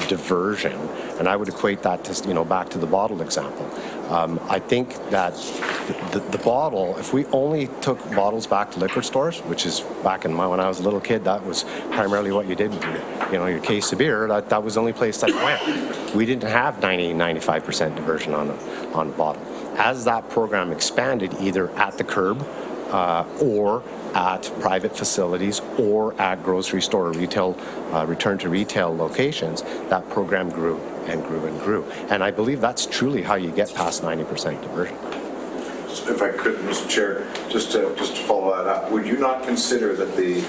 diversion, and I would equate that to, back to the bottle example, I think that the bottle, if we only took bottles back to liquor stores, which is back when I was a little kid, that was primarily what you did with your case of beer, that was the only place that went. We didn't have 95% diversion on the bottle. As that program expanded, either at the curb or at private facilities or at grocery store or retail, return to retail locations, that program grew and grew and grew. And I believe that's truly how you get past 90% diversion. If I could, Mr. Chair, just to follow that up, would you not consider that the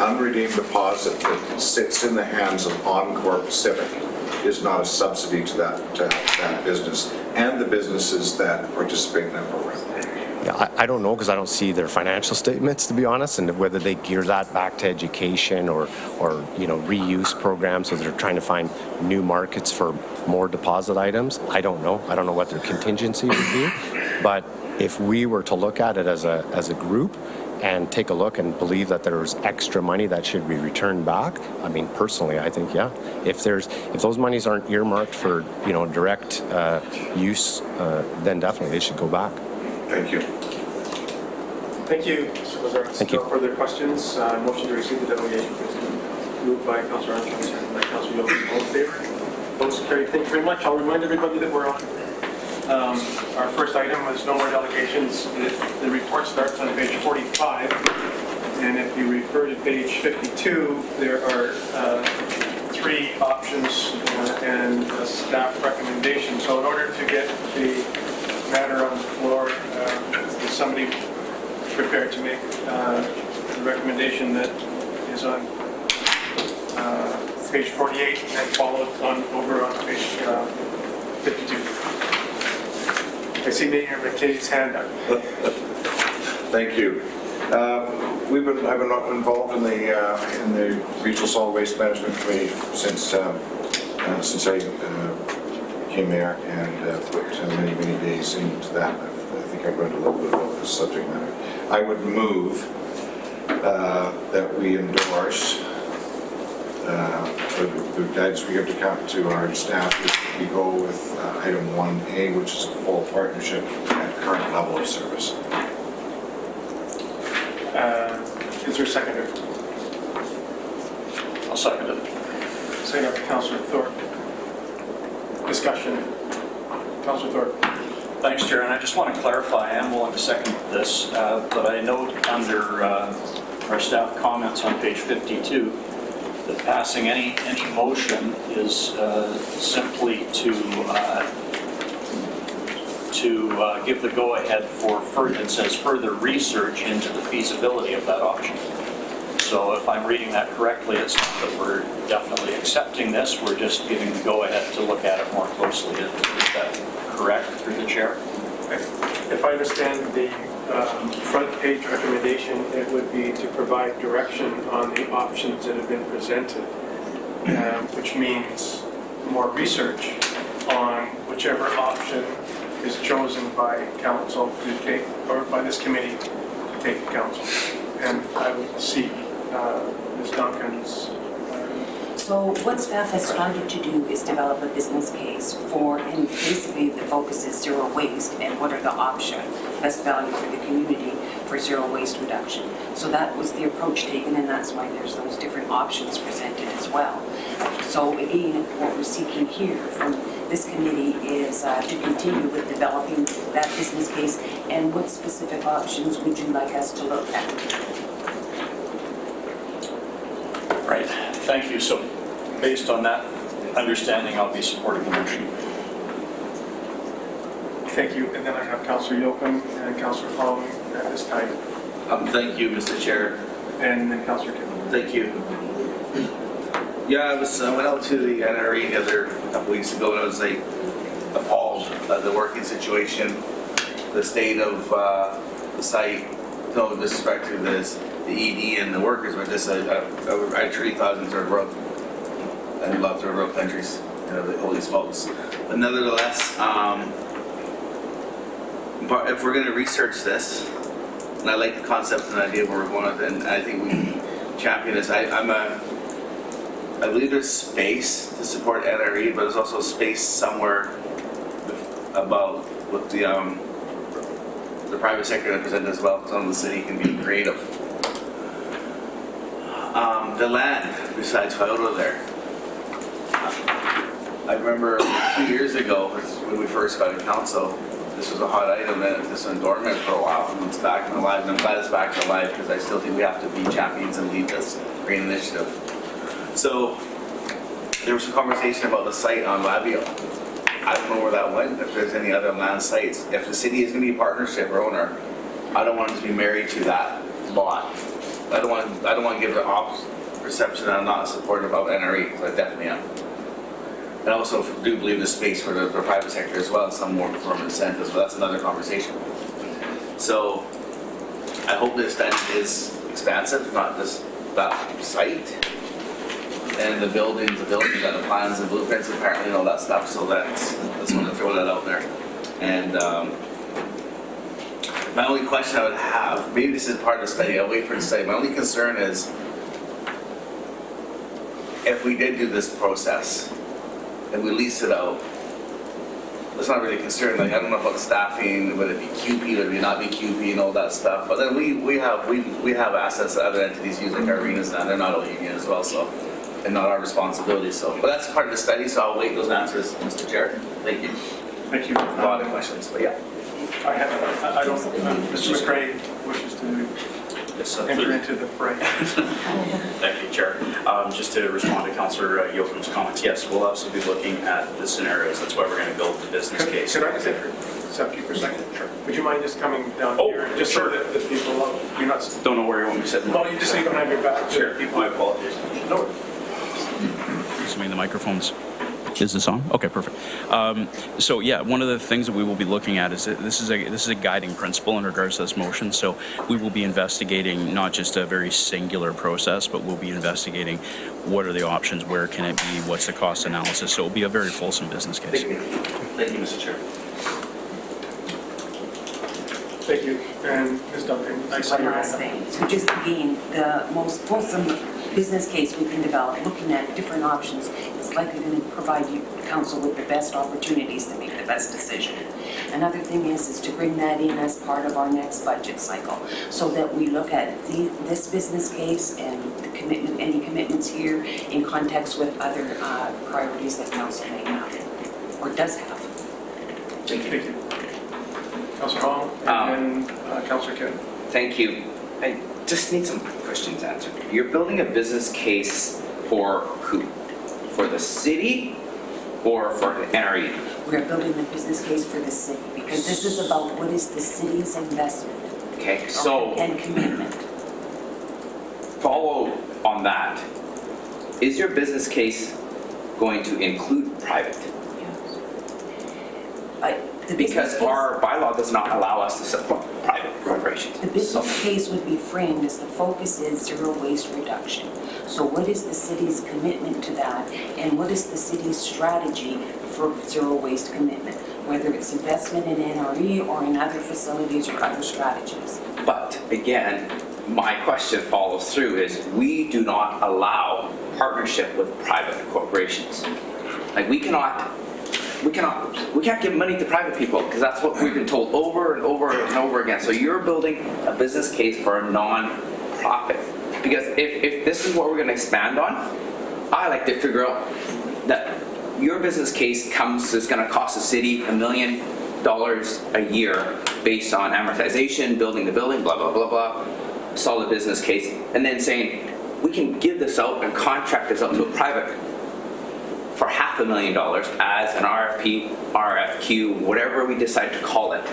unredeemed deposit that sits in the hands of Encore Pacific is not a subsidy to that business and the businesses that participate in that program? Yeah, I don't know because I don't see their financial statements, to be honest, and whether they gear that back to education or reuse programs, so they're trying to find new markets for more deposit items. I don't know. I don't know what their contingency would be. But if we were to look at it as a group and take a look and believe that there's extra money that should be returned back, I mean, personally, I think, yeah. If those monies aren't earmarked for, direct use, then definitely they should go back. Thank you. Thank you, Mr. Lazar. Thank you. No further questions. Motion to receive the delegation, please. Moved by Councillor Armstrong, seconded by Councillor Young. All in favor? Opposed? Carried. Thank you very much. I'll remind everybody that we're on. Our first item was no more delegations. The report starts on page 45, and if you refer to page 52, there are three options and a staff recommendation. So in order to get the matter on the floor, is somebody prepared to make the recommendation that is on page 48 and followed over on page 52? I see Mayor McKay's hand up. Thank you. I've been involved in the Regional Solid Waste Management Committee since I became mayor and put many days into that. I think I've learned a little bit about this subject matter. I would move that we endorse the guidance we give to our staff is we go with item 1A, which is a full partnership at current level of service. Is there a seconder? I'll second it. Second by Councillor Thorpe. Discussion. Councillor Thorpe. Thanks, Chair. And I just want to clarify, I am willing to second this, but I note under our staff comments on page 52 that passing any motion is simply to give the go-ahead for further, it says further research into the feasibility of that option. So if I'm reading that correctly, it's not that we're definitely accepting this, we're just giving the go-ahead to look at it more closely. Is that correct, through the chair? If I understand the front page recommendation, it would be to provide direction on the options that have been presented, which means more research on whichever option is chosen by council to take, or by this committee to take to council. And I would see Ms. Duncan's So what staff has started to do is develop a business case for, and basically the focus is zero waste and what are the options, best value for the community for zero waste reduction. So that was the approach taken, and that's why there's those different options presented as well. So again, what we're seeking here from this committee is to continue with developing that business case, and what specific options would you like us to look at? Right, thank you. So based on that understanding, I'll be supporting the motion. Thank you. And then I have Councillor Yocum and Councillor Fong at this time. Thank you, Mr. Chair. And then Councillor Kim. Thank you. Yeah, I went out to the NRE the other couple weeks ago, and I was like appalled at the working situation, the state of the site. No disrespect to this, the ED and the workers, but just I truly thought it was third world. I love third world countries, you know, the holy smokes. But nevertheless, but if we're going to research this, and I like the concept and idea where we're going with it, and I think we can champion this. I believe there's space to support NRE, but there's also space somewhere about with the private sector to present as well, because some of the city can be creative. The land besides Toyota there. I remember 2 years ago when we first got in council, this was a hot item, and this went dormant for a while, and it's back in alive, and I'm glad it's back in alive because I still think we have to be champions and lead this green initiative. So there was some conversation about the site on Labio. I don't know where that went, if there's any other land sites. If the city is going to be a partnership or owner, I don't want to be married to that lot. I don't want to give the opposite perception that I'm not supportive of NRE, because I definitely am. And I also do believe there's space for the private sector as well, some more form of incentives, but that's another conversation. So I hope this study is expansive, not just that site. And the buildings and the plans and blueprints apparently and all that stuff, so I just want to throw that out there. And my only question I would have, maybe this is part of the study, I'll wait for the study, my only concern is if we did do this process and we lease it out, that's not really a concern. Like, I don't know about staffing, whether it be QP, whether it not be QP and all that stuff, but then we have assets that other entities use, like our arenas, and they're not all union as well, so, and not our responsibility. So, but that's part of the study, so I'll wait those answers, Mr. Chair. Thank you. Thank you. A lot of questions, but yeah. I don't, Mr. McRae wishes to enter into the fray. Thank you, Chair. Just to respond to Councillor Yocum's comments, yes, we'll also be looking at the scenarios. That's why we're going to build the business case. Could I just interrupt you for a second? Sure. Would you mind just coming down here? Just sure. so that the people know you're not... Don't know where you want me to sit. Well, you just so you don't have your back. Sure. My apologies. No. Assuming the microphone's... Is this on? Okay, perfect. So yeah, one of the things that we will be looking at is that this is a guiding principle in regards to this motion. So we will be investigating not just a very singular process, but we'll be investigating what are the options, where can it be, what's the cost analysis. So it will be a very fulsome business case. Thank you, Mr. Chair. Thank you. And Ms. Duncan, I see One your last hand up. thing, so just again, the most fulsome business case we can develop, looking at different options, is likely going to provide you, council, with the best opportunities to make the best decision. Another thing is to bring that in as part of our next budget cycle, so that we look at this business case and the commitment, any commitments here in context with other priorities that council may have, or does have. Thank you. Councillor Hong, and then Councillor Kim. Thank you. I just need some questions answered. You're building a business case for who? For the city or for the NRE? We're building the business case for the city, because this is about what is the city's investment. Okay, so... And commitment. Follow on that. Is your business case going to include private? Because our bylaw does not allow us to support private corporations. The business case would be framed as the focus is zero waste reduction. So what is the city's commitment to that, and what is the city's strategy for zero waste commitment, whether it's investment in NRE or in other facilities or other strategies? But again, my question follows through is we do not allow partnership with private corporations. Like we can't give money to private people because that's what we've been told over and over and over again. So you're building a business case for a non-profit. Because if this is what we're going to expand on, I like to figure out that your business case is going to cost the city $1 million a year based on amortization, building the building, blah, blah, blah, blah, solid business case, and then saying, we can give this out and contract this out to a private for $500,000 as an RFP, RFQ, whatever we decide to call it,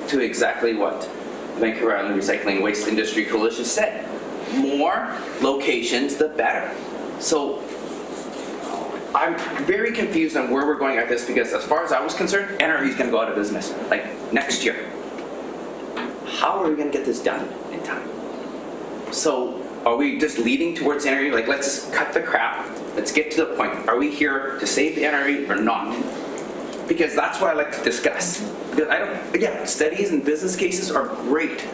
to exactly what the Vancouver Island Recycling Waste Industry Coalition said. More locations, the better. So I'm very confused on where we're going at this because as far as I was concerned, NRE is going to go out of business, like next year. How are we going to get this done in time? So are we just leading towards NRE? Like, let's just cut the crap. Let's get to the point. Are we here to save the NRE or not? Because that's what I like to discuss. Because studies and business cases are great,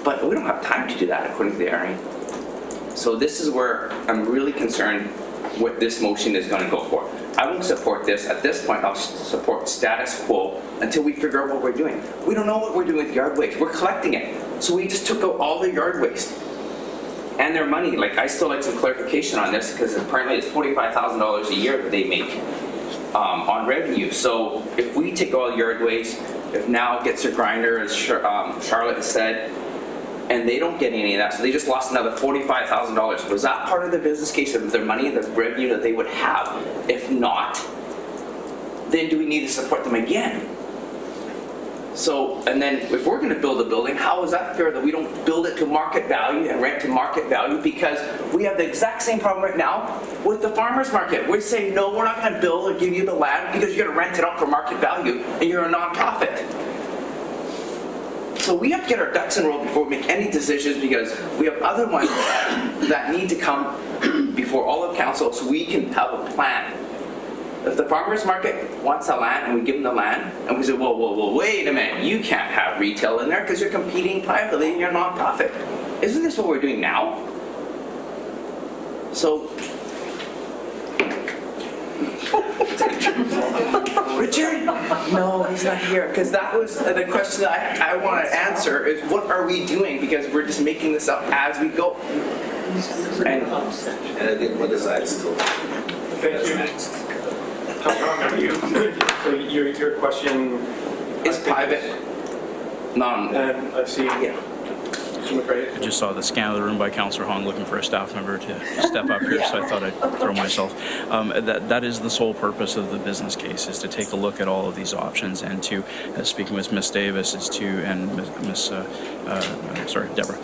but we don't have time to do that according to the NRE. So this is where I'm really concerned what this motion is going to go for. I won't support this. At this point, I'll support status quo until we figure out what we're doing. We don't know what we're doing with yard waste. We're collecting it. So we just took out all the yard waste. And their money, like I still like some clarification on this because apparently it's $45,000 a year that they make on revenue. So if we take all yard waste, if now it gets a grinder, as Charlotte has said, and they don't get any of that, so they just lost another $45,000. Was that part of the business case of their money, the revenue that they would have? If not, then do we need to support them again? So, and then if we're going to build a building, how is that fair that we don't build it to market value and rent to market value? Because we have the exact same problem right now with the farmers market. We're saying, no, we're not going to build or give you the land because you're going to rent it out for market value and you're a nonprofit. So we have to get our ducks in a row before we make any decisions because we have other ones that need to come before all of council so we can have a plan. If the farmers market wants the land and we give them the land and we say, whoa, wait a minute, you can't have retail in there because you're competing privately and you're a nonprofit. Isn't this what we're doing now? So, Richard? No, he's not here because that was the question that I want to answer is what are we doing because we're just making this up as we go. And I think what is that still? Thank you. So your question is private. And I see. Yeah. I just saw the scan of the room by Councillor Hong looking for a staff member to step up here, so I thought I'd throw myself. That is the sole purpose of the business case, is to take a look at all of these options and to, speaking with Ms. Davis, and Deborah,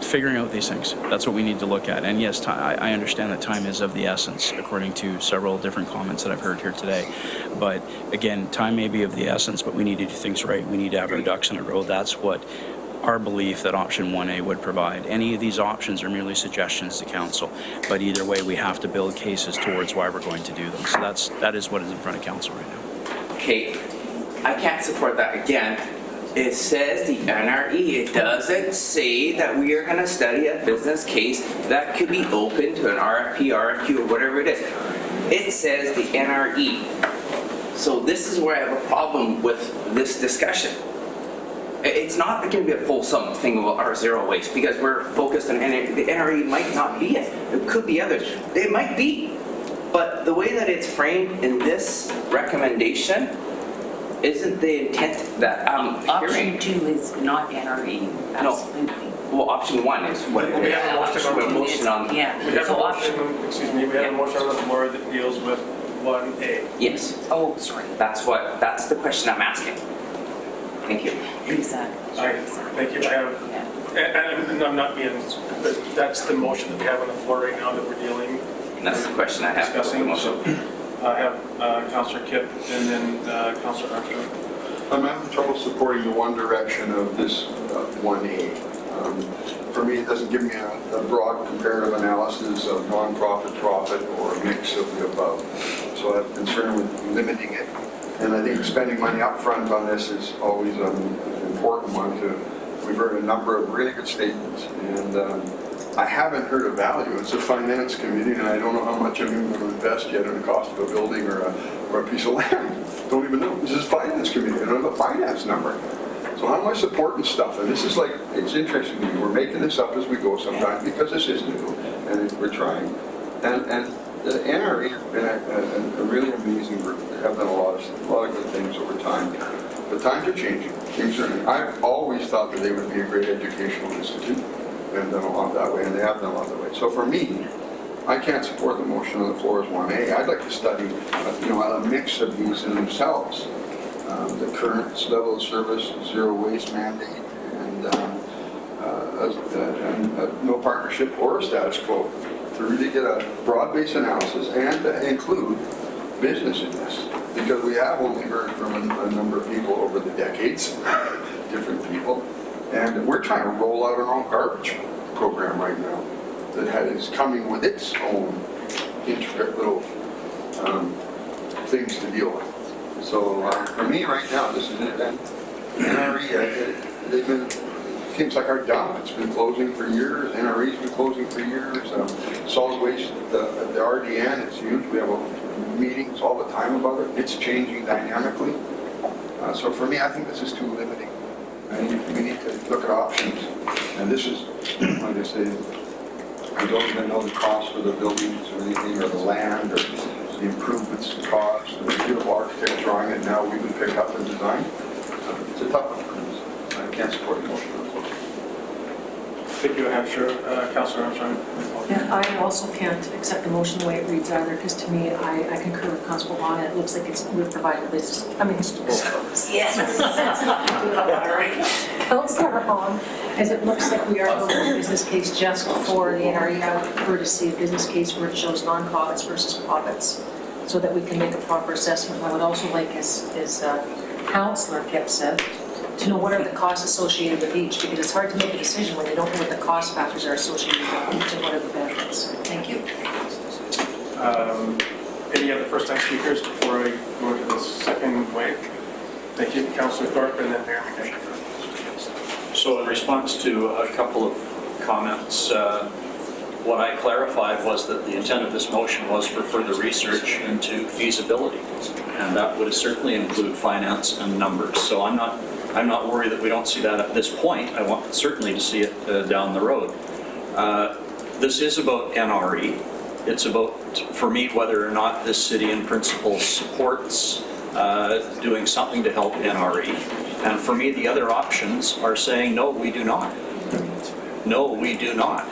figuring out these things. That's what we need to look at. And yes, I understand that time is of the essence, according to several different comments that I've heard here today. But again, time may be of the essence, but we need to do things right. We need to have our ducks in a row. That's what our belief that option 1A would provide. Any of these options are merely suggestions to council, but either way, we have to build cases towards why we're going to do them. So that is what is in front of council right now. Okay, I can't support that again. It says the NRE. It doesn't say that we are going to study a business case that could be open to an RFP, RFQ, or whatever it is. It says the NRE. So this is where I have a problem with this discussion. It's not going to be a fulsome thing about our zero waste because we're focused on NRE. The NRE might not be it. It could be others. It might be. But the way that it's framed in this recommendation isn't the intent that I'm hearing. Option 2 is not NRE. Absolutely. No. Well, option 1 is what We have a motion on Yeah. We have a motion on the floor that deals with 1A. Yes. Oh, sorry. That's the question I'm asking. Thank you. Exactly. Thank you. And I'm not being, but that's the motion that we have on the floor right now that we're dealing. And that's the question I have. Discussing. So I have Councillor Kipp and then Councillor Armstrong. I'm having trouble supporting the one direction of this 1A. For me, it doesn't give me a broad comparative analysis of non-profit, profit, or a mix of the above. So I'm concerned with limiting it. And I think spending money up front on this is always an important one. We've heard a number of really good statements, and I haven't heard of value. It's a finance committee, and I don't know how much I'm even going to invest yet in the cost of a building or a piece of land. Don't even know. This is finance committee. I don't have a finance number. So how am I supporting stuff? And this is like, it's interesting to me. We're making this up as we go sometimes because this is new, and we're trying. And the NRA has been a really amazing group. They have done a lot of good things over time. The times are changing. I've always thought that they would be a great educational institute. They've done a lot that way, and they have done a lot that way. So for me, I can't support the motion on the floor as 1A. I'd like to study, a mix of these in themselves. The current level of service, zero waste mandate, and no partnership or a status quo, to really get a broad-based analysis and include business in this. Because we have only heard from a number of people over the decades, different people, and we're trying to roll out our own garbage program right now that is coming with its own intricate little things to deal with. So for me right now, this is it. And NRE, they've been, seems like our dump. It's been closing for years. NRE's been closing for years. Solid waste, the RDN, it's huge. We have meetings all the time about it. It's changing dynamically. So for me, I think this is too limiting. We need to look at options. And this is, like I say, we don't even know the cost for the buildings or anything, or the land, or the improvements cost, or the beautiful architect drawing it now we would pick up and design. It's a tough one for me. I can't support the motion. Thank you, Hampshire. Councillor Armstrong. Yeah, I also can't accept the motion the way it reads either, because to me, I concur with Constable Vaughn. It looks like we've provided business. I mean, yes. Councillor Vaughn, as it looks like we are building a business case just for the NRE, I would prefer to see a business case where it shows non-profits versus profits, so that we can make a proper assessment. I would also like, as Councillor Kip said, to know what are the costs associated with each, because it's hard to make a decision when you don't know what the cost factors are associated with each and what are the benefits. Thank you. Any other first-time speakers before I go into the second wave? Thank you, Councillor Thorpe, and then Mayor Mcnab. So in response to a couple of comments, what I clarified was that the intent of this motion was for further research into feasibility, and that would certainly include finance and numbers. So I'm not worried that we don't see that at this point. I want certainly to see it down the road. This is about NRE. It's about, for me, whether or not this city in principle supports doing something to help NRE. And for me, the other options are saying, no, we do not. No, we do not.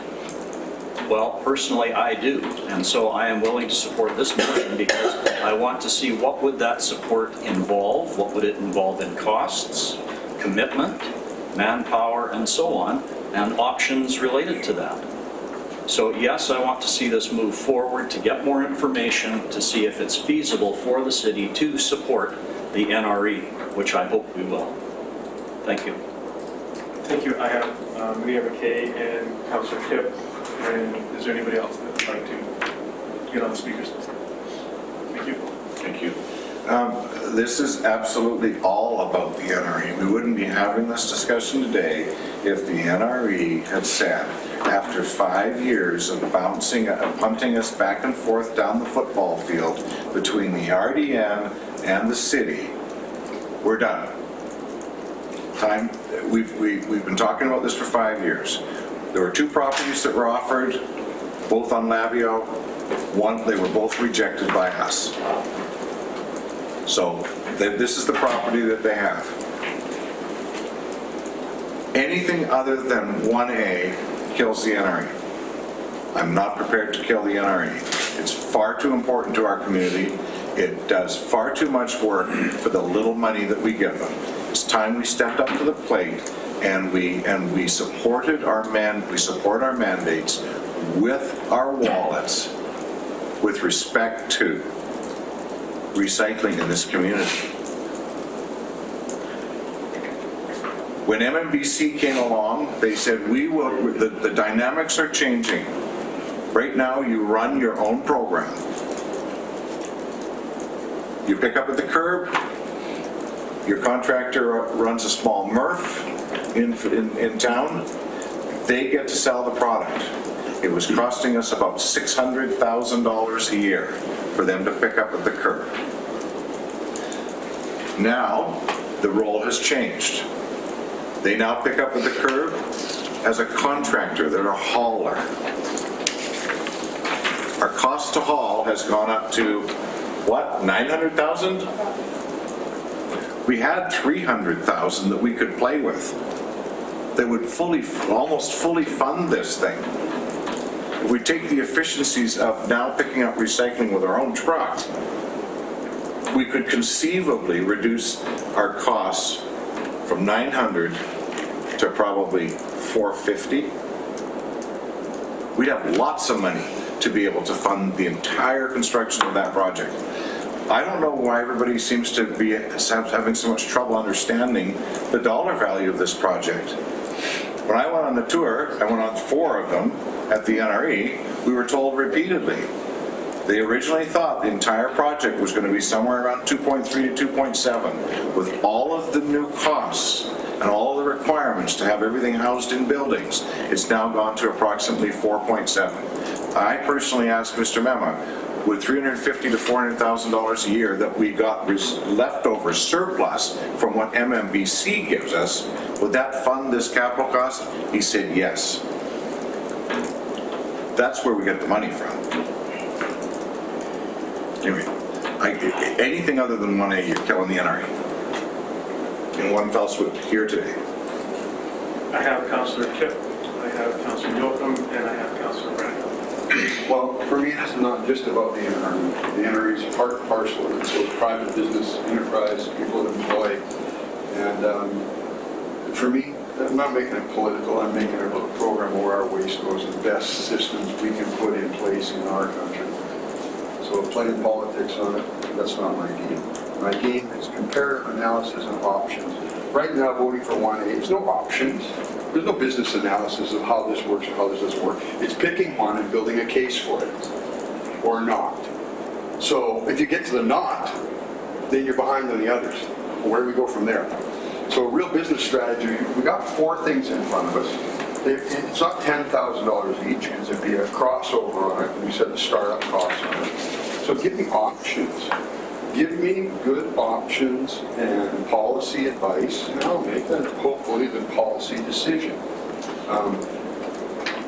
Well, personally, I do. And so I am willing to support this motion because I want to see what would that support involve, what would it involve in costs, commitment, manpower, and so on, and options related to that. So yes, I want to see this move forward to get more information to see if it's feasible for the city to support the NRE, which I hope we will. Thank you. Thank you. I have Maria McKay and Councillor Kip. And is there anybody else that would like to get on the speakers list? Thank you. Thank you. This is absolutely all about the NRE. We wouldn't be having this discussion today if the NRE had said, after 5 years of punting us back and forth down the football field between the RDN and the city, we're done. We've been talking about this for 5 years. There were 2 properties that were offered, both on Labio. They were both rejected by us. So this is the property that they have. Anything other than 1A kills the NRE. I'm not prepared to kill the NRE. It's far too important to our community. It does far too much work for the little money that we give them. It's time we stepped up to the plate and we supported we support our mandates with our wallets with respect to recycling in this community. When MMBC came along, they said the dynamics are changing. Right now you run your own program. You pick up at the curb, your contractor runs a small MRF in town, They get to sell the product. It was costing us about $600,000 a year for them to pick up at the curb. Now, the role has changed. They now pick up at the curb as a contractor. They're a hauler. Our cost to haul has gone up to, what, 900,000? We had 300,000 that we could play with that would almost fully fund this thing. If we take the efficiencies of now picking up recycling with our own truck, we could conceivably reduce our costs from 900 to probably 450. We'd have lots of money to be able to fund the entire construction of that project. I don't know why everybody seems to be having so much trouble understanding the dollar value of this project. When I went on the tour, I went on 4 of them at the NRE, we were told repeatedly, they originally thought the entire project was going to be somewhere around 2.3 to 2.7. With all of the new costs and all the requirements to have everything housed in buildings, it's now gone to approximately 4.7. I personally asked Mr. Mema, with $350,000 to $400,000 a year that we got leftover surplus from what MMBC gives us, would that fund this capital cost? He said yes. That's where we get the money from. Anyway, anything other than 1A, you're killing the NRE. In one fell swoop, here today. I have Councillor Kipp, I have Councillor Yocum, and I have Councillor Brandon. Well, for me, this is not just about the NRE. The NRE is part and parcel of it, so it's private business, enterprise, people that employ. And for me, I'm not making it political, I'm making it about a program where our waste goes, the best systems we can put in place in our country. So playing politics on it, that's not my game. My game is comparative analysis and options. Right now, voting for 1A, there's no options. There's no business analysis of how this works or how this doesn't work. It's picking one and building a case for it, or not. So if you get to the not, then you're behind on the others. Where do we go from there? So a real business strategy, we got 4 things in front of us. It's not $10,000 each, because it'd be a crossover on it. We said the startup cost on it. So give me options. Give me good options and policy advice, and I'll make that hopefully the policy decision.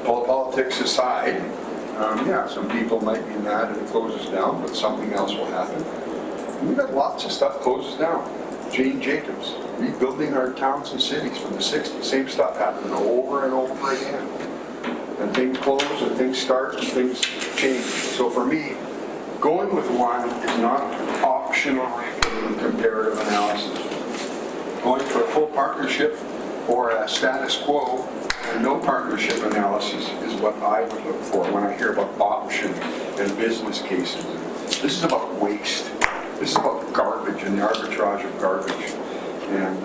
All politics aside, yeah, some people might be mad if it closes down, but something else will happen. And we've got lots of stuff closes down. Jane Jacobs, rebuilding our towns and cities from the 60s, same stuff happening over and over again. And things close and things start and things change. So for me, going with 1 is not optional in comparative analysis. Going for a full partnership or a status quo and no partnership analysis is what I would look for when I hear about options and business cases. This is about waste. This is about garbage and the arbitrage of garbage. And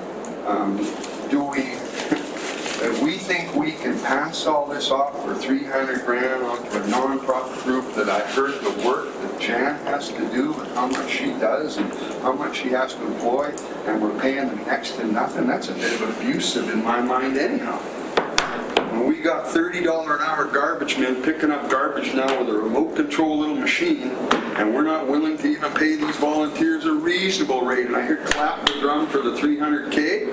if we think we can pass all this off for 300 grand onto a non-profit group that I heard the work that Jan has to do and how much she does and how much she has to employ, and we're paying them next to nothing, that's a bit of abusive in my mind anyhow. When we got $30 an hour garbage men picking up garbage now with a remote control little machine, and we're not willing to even pay these volunteers a reasonable rate, and I hear clap the drum for the 300K,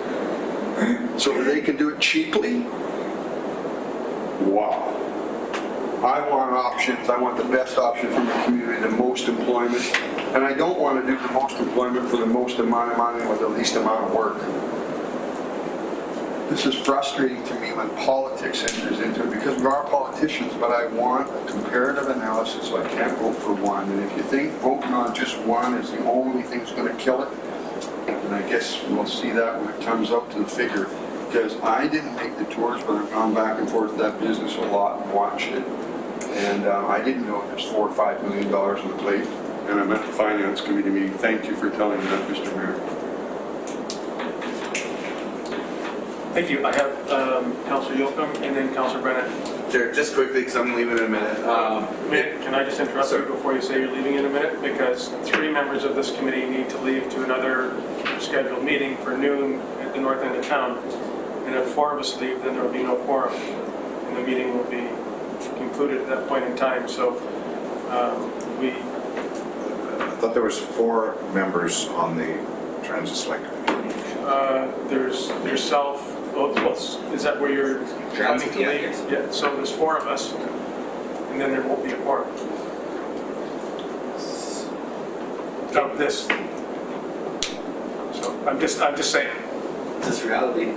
so that they can do it cheaply? Wow. I want options. I want the best option for my community, the most employment. And I don't want to do the most employment for the most amount of money with the least amount of work. This is frustrating to me when politics enters into it, because we are politicians, but I want a comparative analysis, so I can't vote for 1. And if you think voting on just 1 is the only thing that's going to kill it, and I guess we'll see that when it comes up to the figure, because I didn't make the tours, but I've gone back and forth to that business a lot and watched it. And I didn't know there's $4 or $5 million on the plate. And I'm at the Finance Committee meeting. Thank you for telling me that, Mr. Mayor. Thank you. I have Councillor Yocum and then Councillor Brennan. Chair, just quickly, because I'm leaving in a minute. Can I just interrupt you before you say you're leaving in a minute? Because 3 members of this committee need to leave to another scheduled meeting for noon at the north end of town. And if 4 of us leave, then there will be no quorum. the meeting will be concluded at that point in time. So we, I thought there was 4 members on the Transit Select Committee. there's yourself, is that where you're planning to leave? Yeah, so there's 4 of us, and then there won't be a quorum. Of this. So I'm just saying. This reality.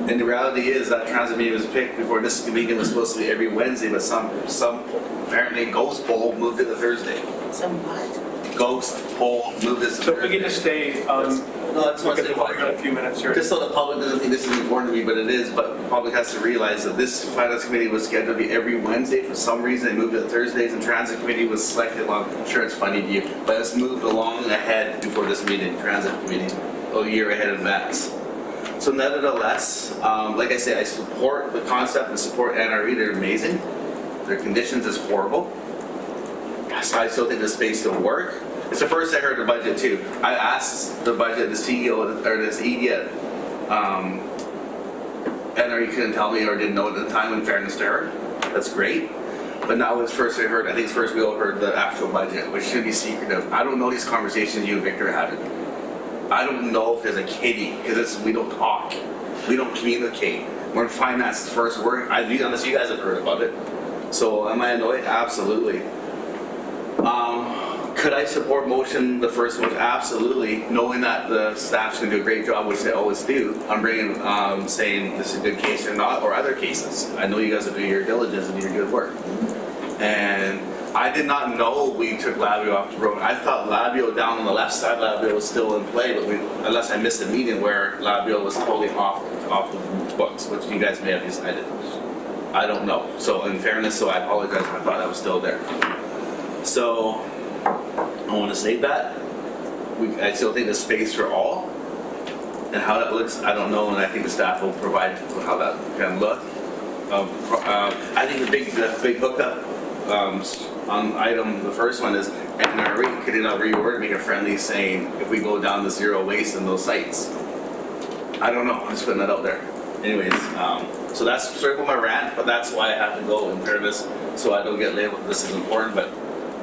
And the reality is that transit meeting was picked before this meeting was supposed to be every Wednesday, but some apparently ghost poll moved it to Thursday. Some what? Ghost poll moved this to So Thursday. if we can just stay, No, I just want to say we've got a few minutes here. just so the public doesn't think this is important to me, but it is, but the public has to realize that this finance committee was scheduled to be every Wednesday. For some reason, they moved it to Thursdays, and transit committee was selected, well, I'm sure it's funny to you, but it's moved along ahead before this meeting, transit committee, a year ahead in advance. So nevertheless, like I say, I support the concept and support NRE, they're amazing. Their conditions is horrible. So I still think the space will work. It's the first I heard the budget too. I asked the budget, the CEO, or this idiot, NRE couldn't tell me or didn't know at the time, in fairness to her. That's great. But now it's first I heard, I think it's first we all heard the actual budget, which should be secretive. I don't know these conversations you and Victor are having. I don't know if there's a kitty, because we don't talk. We don't communicate. We're in finance first word, unless you guys have heard about it. So am I annoyed? Absolutely. Could I support motion, the first one? Absolutely, knowing that the staff's gonna do a great job, which they always do. I'm bringing, saying this is a good case or not, or other cases. I know you guys will do your diligence and your good work. And I did not know we took Labio off the road. I thought Labio down on the left side, Labio was still in play, but unless I missed a meeting where Labio was totally off the books, which you guys may have decided. I don't know. So in fairness, so I apologize if I thought I was still there. So I want to say that I still think there's space for all, and how that looks, I don't know, and I think the staff will provide how that can look. I think the big hookup on item, the first one is NRE. Could it not reword, make it friendly, saying if we go down to zero waste in those sites? I don't know. I'm just putting that out there. Anyways, so that's sort of my rant, but that's why I have to go in fairness, so I don't get labeled this is important, but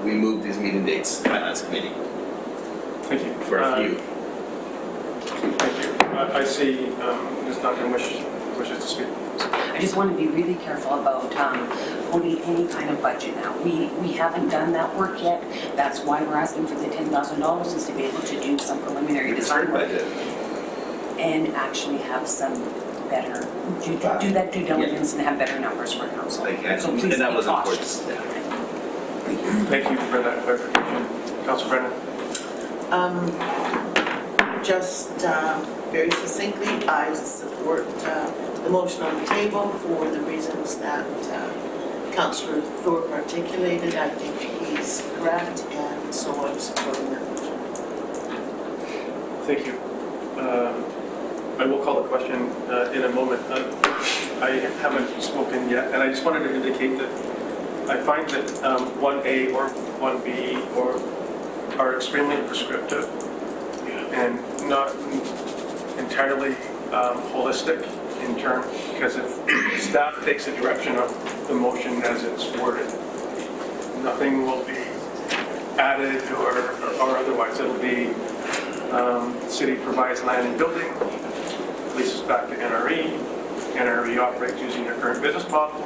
we moved these meeting dates, finance committee. Thank you. For a few. Thank you. I see Ms. Duncan wishes to speak. I just want to be really careful about holding any kind of budget now. We haven't done that work yet. That's why we're asking for the $10,000, is to be able to do some preliminary design work and actually have some better, do that due diligence and have better numbers for council. So please be cautious. Thank you for that clarification. Councilor Brennan. Just very succinctly, I support the motion on the table for the reasons that Councillor Thorpe articulated. I think he's correct, and so I'm supporting that motion. Thank you. I will call the question in a moment. I haven't spoken yet, and I just wanted to indicate that I find that 1A or 1B are extremely prescriptive and not entirely holistic in terms, because if staff takes the direction of the motion as it's worded, nothing will be added or otherwise. It'll be city provides land and building, leases back to NRE, NRE operates using their current business model.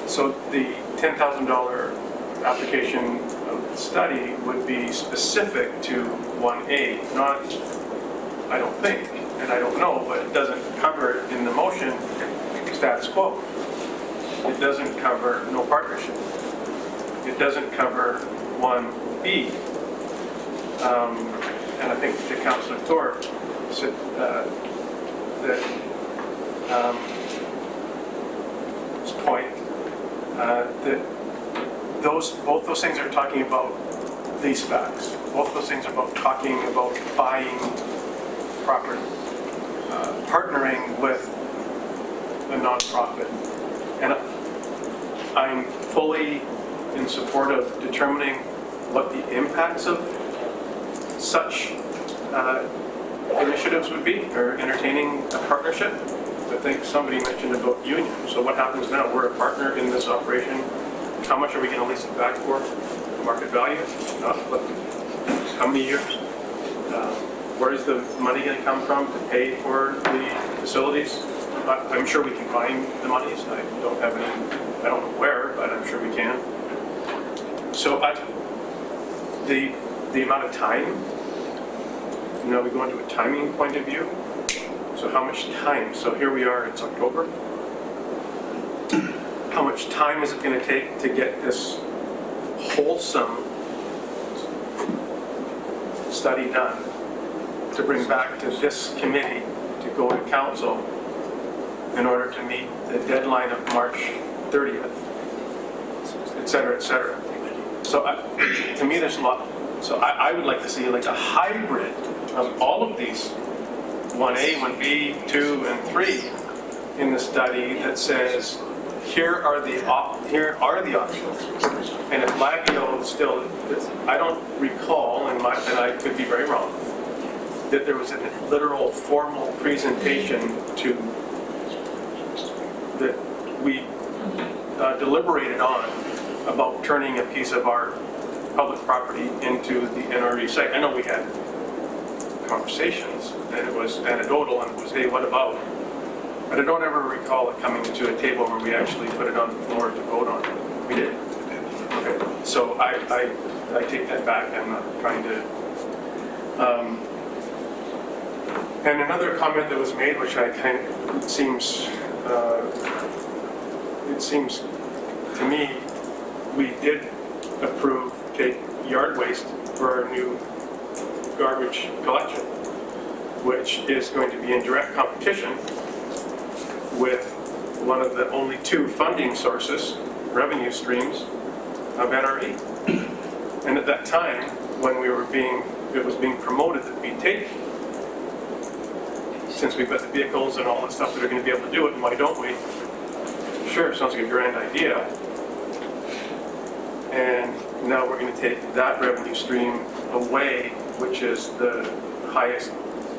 So the $10,000 application of the study would be specific to 1A, not, I don't think, and I don't know, but it doesn't cover it in the motion status quo. It doesn't cover no partnership. It doesn't cover 1B. And I think to Councillor Thorpe said his point, that both those things are talking about lease backs. Both those things are about talking about buying property, partnering with a nonprofit. And I'm fully in support of determining what the impacts of such initiatives would be, or entertaining a partnership. I think somebody mentioned about union. So what happens now? We're a partner in this operation. How much are we going to lease it back for? Market value? How many years? Where is the money going to come from to pay for the facilities? I'm sure we can find the monies. I don't know where, but I'm sure we can. So the amount of time, now we go into a timing point of view. So how much time? So here we are, it's October. How much time is it going to take to get this wholesome study done, to bring back to this committee, to go to council in order to meet the deadline of March 30th, et cetera, et cetera. So to me, there's a lot. So I would like to see like a hybrid of all of these 1A, 1B, 2, and 3 in the study that says, here are the options. And if Lagio still, I don't recall, and I could be very wrong, that there was a literal formal presentation that we deliberated on about turning a piece of our public property into the NRE site. I know we had conversations, and it was anecdotal, and it was, hey, what about? But I don't ever recall it coming to a table where we actually put it on the floor to vote on it. We did. Okay. So I take that back. I'm not trying to. And another comment that was made, which it seems to me, we did approve take yard waste for our new garbage collection, which is going to be in direct competition with one of the only 2 funding sources, revenue streams, of NRE. And at that time, when it was being promoted that we take, since we've got the vehicles and all the stuff that are going to be able to do it, and why don't we? Sure, sounds like a grand idea. And now we're going to take that revenue stream away, which is the highest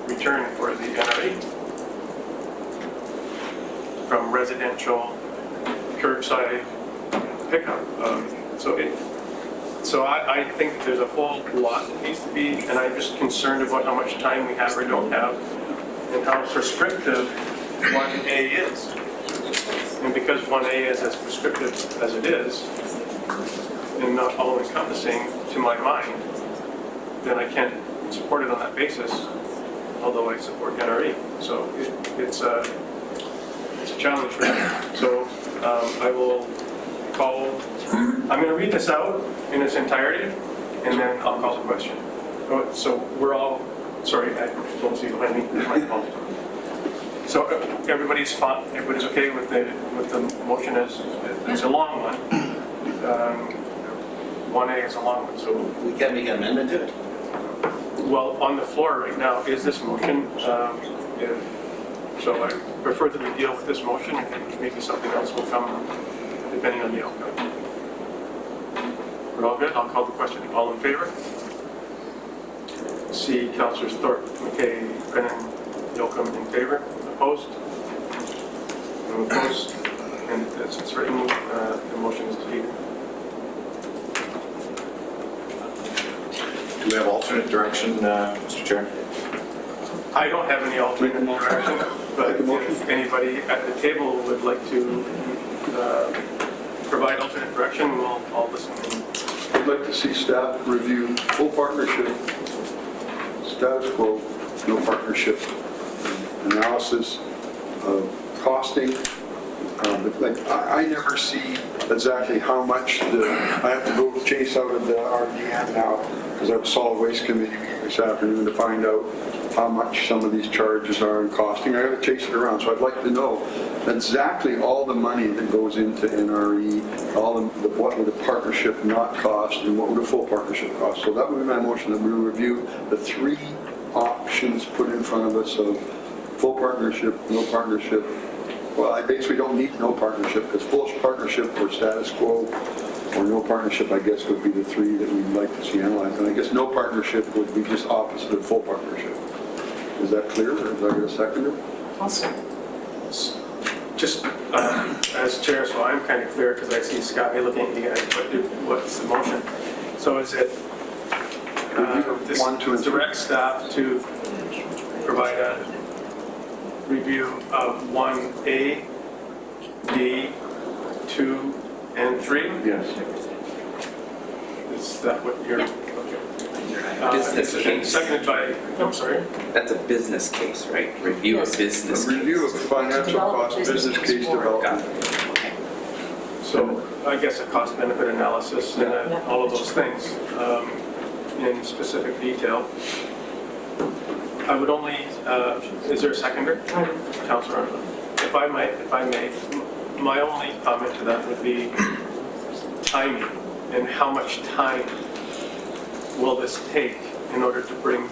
return for the NRE, from residential curbside pickup. So I think there's a whole lot that needs to be, and I'm just concerned about how much time we have or don't have, and how prescriptive 1A is. And because 1A is as prescriptive as it is, and not all-encompassing to my mind, then I can't support it on that basis, although I support NRE. So it's a challenge for me. So I will call, I'm going to read this out in its entirety, and then I'll call the question. So we're all, sorry, I don't see behind me, my phone. So everybody's okay with the motion as it's a long one. 1A is a long one, so. We can make an amendment to it? Well, on the floor right now is this motion. So I prefer that we deal with this motion, and maybe something else will come depending on the outcome. We're all good? I'll call the question. All in favor? See Councillors Thorpe, McKay, Brennan, Yocum in favor. Opposed? No opposed? And as it's written, the motion is defeated. Do we have alternate direction, Mr. Chair? I don't have any alternate direction, but if anybody at the table would like to provide alternate direction, I'll listen. I'd like to see staff review full partnership, status quo, no partnership, analysis of costing. I never see exactly how much I have to go chase out of the RDM now, because I have a solid waste committee meeting this afternoon to find out how much some of these charges are and costing. I got to chase it around, so I'd like to know exactly all the money that goes into NRE, what would a partnership not cost, and what would a full partnership cost. So that would be my motion, that we review the 3 options put in front of us of full partnership, no partnership. Well, I basically don't need no partnership, because full partnership or status quo or no partnership, I guess, would be the 3 that we'd like to see analyzed. And I guess no partnership would be just opposite of full partnership. Is that clear, or is that a seconder? Awesome. just as chair, so I'm kind of clear because I see Scott looking at you guys, what's the motion? So is it this direct staff to provide a review of 1A, B, 2, and 3? Yes. Is that what you're, okay. Business case. Seconded by, I'm sorry? That's a business case, right? Review of business A review of case. financial cost, business case development. So I guess a cost benefit analysis and all of those things in specific detail. I would only, is there a seconder? Councillor Arnold. If I may, my only comment to that would be timing and how much time will this take in order to bring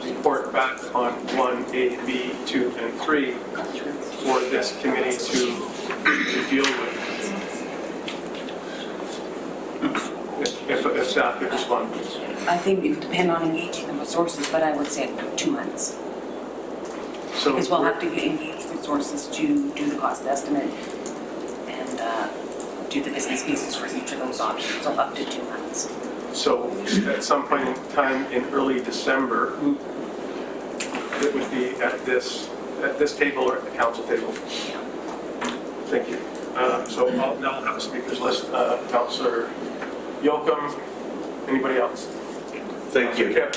report back on 1A, B, 2, and 3 for this committee to deal with. If staff could respond, please. I think it would depend on engaging the resources, but I would say 2 months. So Because we'll have to engage resources to do the cost estimate and do the business cases for each of those options, so up to 2 months. So at some point in time in early December, it would be at this table or at the council table. Thank you. So now I'll have a speakers list. Councillor Yoakum, anybody else? Thank you. Kip.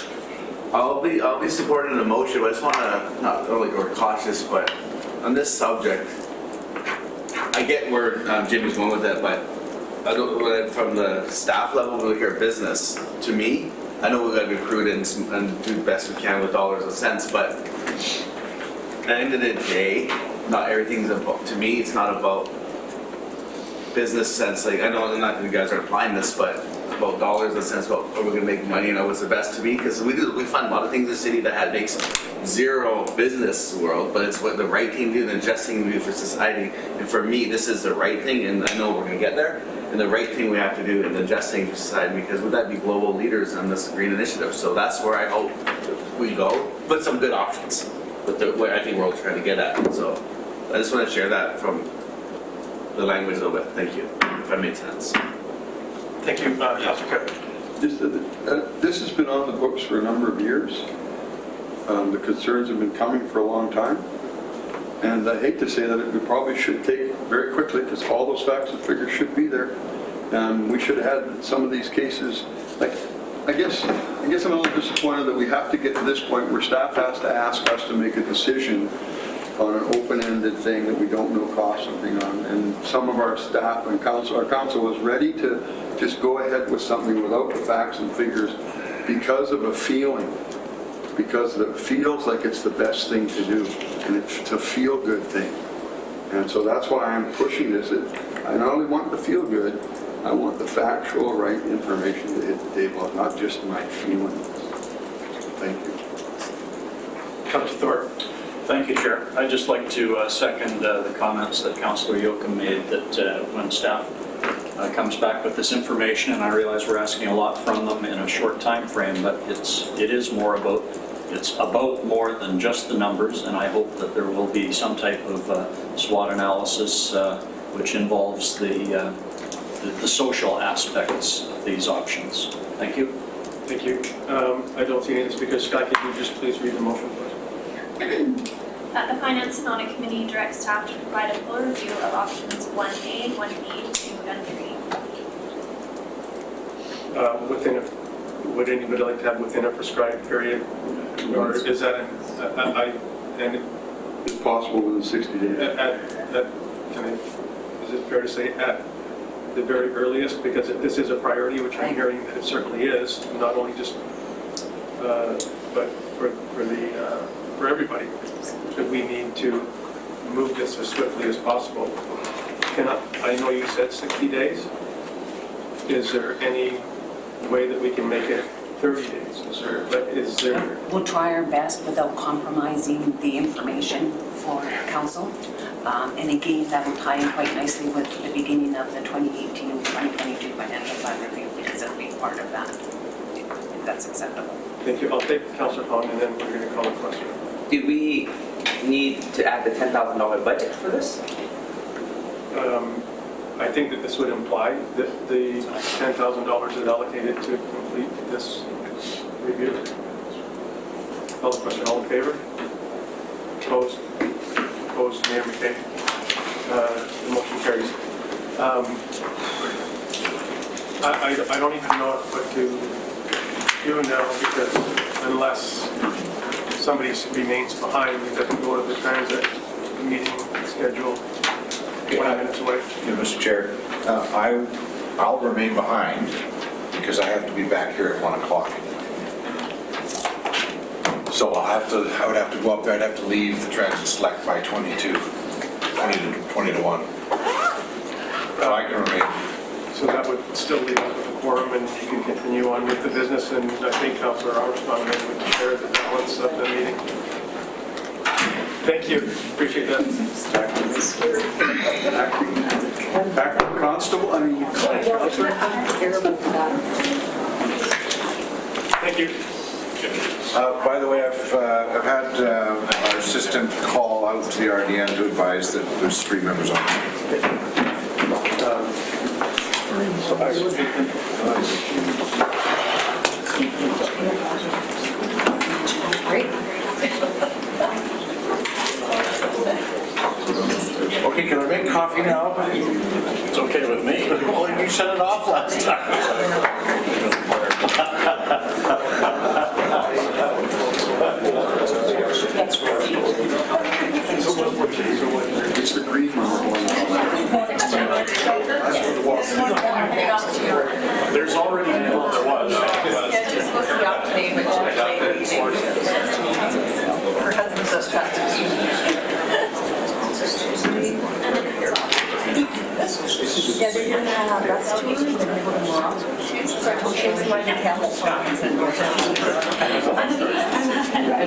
I'll be supporting the motion, but I just want to, not really go cautious, but on this subject, I get where Jimmy's going with it, but I don't, from the staff level, we look at our business, to me, I know we've got to be prudent and do the best we can with dollars and cents, but at the end of the day, not everything's about, to me, it's not about business sense. Like, I know not that you guys are applying this, but about dollars and cents, about are we gonna make money and what's the best to be? Because we find a lot of things in the city that makes zero business world, but it's what the right thing to do and the just thing to do for society. And for me, this is the right thing, and I know we're gonna get there. And the right thing we have to do and the just thing for society, because would that be global leaders on this green initiative? So that's where I hope we go, but some good options. But what I think we're all trying to get at. So I just want to share that from the language a little bit. Thank you. If that made sense. Thank you, Councillor Kip. This has been on the books for a number of years. The concerns have been coming for a long time. And I hate to say that we probably should take very quickly, because all those facts and figures should be there. And we should have had some of these cases, like, I guess I'm a little disappointed that we have to get to this point where staff has to ask us to make a decision on an open-ended thing that we don't know cost something on. And some of our staff and our council was ready to just go ahead with something without the facts and figures because of a feeling, because it feels like it's the best thing to do, and it's a feel-good thing. And so that's why I'm pushing this. I not only want the feel-good, I want the factual, right information to hit the table, not just my feelings. Thank you. Councillor Thorpe. Thank you, Chair. I'd just like to second the comments that Councillor Yoakum made, that when staff comes back with this information, and I realize we're asking a lot from them in a short time frame, but it's about more than just the numbers, and I hope that there will be some type of SWOT analysis which involves the social aspects of these options. Thank you. Thank you. I don't see any speakers. Scott, can you just please read the motion, please? That the Finance and Audit Committee directs staff to provide a full review of options 1A, 1B, 2, and 3. Would anybody like to have within a prescribed period? Or is that, It's possible within 60 days. Is it fair to say at the very earliest? Because if this is a priority, which I'm hearing that it certainly is, not only just, but for everybody, that we need to move this as swiftly as possible. I know you said 60 days. Is there any way that we can make it 30 days? Is there? We'll try our best without compromising the information for council. And again, that will tie in quite nicely with the beginning of the 2018-2022 financial plan review, because it'll be part of that, if that's acceptable. Thank you. I'll take Councillor Hong, and then we're going to call a question. Did we need to add the $10,000 budget for this? I think that this would imply that the $10,000 is allocated to complete this review. Call the question, all in favor? Opposed? Opposed, Mayor McKay. The motion carries. I don't even know what to do now, because unless somebody remains behind, it doesn't go to the transit meeting schedule 20 minutes away. Yeah, Mr. Chair, I'll remain behind because I have to be back here at 1 o'clock. So I would have to go up there, I'd have to leave the transit select by 20 to 1. So I can remain. So that would still leave us with a quorum, and you can continue on with the business, and I think Councillor Armstrong maybe would share the balance of the meeting. Thank you, appreciate that. Acting constable, I mean, Counselor? Thank you. By the way, I've had our assistant call out to the RDN to advise that there's 3 members on. Okay, can I make coffee now? It's okay with me. Well, you shut it off last It's the green one. There's already, there was. It's supposed to be off today, but her husband does practice. Yeah, they're doing that on bus tour, and then they go tomorrow. So I told James why they can't hold on.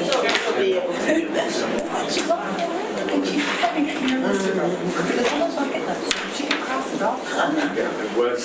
She'll be able to do this. She's off. And she's having it nervous. It's almost like she can cross it off. It was,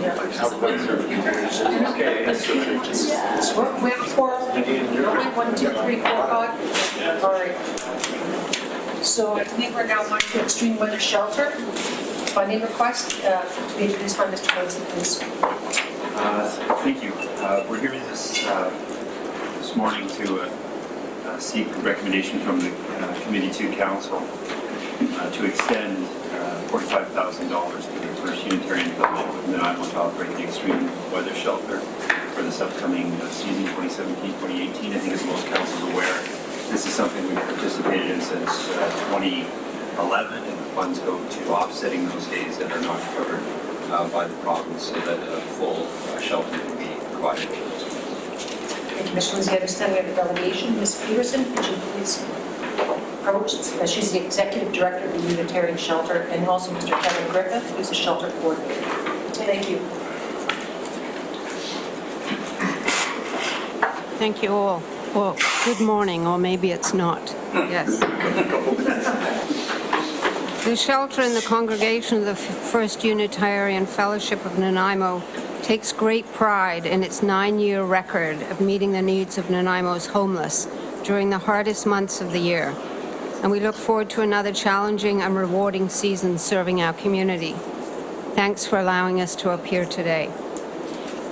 here. Okay, that's good. We have 4, only 1, 2, 3, 4, 5. All right. So I think we're now on to extreme weather shelter. Funding request to be introduced by Mr. Lindsay, please. Thank you. We're here this morning to seek recommendation from the committee to council to extend $45,000 to the First Unitarian Fellowship of Nanaimo to operate the extreme weather shelter for this upcoming season 2017-2018. I think as most councils are aware, this is something we've participated in since 2011, and the funds go to offsetting those days that are not covered by the province so that a full shelter can be provided. Thank you, Ms. Lindsay. I understand we have a delegation. Ms. Peterson, could you please approach? She's the Executive Director of the Unitarian Shelter, and also Mr. Kevin Griffith, who's the shelter coordinator. Thank you. Thank you all. Well, good morning, or maybe it's not. Yes. The shelter in the congregation of the First Unitarian Fellowship of Nanaimo takes great pride in its 9-year record of meeting the needs of Nanaimo's homeless during the hardest months of the year. And we look forward to another challenging and rewarding season serving our community. Thanks for allowing us to appear today.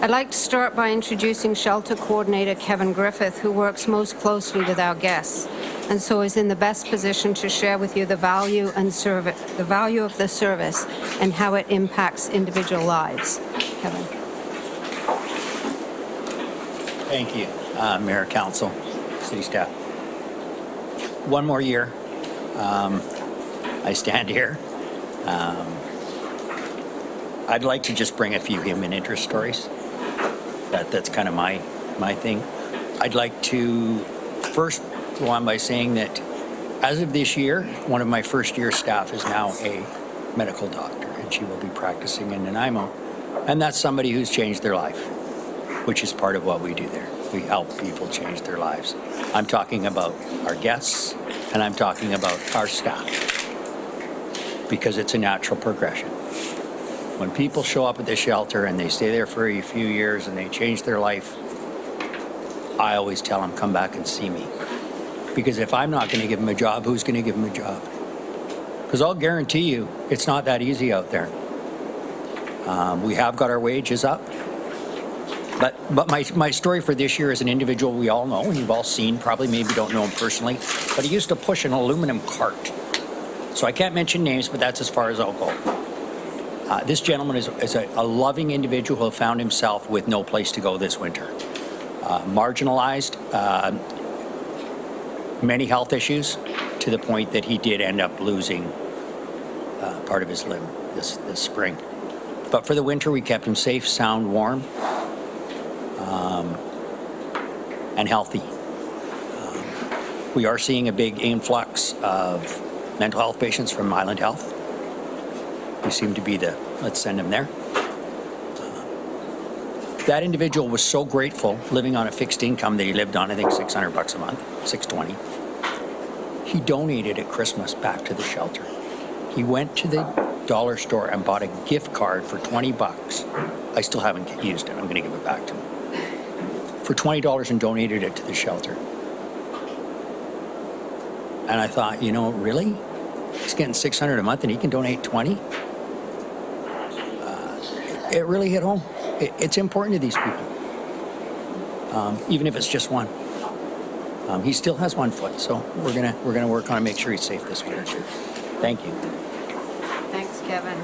I'd like to start by introducing Shelter Coordinator Kevin Griffith, who works most closely with our guests, and so is in the best position to share with you the value of the service and how it impacts individual lives. Kevin. Thank you, Mayor, Council, City staff. One more year, I stand here. I'd like to just bring a few human interest stories. That's kind of my thing. I'd like to first go on by saying that as of this year, one of my first-year staff is now a medical doctor, and she will be practicing in Nanaimo. And that's somebody who's changed their life, which is part of what we do there. We help people change their lives. I'm talking about our guests, and I'm talking about our staff, because it's a natural progression. When people show up at the shelter and they stay there for a few years and they change their life, I always tell them, come back and see me. Because if I'm not going to give them a job, who's going to give them a job? Because I'll guarantee you, it's not that easy out there. We have got our wages up. But my story for this year is an individual we all know, and you've all seen, probably maybe don't know him personally, but he used to push an aluminum cart. So I can't mention names, but that's as far as I'll go. This gentleman is a loving individual who found himself with no place to go this winter. Marginalized, many health issues, to the point that he did end up losing part of his limb this spring. But for the winter, we kept him safe, sound, warm, and healthy. We are seeing a big influx of mental health patients from Island Health. We seem to be let's send him there. That individual was so grateful, living on a fixed income that he lived on, I think $600 a month, $620. He donated at Christmas back to the shelter. He went to the dollar store and bought a gift card for $20. I still haven't used it. I'm going to give it back to him. For $20 and donated it to the shelter. And I thought, really? He's getting $600 a month and he can donate 20? It really hit home. It's important to these people, even if it's just one. He still has one foot, so we're gonna work on it, make sure he's safe this winter too. Thank you. Thanks, Kevin.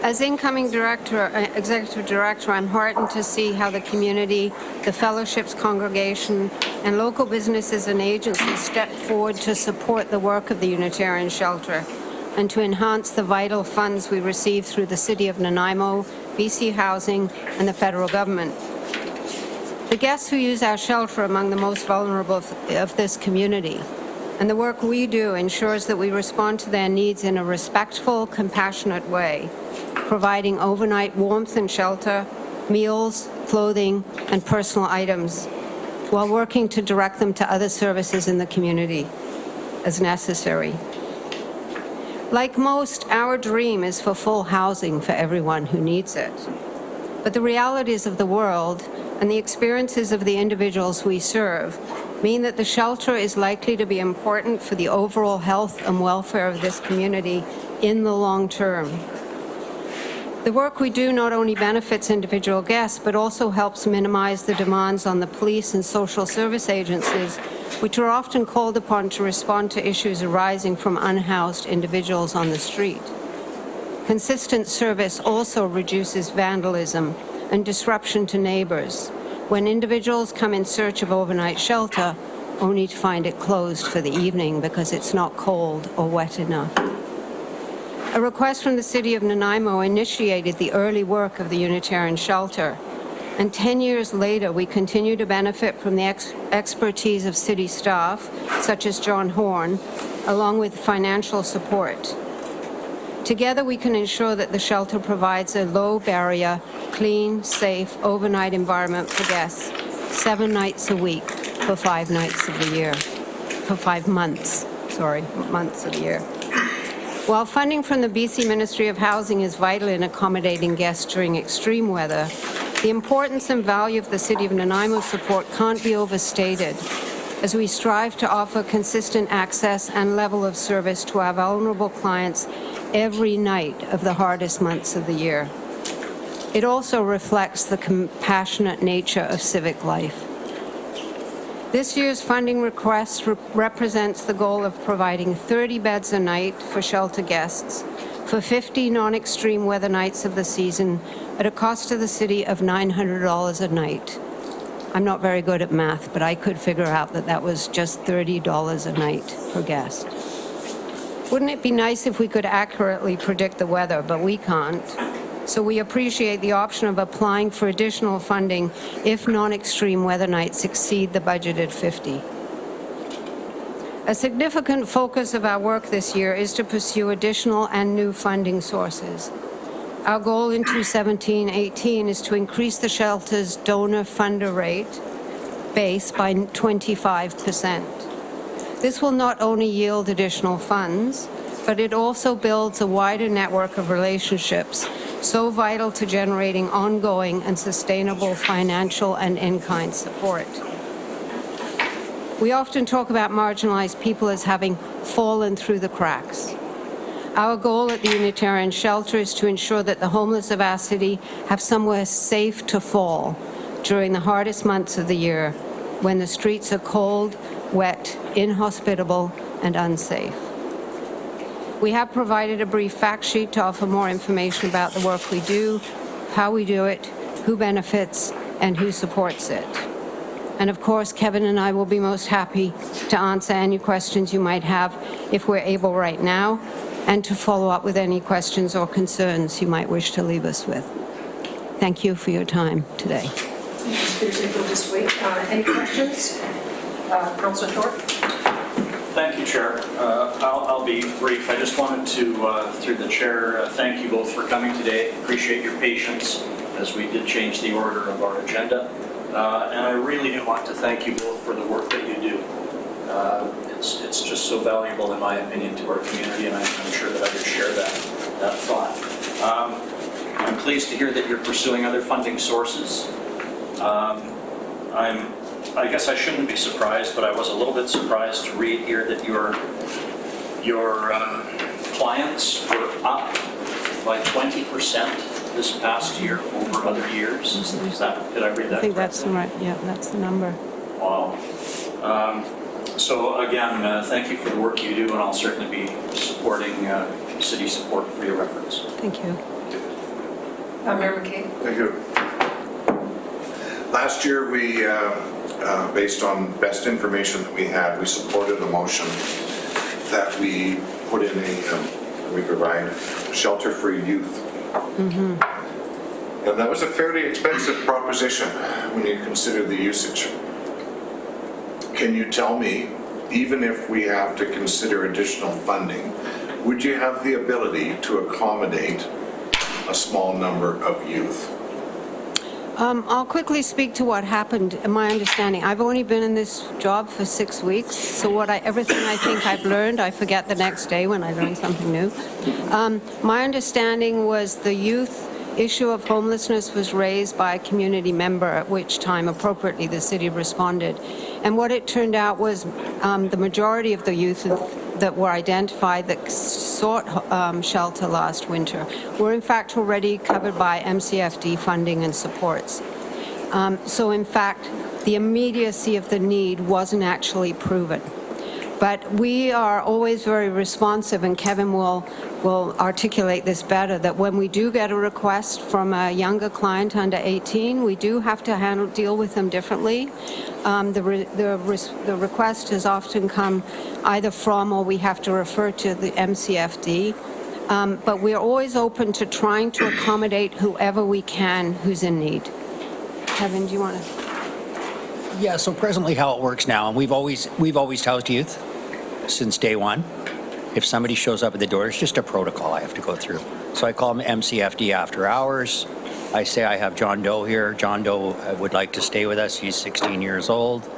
As incoming executive director, I'm heartened to see how the community, the fellowship's congregation, and local businesses and agencies step forward to support the work of the Unitarian Shelter and to enhance the vital funds we receive through the City of Nanaimo, BC Housing, and the federal government. The guests who use our shelter are among the most vulnerable of this community, and the work we do ensures that we respond to their needs in a respectful, compassionate way, providing overnight warmth and shelter, meals, clothing, and personal items, while working to direct them to other services in the community as necessary. Like most, our dream is for full housing for everyone who needs it. But the realities of the world and the experiences of the individuals we serve mean that the shelter is likely to be important for the overall health and welfare of this community in the long term. The work we do not only benefits individual guests, but also helps minimize the demands on the police and social service agencies, which are often called upon to respond to issues arising from unhoused individuals on the street. Consistent service also reduces vandalism and disruption to neighbors when individuals come in search of overnight shelter only to find it closed for the evening because it's not cold or wet enough. A request from the City of Nanaimo initiated the early work of the Unitarian Shelter, and 10 years later we continue to benefit from the expertise of city staff, such as John Horn, along with financial support. Together we can ensure that the shelter provides a low-barrier, clean, safe, overnight environment for guests 7 nights a week for 5 nights of the year, for 5 months, months of the year. While funding from the BC Ministry of Housing is vital in accommodating guests during extreme weather, the importance and value of the City of Nanaimo support can't be overstated as we strive to offer consistent access and level of service to our vulnerable clients every night of the hardest months of the year. It also reflects the compassionate nature of civic life. This year's funding request represents the goal of providing 30 beds a night for shelter guests for 50 non-extreme weather nights of the season at a cost to the city of $900 a night. I'm not very good at math, but I could figure out that that was just $30 a night per guest. Wouldn't it be nice if we could accurately predict the weather, but we can't. So we appreciate the option of applying for additional funding if non-extreme weather nights exceed the budgeted 50. A significant focus of our work this year is to pursue additional and new funding sources. Our goal in 2017-18 is to increase the shelter's donor funder rate base by 25%. This will not only yield additional funds, but it also builds a wider network of relationships so vital to generating ongoing and sustainable financial and in-kind support. We often talk about marginalized people as having fallen through the cracks. Our goal at the Unitarian Shelter is to ensure that the homeless of our city have somewhere safe to fall during the hardest months of the year when the streets are cold, wet, inhospitable, and unsafe. We have provided a brief fact sheet to offer more information about the work we do, how we do it, who benefits, and who supports it. And of course, Kevin and I will be most happy to answer any questions you might have if we're able right now, and to follow up with any questions or concerns you might wish to leave us with. Thank you for your time today. We'll just wait. Any questions? Councillor Thorpe? Thank you, Chair. I'll be brief. I just wanted to, through the Chair, thank you both for coming today. Appreciate your patience as we did change the order of our agenda. And I really do want to thank you both for the work that you do. It's just so valuable, in my opinion, to our community, and I'm sure that I would share that thought. I'm pleased to hear that you're pursuing other funding sources. I guess I shouldn't be surprised, but I was a little bit surprised to read here that your clients were up by 20% this past year over other years. Did I read that? I think that's the right, yeah, that's the number. Wow. So again, thank you for the work you do, and I'll certainly be supporting city support for your efforts. Thank you. Mayor McKay? Thank you. Last year, we, based on best information that we had, we supported a motion that we put in we provide shelter for youth. Mm-hmm. And that was a fairly expensive proposition when you consider the usage. Can you tell me, even if we have to consider additional funding, would you have the ability to accommodate a small number of youth? I'll quickly speak to what happened, and my understanding. I've only been in this job for 6 weeks, so everything I think I've learned, I forget the next day when I learn something new. My understanding was the youth issue of homelessness was raised by a community member, at which time appropriately the city responded. And what it turned out was the majority of the youth that were identified that sought shelter last winter were in fact already covered by MCFD funding and supports. So in fact, the immediacy of the need wasn't actually proven. But we are always very responsive, and Kevin will articulate this better, that when we do get a request from a younger client under 18, we do have to deal with them differently. The request has often come either from or we have to refer to the MCFD. But we're always open to trying to accommodate whoever we can who's in need. Kevin, do you want to? Yeah, so presently how it works now, and we've always housed youth since day one. If somebody shows up at the door, it's just a protocol I have to go through. So I call them MCFD after hours. I say I have John Doe here. John Doe would like to stay with us. He's 16 years old.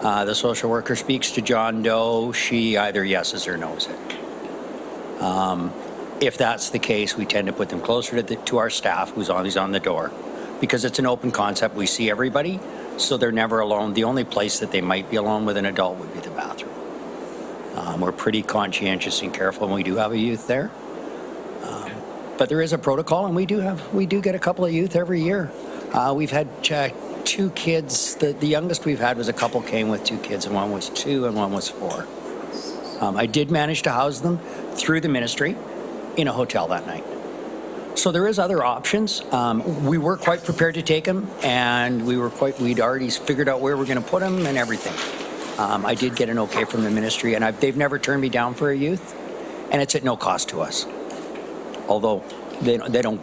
The social worker speaks to John Doe. She either yeses or noes it. If that's the case, we tend to put them closer to our staff who's on the door, because it's an open concept. We see everybody, so they're never alone. The only place that they might be alone with an adult would be the bathroom. We're pretty conscientious and careful when we do have a youth there. But there is a protocol, and we do get a couple of youth every year. We've had 2 kids. The youngest we've had was a couple came with 2 kids, and one was 2 and one was 4. I did manage to house them through the ministry in a hotel that night. So there is other options. We were quite prepared to take them, and we'd already figured out where we're going to put them and everything. I did get an okay from the ministry, and they've never turned me down for a youth, and it's at no cost to us. Although they don't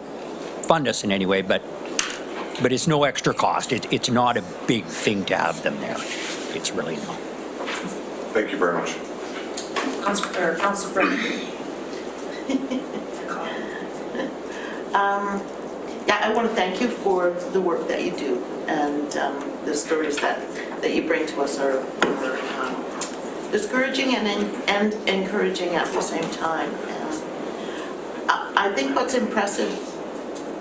fund us in any way, but it's no extra cost. It's not a big thing to have them there. It's really not. Thank you very much. Councilor Brennan. I want to thank you for the work that you do, and the stories that you bring to us are discouraging and encouraging at the same time. I think what's impressive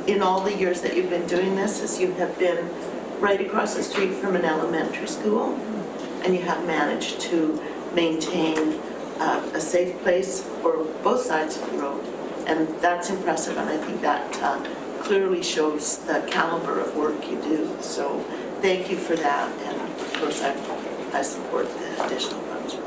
in all the years that you've been doing this is you have been right across the street from an elementary school, and you have managed to maintain a safe place for both sides of the road. And that's impressive, and I think that clearly shows the caliber of work you do. So thank you for that, and of course I support the additional funds.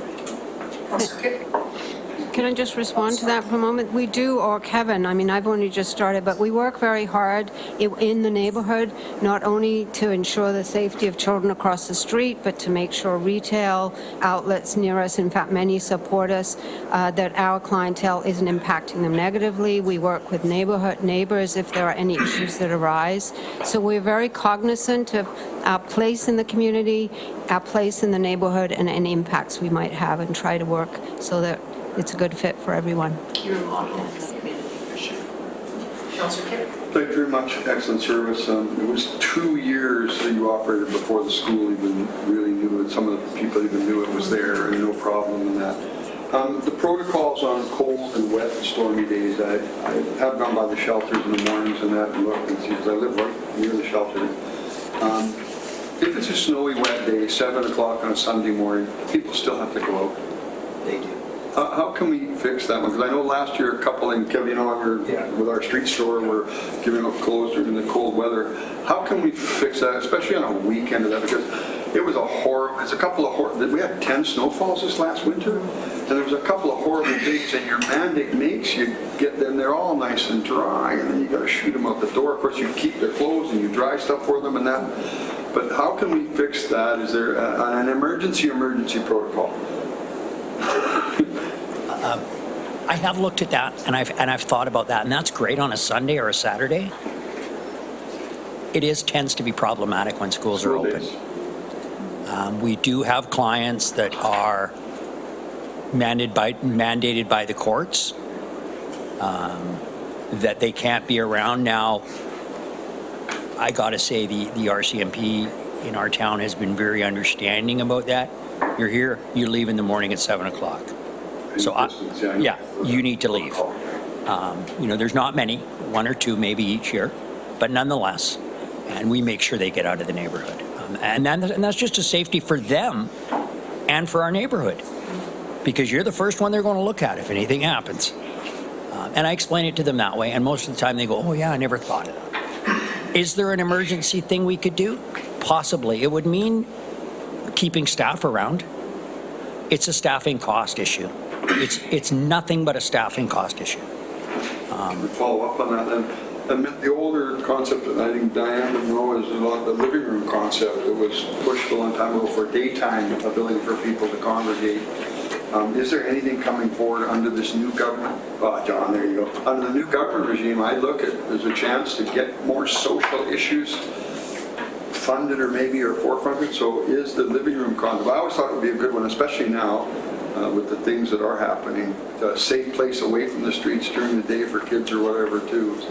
Can I just respond to that for a moment? We do, or Kevin, I mean, I've only just started, but we work very hard in the neighborhood, not only to ensure the safety of children across the street, but to make sure retail outlets near us, in fact, many support us, that our clientele isn't impacting them negatively. We work with neighbors if there are any issues that arise. So we're very cognizant of our place in the community, our place in the neighborhood, and any impacts we might have, and try to work so that it's a good fit for everyone. You're a model in the community for sure. Councilor Kidd. Thank you very much. Excellent service. It was 2 years that you operated before the school even really knew it. Some of the people even knew it was there, and no problem in that. The protocols on cold and wet and stormy days, I have gone by the shelters in the mornings and that and looked and see, because I live right near the shelter. If it's a snowy, wet day, 7 o'clock on a Sunday morning, people still have to go out. They do. How can we fix that one? Because I know last year a couple, and Kevin and I were with our street store, were giving up clothes during the cold weather. How can we fix that, especially on a weekend of that? Because it was a horrible, there's a couple of horrible, we had 10 snowfalls this last winter, and there was a couple of horrible days, and your mandate makes you get them, they're all nice and dry, and then you got to shoot them out the door. Of course, you keep their clothes and you dry stuff for them and that. But how can we fix that? Is there an emergency protocol? I have looked at that, and I've thought about that, and that's great on a Sunday or a Saturday. It tends to be problematic when schools are open. We do have clients that are mandated by the courts that they can't be around now. I gotta say, the RCMP in our town has been very understanding about that. You're here, you leave in the morning at 7 o'clock. So, yeah, you need to leave. You know, there's not many, 1 or 2 maybe each year, but nonetheless, and we make sure they get out of the neighborhood. And that's just a safety for them and for our neighborhood, because you're the first one they're going to look at if anything happens. And I explain it to them that way, and most of the time they go, oh yeah, I never thought of that. Is there an emergency thing we could do? Possibly. It would mean keeping staff around. It's a staffing cost issue. It's nothing but a staffing cost issue. Follow up on that then. The older concept that I think Diane would know is the living room concept that was pushed a long time ago for daytime ability for people to congregate. Is there anything coming forward under this new government? John, there you go. Under the new government regime, I look at there's a chance to get more social issues funded or forefronted. So is the living room concept? I always thought it would be a good one, especially now with the things that are happening. A safe place away from the streets during the day for kids or whatever too. So.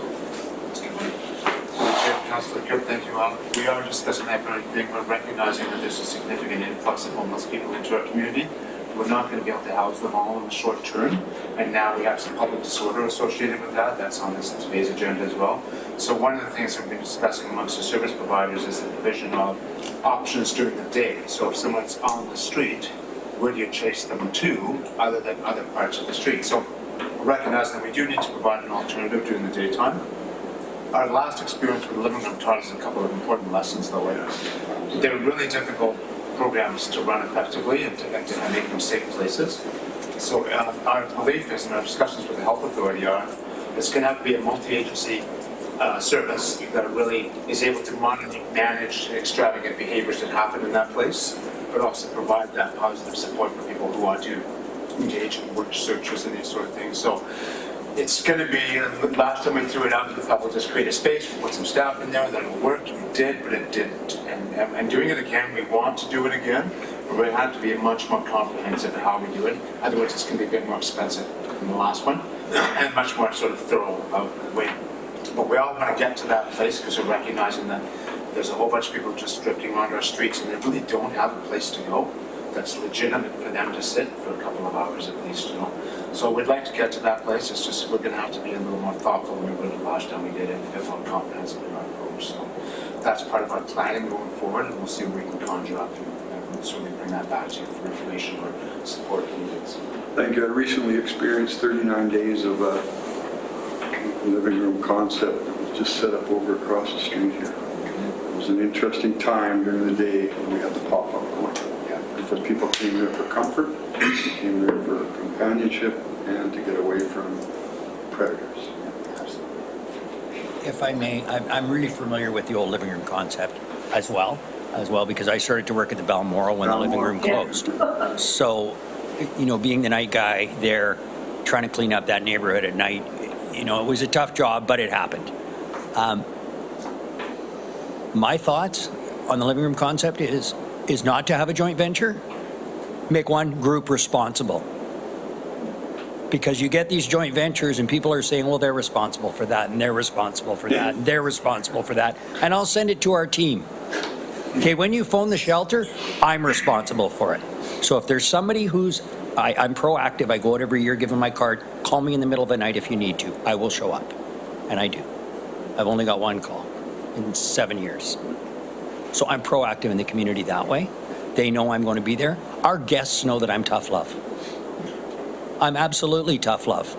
Councillor Kirk, thank you. We are discussing that very thing. We're recognizing that there's a significant influx of homeless people into our community. We're not going to be able to house them all in the short term, and now we have some public disorder associated with that. That's on today's agenda as well. So one of the things that we've been discussing amongst the service providers is the provision of options during the day. So if someone's on the street, where do you chase them to other than other parts of the street? So recognizing that we do need to provide an alternative during the daytime. Our last experience with the living room taught us a couple of important lessons, though. They were really difficult programs to run effectively and to make them safe places. So our belief is, and our discussions with the health authority are, it's going to have to be a multi-agency service that really is able to monitor, manage extravagant behaviors that happen in that place, but also provide that positive support for people who want to engage in work searches and these sort of things. So it's going to be, last time we threw it out, we thought we'll just create a space, we'll put some staff in there, that it'll work. We did, but it didn't. And doing it again, we want to do it again, but we have to be much more comprehensive in how we do it. Otherwise, it's going to be a bit more expensive than the last one, and much more sort of thorough way. But we all want to get to that place because we're recognizing that there's a whole bunch of people just drifting around our streets and they really don't have a place to go that's legitimate for them to sit for a couple of hours at least, you know. So we'd like to get to that place. It's just we're going to have to be a little more thoughtful than we were the last time we did it, a bit more comprehensive in our approach. So that's part of our planning going forward, and we'll see what we can conjure up and certainly bring that back to you for information or support needed. Thank you. I recently experienced 39 days of a living room concept that was just set up over across the street here. It was an interesting time during the day when we had the pop-up going. Because people came there for comfort, came there for companionship, and to get away from predators. If I may, I'm really familiar with the old living room concept as well, because I started to work at the Balmoral when the living room closed. So, you know, being the night guy there, trying to clean up that neighborhood at night, you know, it was a tough job, but it happened. My thoughts on the living room concept is not to have a joint venture. Make one group responsible. Because you get these joint ventures and people are saying, well, they're responsible for that, and they're responsible for that, and they're responsible for that. And I'll send it to our team. Okay, when you phone the shelter, I'm responsible for it. So if there's somebody who's, I'm proactive, I go out every year, give them my card, call me in the middle of the night if you need to. I will show up. And I do. I've only got one call in 7 years. So I'm proactive in the community that way. They know I'm going to be there. Our guests know that I'm tough love. I'm absolutely tough love.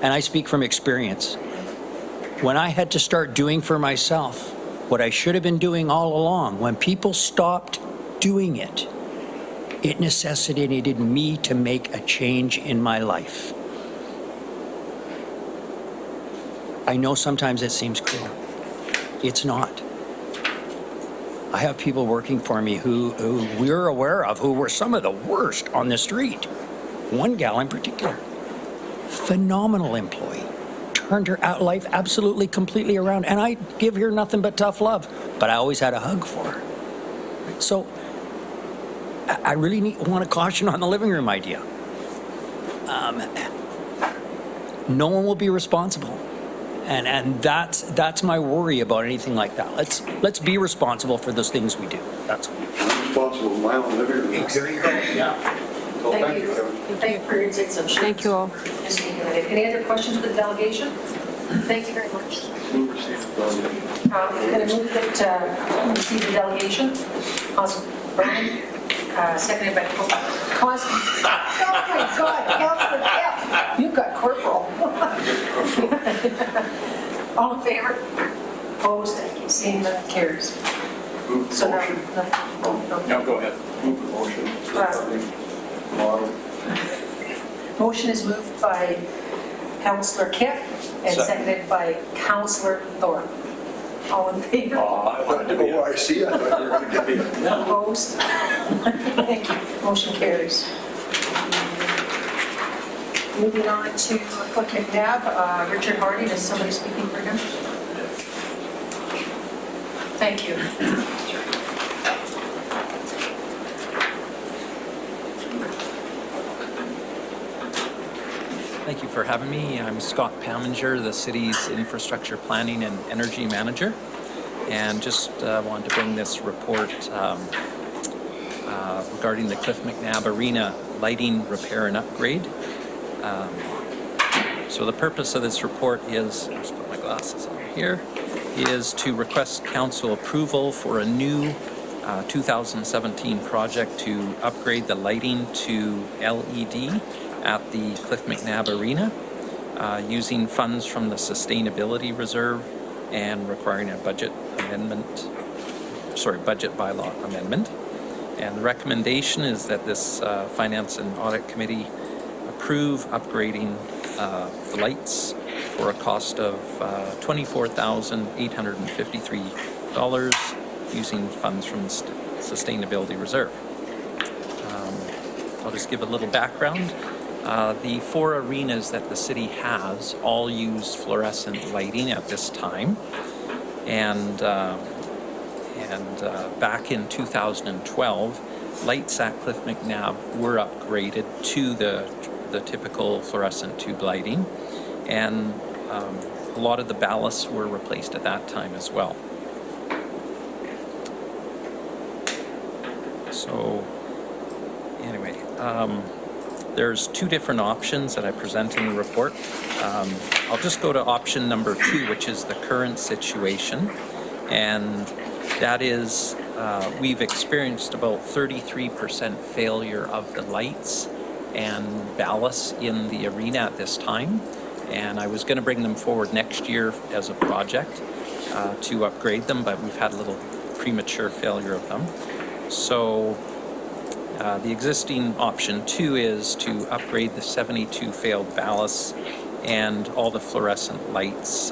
And I speak from experience. When I had to start doing for myself what I should have been doing all along, when people stopped doing it, it necessitated me to make a change in my life. I know sometimes it seems cruel. It's not. I have people working for me who we're aware of, who were some of the worst on the street. One gal in particular, phenomenal employee, turned her life absolutely, completely around, and I give her nothing but tough love, but I always had a hug for her. So I really want to caution on the living room idea. No one will be responsible. And that's my worry about anything like that. Let's be responsible for those things we do. That's all. I'm responsible for my own living room. There you go. Yeah. So Thank you. Kevin. Thank you for your insights. I'm sure. Thank you all. Any other questions for the delegation? Thank you very much. Move receipt of delegation. I'm going to move that we receive the delegation. Councilor Brown, seconded by Councilor. Oh my God, Councilor Kemp, you've got corporal. All in favor? Opposed? Thank you. Seeing none, carries. Move the So now, motion. no. Now, go ahead. Move the motion. Model. Motion is moved by Councilor Kemp and seconded by Councilor Thorpe. All in favor? Oh, I see. I thought you were going to get me. Opposed? Thank you. Motion carries. Moving on to Mcnab, Richard Hardy. Is somebody speaking for him? Thank you. Thank you for having me. I'm Scott Paminger, the city's infrastructure planning and energy manager, and just wanted to bring this report regarding the Cliff Mcnab Arena lighting repair and upgrade. So the purpose of this report is, I'll just put my glasses on here, is to request council approval for a new 2017 project to upgrade the lighting to LED at the Cliff Mcnab Arena, using funds from the Sustainability Reserve and requiring a budget bylaw amendment. And the recommendation is that this Finance and Audit Committee approve upgrading the lights for a cost of $24,853 using funds from the Sustainability Reserve. I'll just give a little background. The 4 arenas that the city has all use fluorescent lighting at this time, and back in 2012, lights at Cliff Mcnab were upgraded to the typical fluorescent tube lighting, and a lot of the ballasts were replaced at that time as well. So anyway, there's 2 different options that I present in the report. I'll just go to option number 2, which is the current situation, and that is we've experienced about 33% failure of the lights and ballasts in the arena at this time, and I was going to bring them forward next year as a project to upgrade them, but we've had a little premature failure of them. So the existing option 2 is to upgrade the 72 failed ballasts and all the fluorescent lights,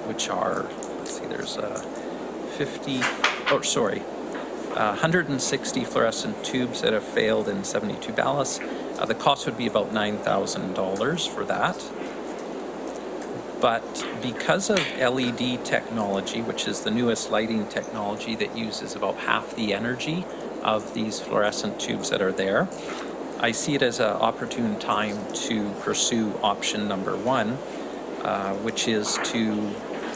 which are, let's see, there's 160 fluorescent tubes that have failed and 72 ballasts. The cost would be about $9,000 for that. But because of LED technology, which is the newest lighting technology that uses about half the energy of these fluorescent tubes that are there, I see it as an opportune time to pursue option number 1, which is to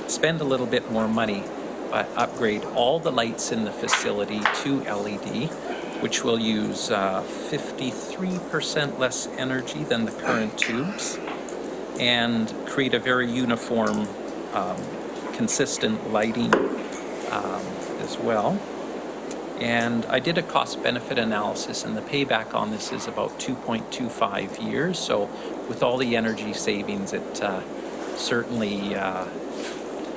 spend a little bit more money but upgrade all the lights in the facility to LED, which will use 53% less energy than the current tubes, and create a very uniform, consistent lighting as well. And I did a cost-benefit analysis, and the payback on this is about 2.25 years. So with all the energy savings, it certainly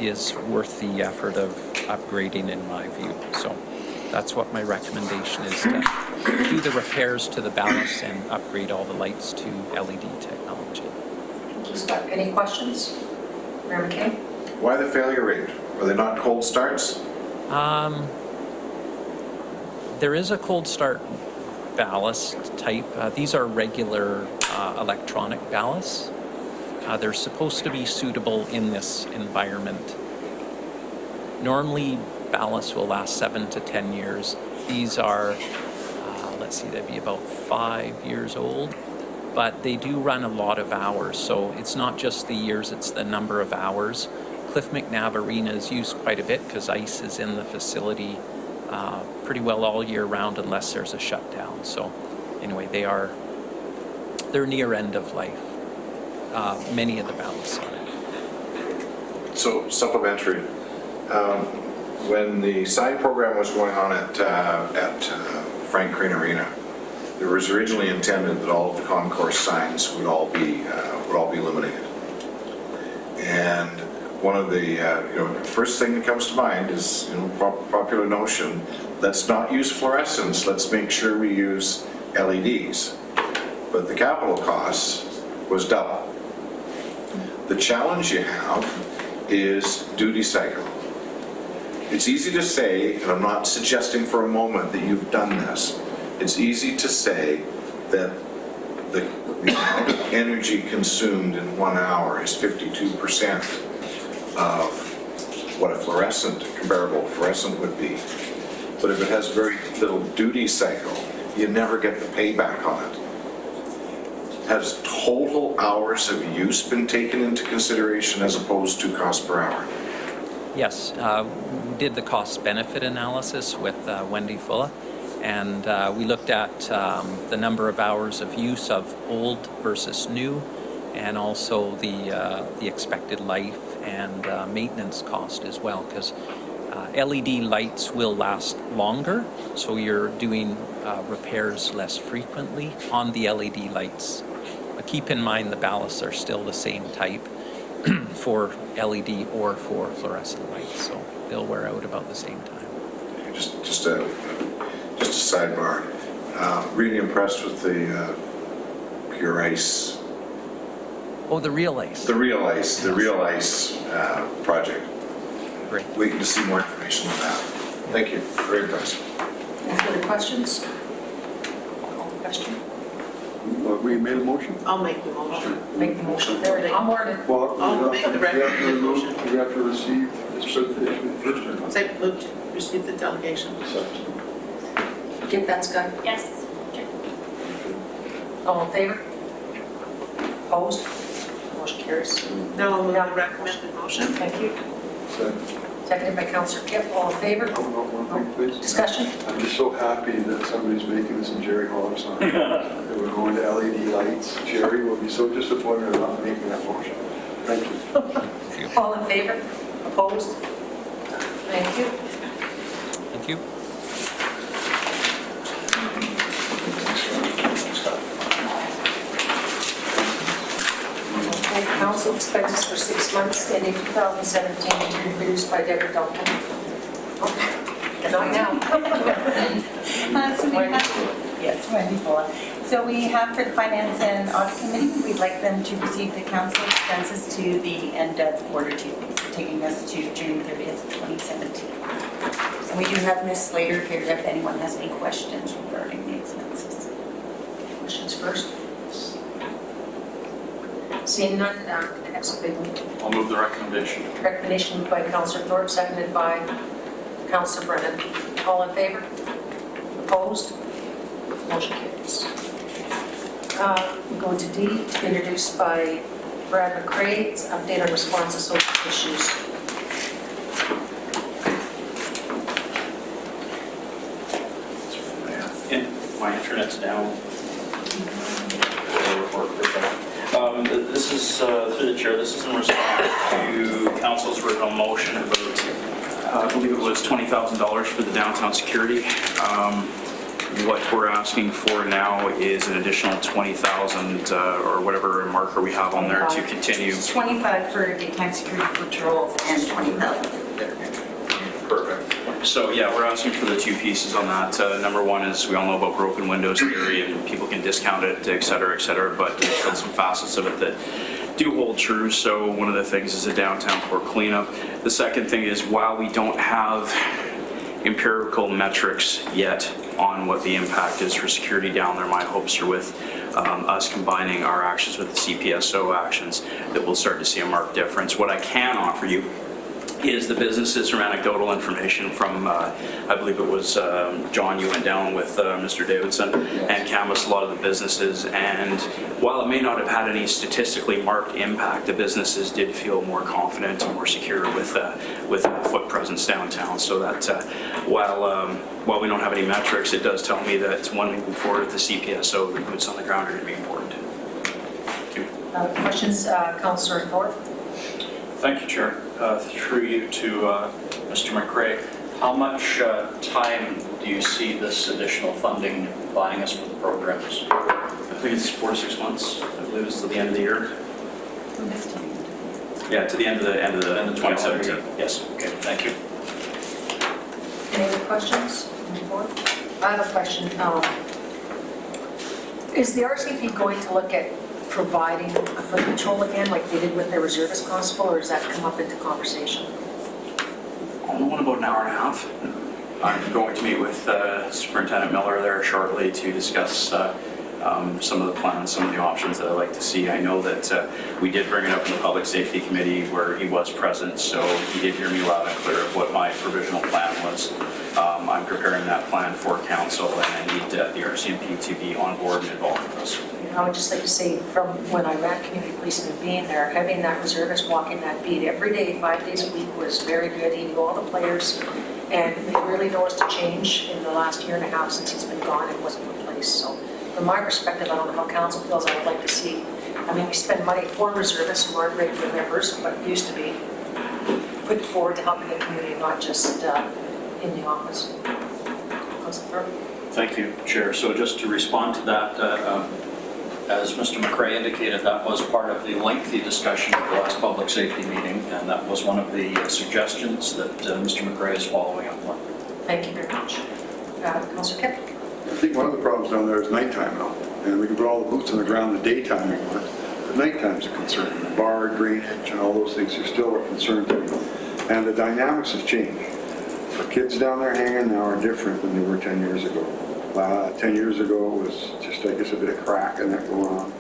is worth the effort of upgrading, in my view. So that's what my recommendation is, to do the repairs to the ballasts and upgrade all the lights to LED technology. Thank you, Scott. Any questions? Mayor McKay? Why the failure rate? Were they not cold starts? There is a cold start ballast type. These are regular electronic ballasts. They're supposed to be suitable in this environment. Normally, ballasts will last 7 to 10 years. These are, let's see, they'd be about 5 years old, but they do run a lot of hours. So it's not just the years, it's the number of hours Cliff Mcnab Arena is used quite a bit because ice is in the facility pretty well all year round unless there's a shutdown. So anyway, they're near end of life. Many of the ballasts are. So supplementary, when the sign program was going on at Frank Crane Arena, there was originally intended that all of the concourse signs would all be eliminated. And one of the first thing that comes to mind is popular notion, let's not use fluorescents, let's make sure we use LEDs. But the capital cost was double. The challenge you have is duty cycle. It's easy to say, and I'm not suggesting for a moment that you've done this, it's easy to say that the amount of energy consumed in 1 hour is 52% of what a comparable fluorescent would be. But if it has very little duty cycle, you never get the payback on it. Has total hours of use been taken into consideration as opposed to cost per hour? Yes, we did the cost-benefit analysis with Wendy Fulla, and we looked at the number of hours of use of old versus new, and also the expected life and maintenance cost as well, because LED lights will last longer, so you're doing repairs less frequently on the LED lights. But keep in mind the ballasts are still the same type for LED or for fluorescent lights, so they'll wear out about the same time. Just a sidebar. Really impressed with the pure ice. Oh, the real ice. The real ice project. Great. Waiting to see more information on that. Thank you. Very impressive. Any further questions? Call the question. We made a motion? I'll make the motion. Make the motion. There it is. I'm worded. Well, I'll make the recommended motion. We have to receive this presentation first or not? Say, move to receive the delegation. Get that, Scott? Yes. All in favor? Opposed? Motion carries. Now I'll move the recommended motion. Thank you. Second. Seconded by Councillor Kip. All in favor? One thing, please. Discussion? I'm just so happy that somebody's making this in Jerry Hogg's honor. That we're going to LED lights. Jerry will be so disappointed I'm not making that motion. Thank you. All in favor? Opposed? Thank you. Thank you. Okay, council expenses for 6 months ending 2017 to be produced by Deborah Duncan. Not now. So we have, yes, Wendy Fulla. So we have for the Finance and Audit Committee, we'd like them to receive the council expenses to the end of quarter 2, taking us to June 30th, 2017. And we do have Ms. Slater here if anyone has any questions regarding the expenses. Questions first? Seeing none, Councillor Bigley. I'll move the recommendation. Recommendation moved by Councillor Thorpe, seconded by Councillor Brennan. All in favor? Opposed? Motion carries. We go to D, introduced by Brad McCray, it's update on response to social issues. My internet's down. This is, through the chair, this is in response to council's original motion about, I believe it was $20,000 for the downtown security. What we're asking for now is an additional 20,000 or whatever marker we have on there to continue. 25 for daytime security patrols and 20,000 for the Perfect. So yeah, we're asking for the two pieces on that. Number one is we all know about broken windows theory and people can discount it, et cetera, but there's still some facets of it that do hold true. So one of the things is a downtown core cleanup. The second thing is while we don't have empirical metrics yet on what the impact is for security down there, my hopes are with us combining our actions with the CPSO actions that we'll start to see a marked difference. What I can offer you is the businesses from anecdotal information from, I believe it was John, you went down with Mr. Davidson and canvassed a lot of the businesses, and while it may not have had any statistically marked impact, the businesses did feel more confident and more secure with a foot presence downtown. So that while we don't have any metrics, it does tell me that one moving forward with the CPSO, the boots on the ground are going to be important. Thank you. Questions, Councillor Thorpe? Thank you, Chair. Through you to Mr. McRae, how much time do you see this additional funding buying us for the programs? I think it's 4 to 6 months. I believe it's to the end of the year. Yeah, to the end of the 2017. Yes. Okay, thank you. Any other questions on the board? I have a question. Is the RCP going to look at providing a foot patrol again, like they did with their reservist constable, or does that come up into conversation? Only one about an hour and a half. I'm going to meet with Superintendent Miller there shortly to discuss some of the plans, some of the options that I'd like to see. I know that we did bring it up in the Public Safety Committee where he was present, so he did hear me loud and clear of what my provisional plan was. I'm preparing that plan for council, and I need the RCMP to be on board and involved with us. I would just like to say, from when I ran community policing and being there, having that reservist walking that beat every day, 5 days a week, was very good. He knew all the players, and they really noticed a change in the last year and a half since he's been gone and wasn't replaced. So from my perspective, I don't know how council feels. I would like to see, I mean, we spend money for reservists who aren't regular members, but used to be, put forward to helping the community, not just in the office. Councilor Thurman? Thank you, Chair. So just to respond to that, as Mr. McRae indicated, that was part of the lengthy discussion at the last public safety meeting, and that was one of the suggestions that Mr. McRae is following up on. Thank you very much. Councilor Kipp? I think one of the problems down there is nighttime now, and we can put all the boots on the ground in the daytime we want, but nighttime's a concern. The bar, drainage, and all those things are still a concern to me. And the dynamics have changed. The kids down there hanging now are different than they were 10 years ago. 10 years ago it was just, I guess, a bit of crack and that going on.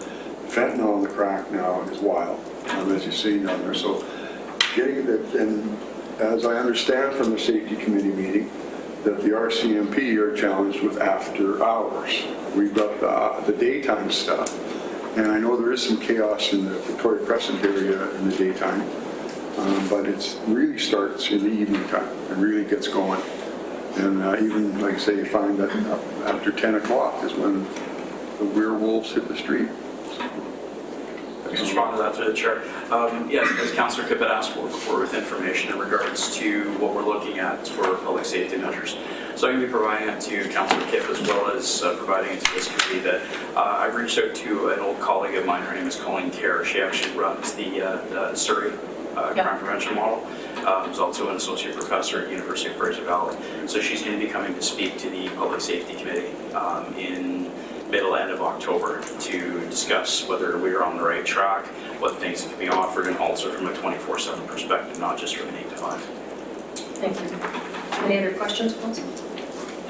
Fentanyl in the crack now is wild, as you've seen down there. So getting that, and as I understand from the safety committee meeting, that the RCMP are challenged with after hours. We've got the daytime stuff, and I know there is some chaos in the Victoria Crescent area in the daytime, but it really starts in the evening time and really gets going. And even, like I say, you find that after 10 o'clock is when the werewolves hit the street. Just respond to that through the chair. Yes, as Councillor Kipp had asked for before, with information in regards to what we're looking at for public safety measures. So I'm going to be providing it to Councillor Kipp as well as providing it to this committee. That I've reached out to an old colleague of mine. Her name is Colleen Kerr. She actually runs the Surrey crime prevention model. She's also an associate professor at University of Fraser Valley. So she's going to be coming to speak to the Public Safety Committee in end of October to discuss whether we are on the right track, what things that can be offered, and also from a 24/7 perspective, not just from an 8 to 5. Thank you. Any other questions, Council?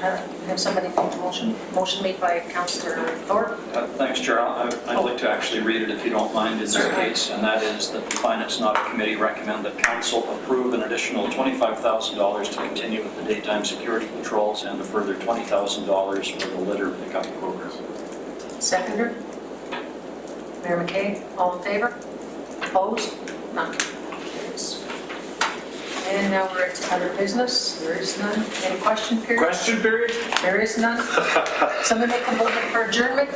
Have somebody make a motion? Motion made by Councillor Thorpe. Thanks, Chair. I'd like to actually read it if you don't mind in this case, and that is that the Finance and Audit Committee recommend that Council approve an additional $25,000 to continue with the daytime security patrols and a further $20,000 for the litter pickup program. Seconder? Mayor McKay, all in favor? Opposed? None. Carries. And now we're at other business. There is none. Any question period? Question period? There is none. Somebody make a motion for adjournment?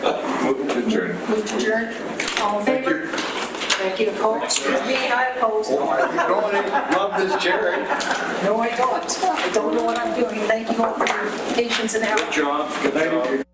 Move to adjourn. Move to adjourn. All in favor? Thank you. Opposed? Excuse me, I oppose. You don't love this chair. No, I don't. I don't know what I'm doing. Thank you all for your patience and help. Good job. Good job.